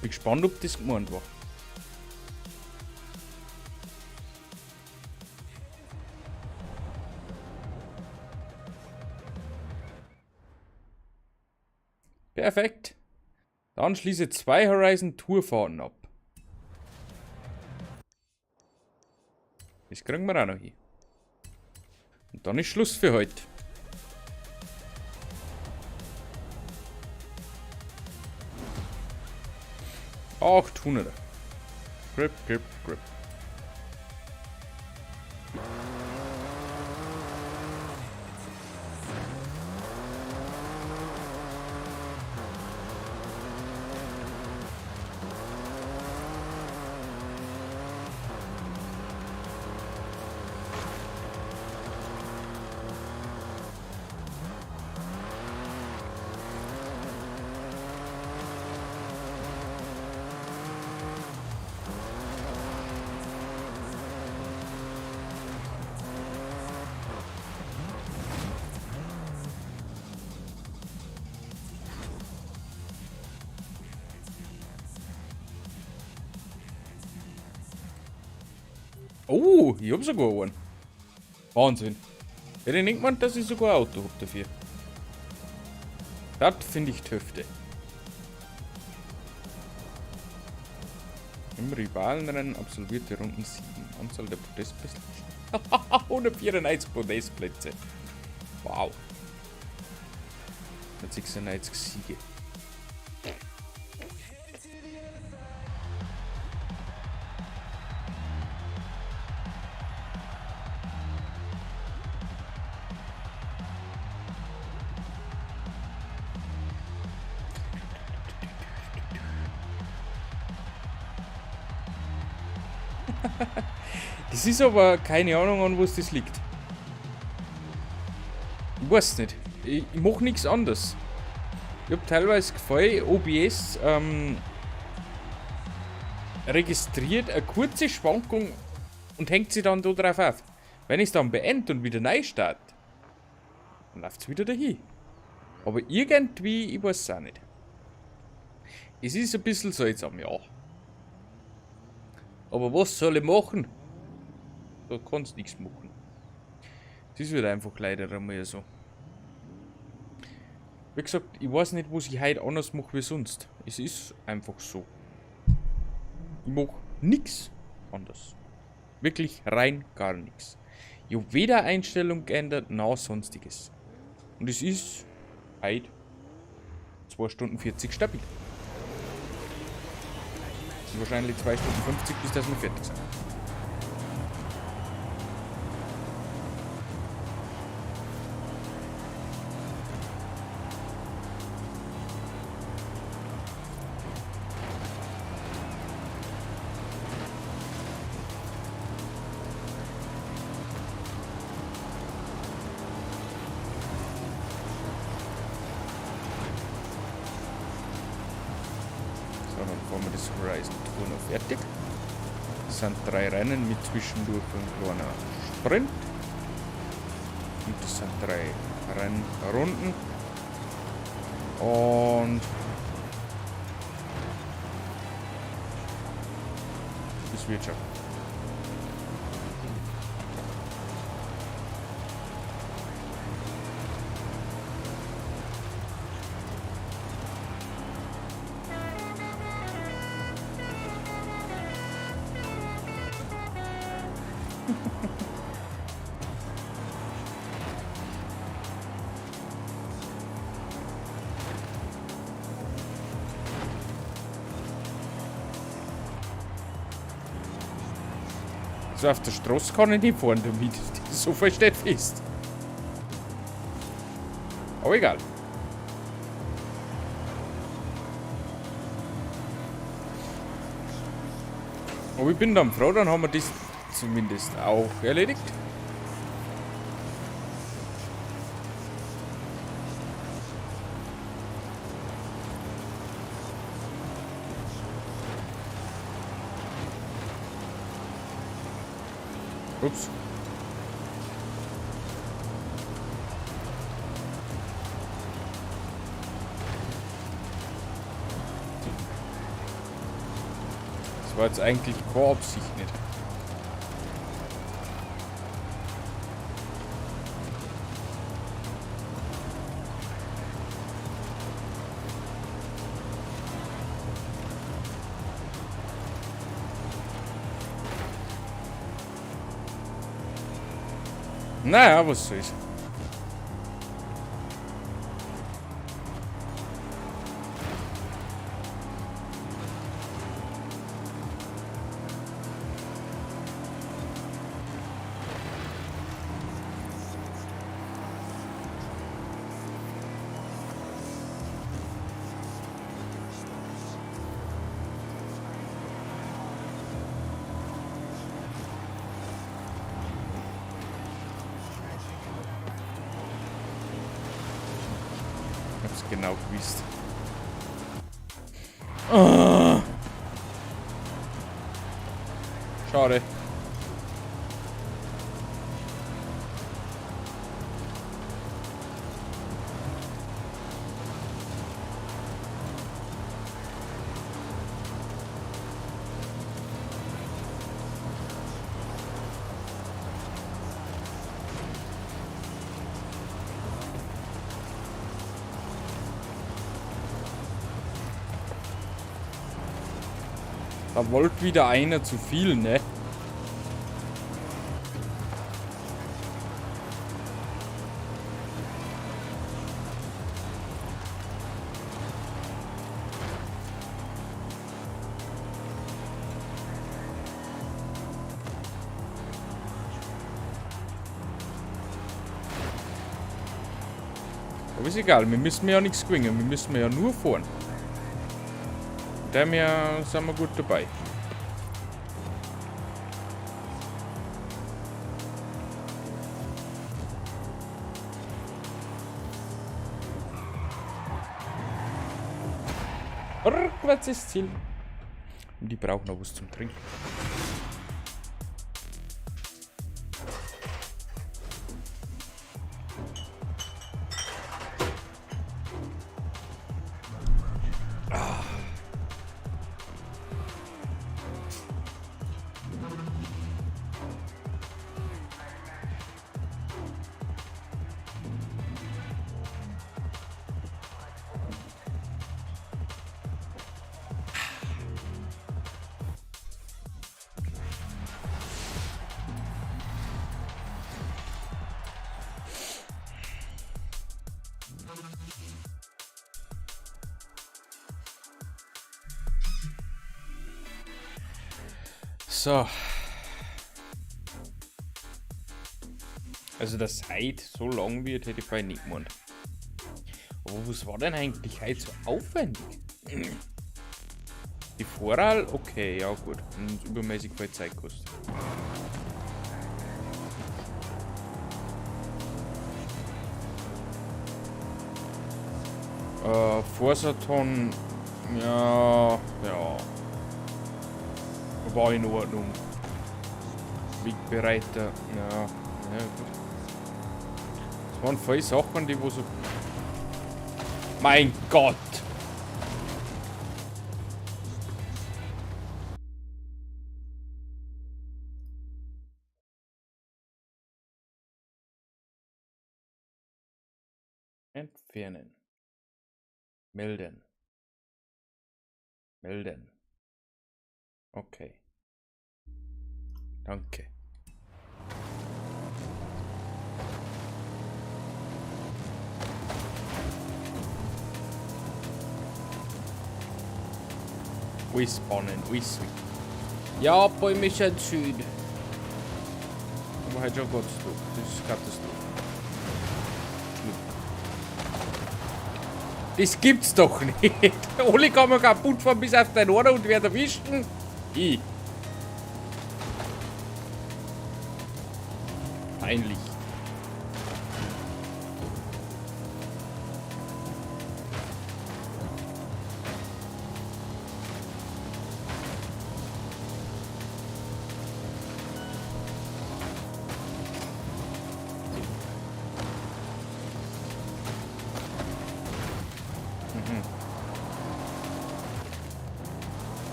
Bin gespannt, ob das gemeint war. Perfekt. Dann schließe 2 Horizon Tourfahrten ab. Das kriegen wir auch noch hin. Und dann ist Schluss für heute. Ach, 800. Grip, grip, grip. Oh, ich hab sogar einen. Wahnsinn. Hätte ich nicht gemeint, dass ich sogar ein Auto hab dafür. Das finde ich Töfte. Im Rivalenrennen absolvierte Runden 7. Anzahl der Podestplätze. 194 Podestplätze. Wow. 196 Siege. Das ist aber keine Ahnung, an was das liegt. Ich weiß nicht. Ich mach nichts anderes. Ich hab teilweise gefallen, OBS registriert eine kurze Schwankung und hängt sie dann da drauf auf. Wenn ich es dann beende und wieder neu starte, dann läuft es wieder dahin. Aber irgendwie, ich weiß es auch nicht. Es ist ein bisschen seltsam, ja. Aber was soll ich machen? Da kannst nichts machen. Das wird einfach leider einmal so. Wie gesagt, ich weiß nicht, was ich heute anders mache wie sonst. Es ist einfach so. Ich mache nichts anders. Wirklich rein gar nichts. Ich habe weder Einstellung geändert, noch sonstiges. Und es ist heute 2 Stunden 40 stabil. Und wahrscheinlich 2 Stunden 50, bis das wir fertig sind. Dann fahren wir das Horizon Tour noch fertig. Das sind 3 Rennen mit zwischendurch ein kleiner Sprint. Und das sind 3 Rennrunden. Und das wird schon. So auf der Straße kann ich nicht fahren damit. So viel steht fest. Aber egal. Aber ich bin dann froh, dann haben wir das zumindest auch erledigt. Ups. Das war jetzt eigentlich keine Absicht nicht. Naja, was soll's. Genau gewusst. Oh. Schade. Da wollte wieder einer zu viel, ne? Aber ist egal, wir müssen ja nichts gewinnen, wir müssen ja nur fahren. Daher sind wir gut dabei. Rückwärts ist Ziel. Und die brauchen noch was zum Trinken. So. Also, dass heute so lang wird, hätte ich vorher nicht gemeint. Aber was war denn eigentlich heute so aufwendig? Die Vorwahl? Okay, ja gut. Und übermäßig viel Zeit kostet. Vorsaton, ja. War in Ordnung. Wegbereiter, ja gut. Das waren viele Sachen, die wo so... Mein Gott! Entfernen. Melden. Melden. Okay. Danke. Spawnen, sweet. Ja, Bäume ist ein Süd. Aber halt schon Gott zu tun. Das ist Katastrophe. Das gibt's doch nicht. Alle kann man kaputt fahren bis auf den Ohr und wer erwischten? Ich. Peinlich.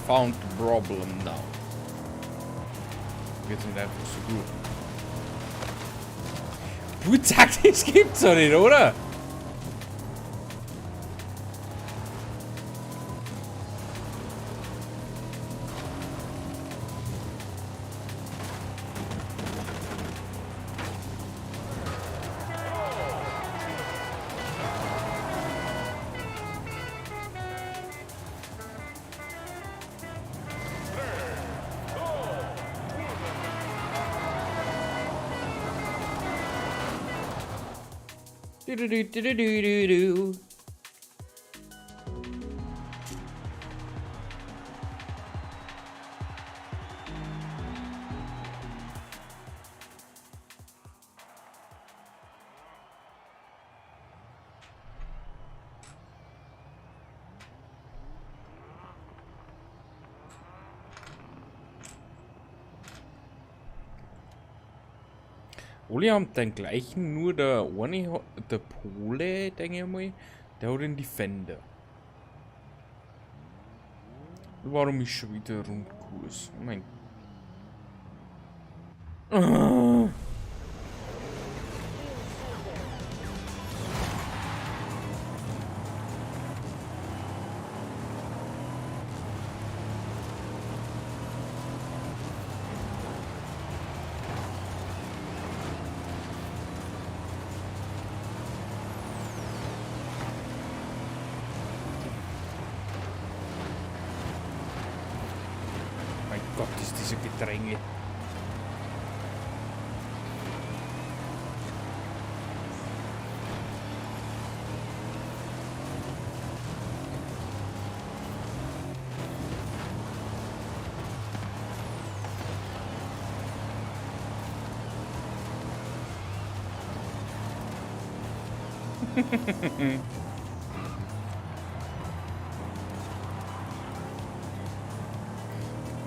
Found the problem now. Geht's nicht einfach so gut. Gut sagt, das gibt's doch nicht, oder? Du. Alle haben den gleichen, nur der eine, der Pole, denke ich mal, der hat den Defender. Warum ist schon wieder Rundkurs? Mein Gott, ist diese Gedränge.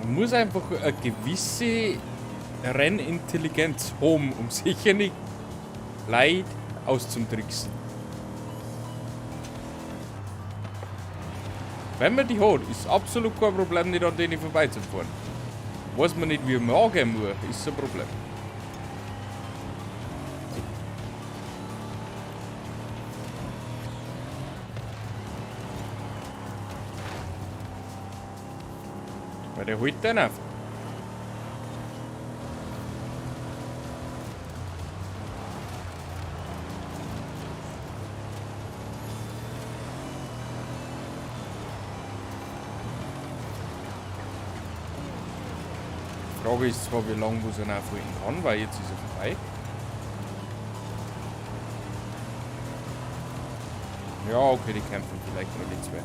Man muss einfach eine gewisse Rennintelligenz haben, um sicher nicht Leid auszutricksen. Wenn man die hat, ist absolut kein Problem, nicht an denen vorbeizufahren. Weiß man nicht, wie man angehen muss, ist ein Problem. Weil der holt den einfach. Frage ist zwar, wie lange was er noch folgen kann, weil jetzt ist er vorbei. Ja, okay, die kämpfen vielleicht noch die zwei.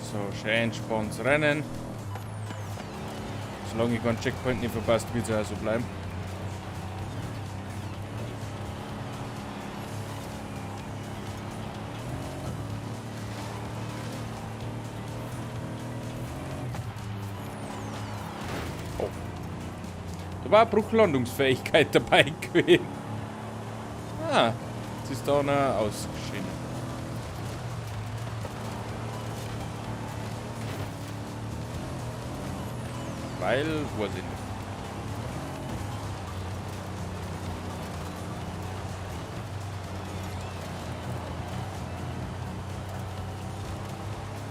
So, schön entspannt rennen. Solange ich keinen Checkpoint nicht verpasst, wird es auch so bleiben. Oh. Da war eine Bruchlandungsfähigkeit dabei gewesen. Ah, jetzt ist da noch ausgeschieden. Weil, wo sind wir?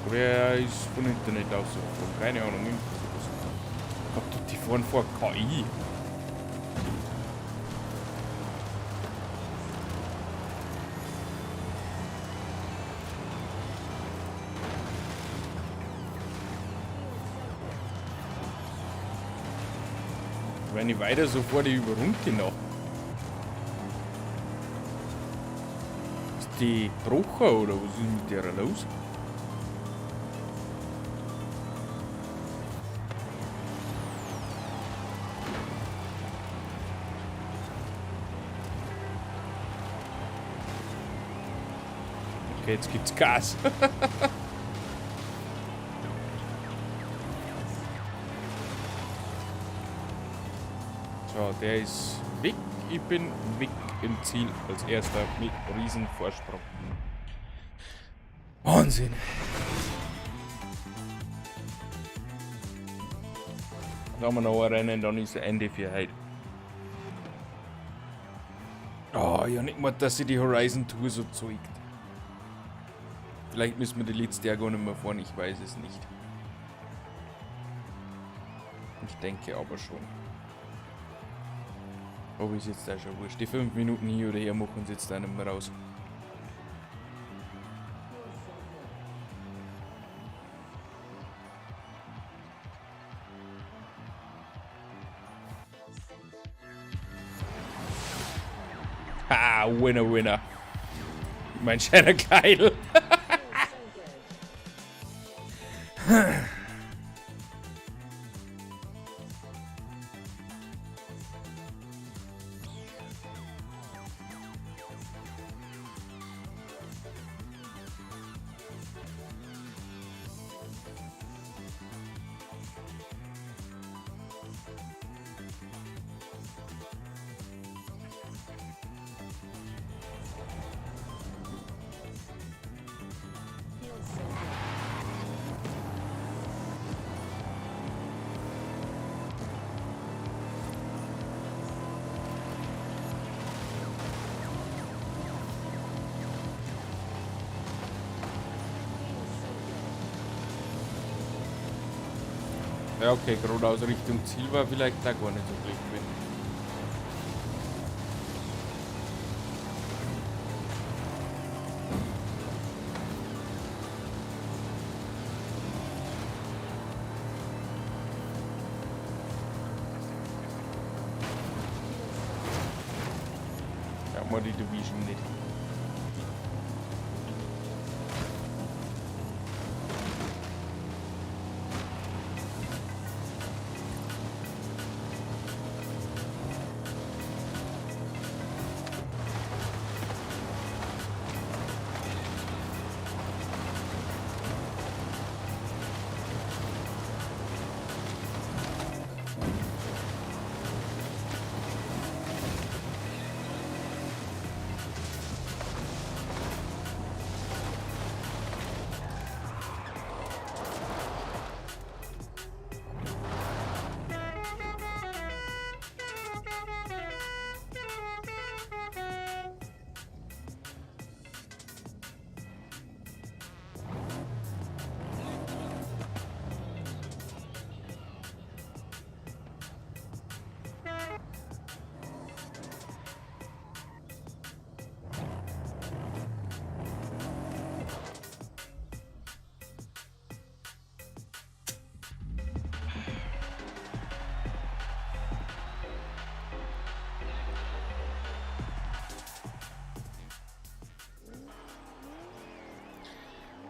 Oder er ist von hinten nicht ausgekommen. Keine Ahnung. Gott, die fahren vor KI. Wenn ich weiter so vor die überrunde noch. Ist die Brucher oder was ist mit der los? Okay, jetzt gibt's Gas. So, der ist weg. Ich bin weg im Ziel als erster mit riesen Vorsprung. Wahnsinn. Da haben wir noch ein Rennen, dann ist Ende für heute. Oh, ja nicht mal, dass sie die Horizon Tour so zeigt. Vielleicht müssen wir die letzte ja gar nicht mehr fahren, ich weiß es nicht. Ich denke aber schon. Aber ist jetzt auch schon wurscht. Die 5 Minuten hier oder her machen sie jetzt da nicht mehr raus. Ha, Winner, Winner. Mein schöner Kleidl. Ja, okay, geradeaus Richtung Ziel war vielleicht da gar nicht so blöd gewesen. Ja, mal die Division nicht.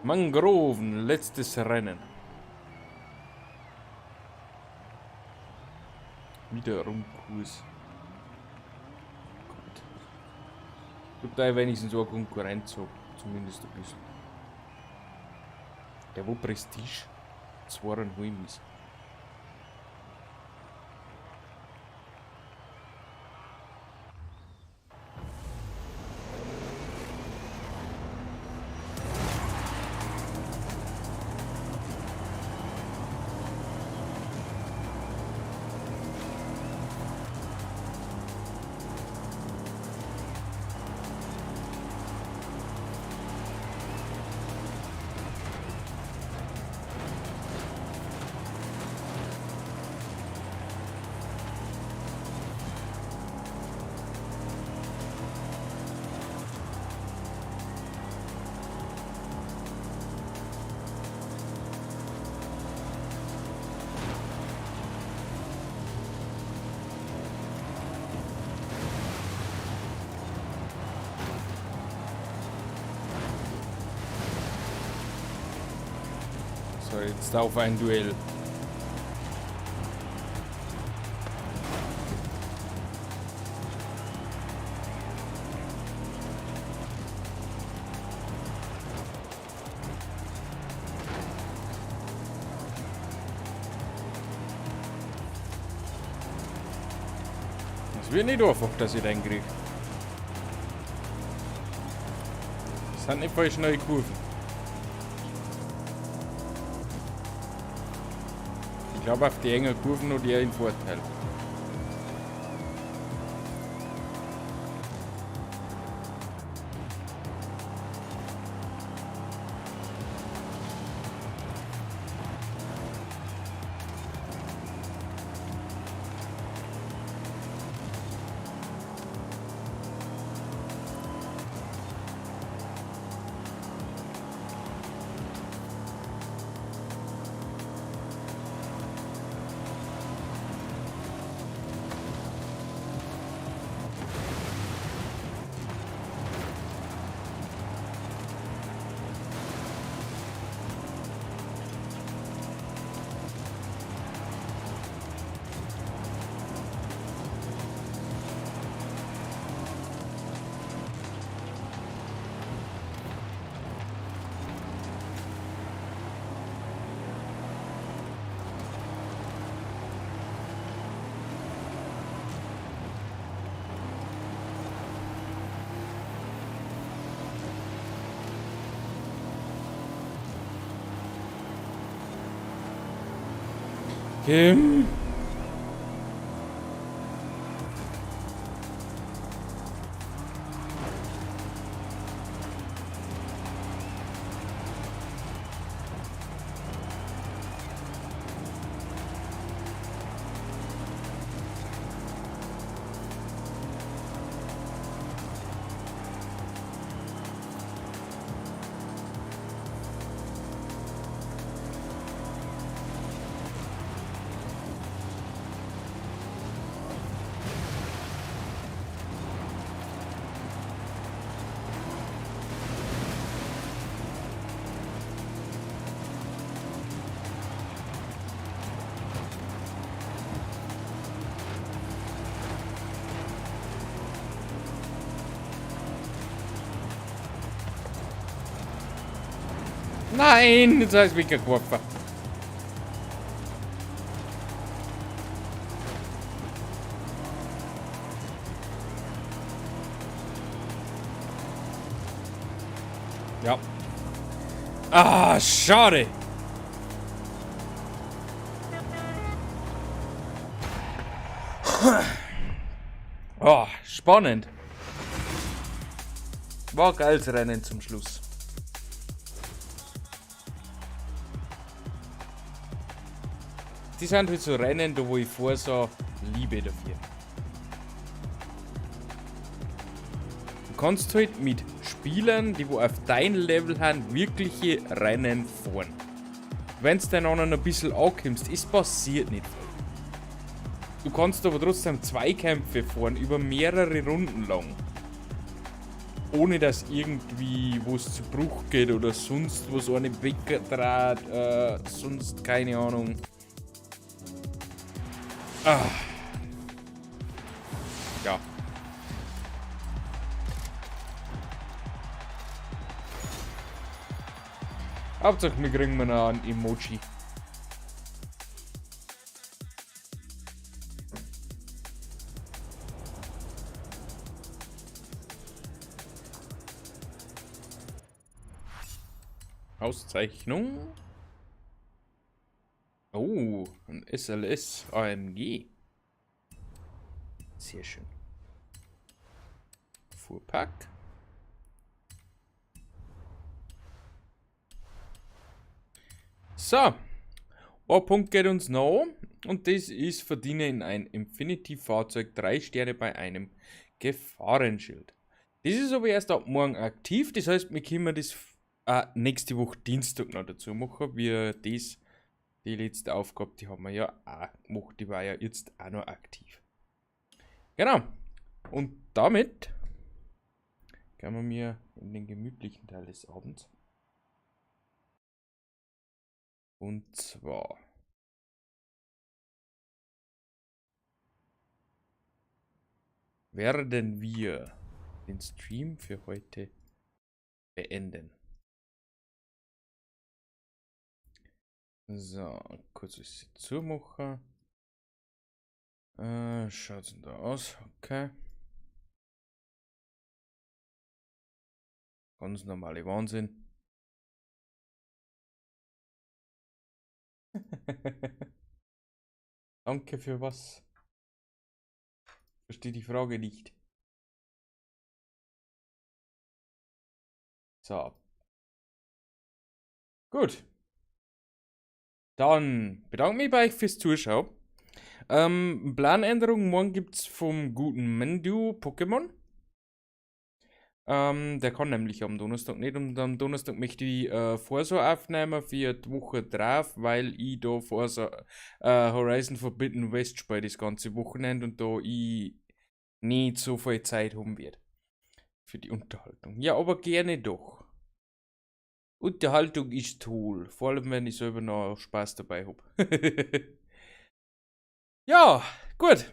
Mangroven, letztes Rennen. Wieder Rumkurs. Gut. Gibt da wenigstens so eine Konkurrenz, so zumindest ein bisschen. Der wo Prestige 2,5 ist. So, jetzt auf ein Duell. Es wird nicht einfach, dass ich den kriege. Das sind nicht voll schnelle Kurven. Ich glaube, auf die engen Kurven noch eher ein Vorteil. Okay. Nein, jetzt habe ich mich geworfen. Ja. Ah, schade. Oh, spannend. War geiles Rennen zum Schluss. Die sind halt so Rennen, da wo ich vorher so liebe dafür. Du kannst halt mit Spielern, die wo auf dein Level haben, wirkliche Rennen fahren. Wenn du dann anderen ein bisschen ankommst, es passiert nicht viel. Du kannst aber trotzdem Zweikämpfe fahren, über mehrere Runden lang. ohne dass irgendwie was zu Bruch geht oder sonst was eine weggedraht, sonst keine Ahnung. Ja. Hauptsache wir kriegen noch ein Emoji. Auszeichnung. Oh, ein SLS AMG. Sehr schön. Fuhrpark. So. Ein Punkt geht uns noch. Und das ist verdiene in ein Infinity-Fahrzeug 3 Sterne bei einem Gefahrenschild. Das ist aber erst ab morgen aktiv. Das heißt, wir können das nächste Woche Dienstag noch dazu machen. Wir das, die letzte Aufgabe, die haben wir ja auch gemacht. Die war ja jetzt auch noch aktiv. Genau. Und damit gehen wir mir in den gemütlichen Teil des Abends. Und zwar werden wir den Stream für heute beenden. So, kurz was zumachen. Schaut's denn da aus? Okay. Ganz normale Wahnsinn. Danke für was? Verstehe die Frage nicht. So. Gut. Dann bedanke mich bei euch fürs Zuschauen. Planänderung, morgen gibt es vom guten Mendu Pokémon. Der kann nämlich am Donnerstag nicht und am Donnerstag möchte ich Forza aufnehmen für die Woche drauf, weil ich da Forza Horizon Forbidden West spiele das ganze Wochenende und da ich nicht so viel Zeit haben werde für die Unterhaltung. Ja, aber gerne doch. Unterhaltung ist toll, vor allem wenn ich selber noch Spaß dabei habe. Ja, gut.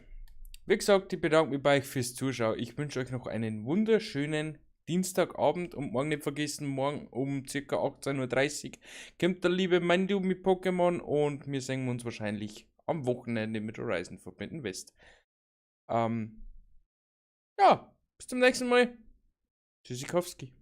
Wie gesagt, ich bedanke mich bei euch fürs Zuschauen. Ich wünsche euch noch einen wunderschönen Dienstagabend und morgen nicht vergessen, morgen um ca. 18:30 Uhr kommt der liebe Mandu mit Pokémon und wir sehen uns wahrscheinlich am Wochenende mit Horizon Forbidden West. Ja, bis zum nächsten Mal. Tschüssikowski.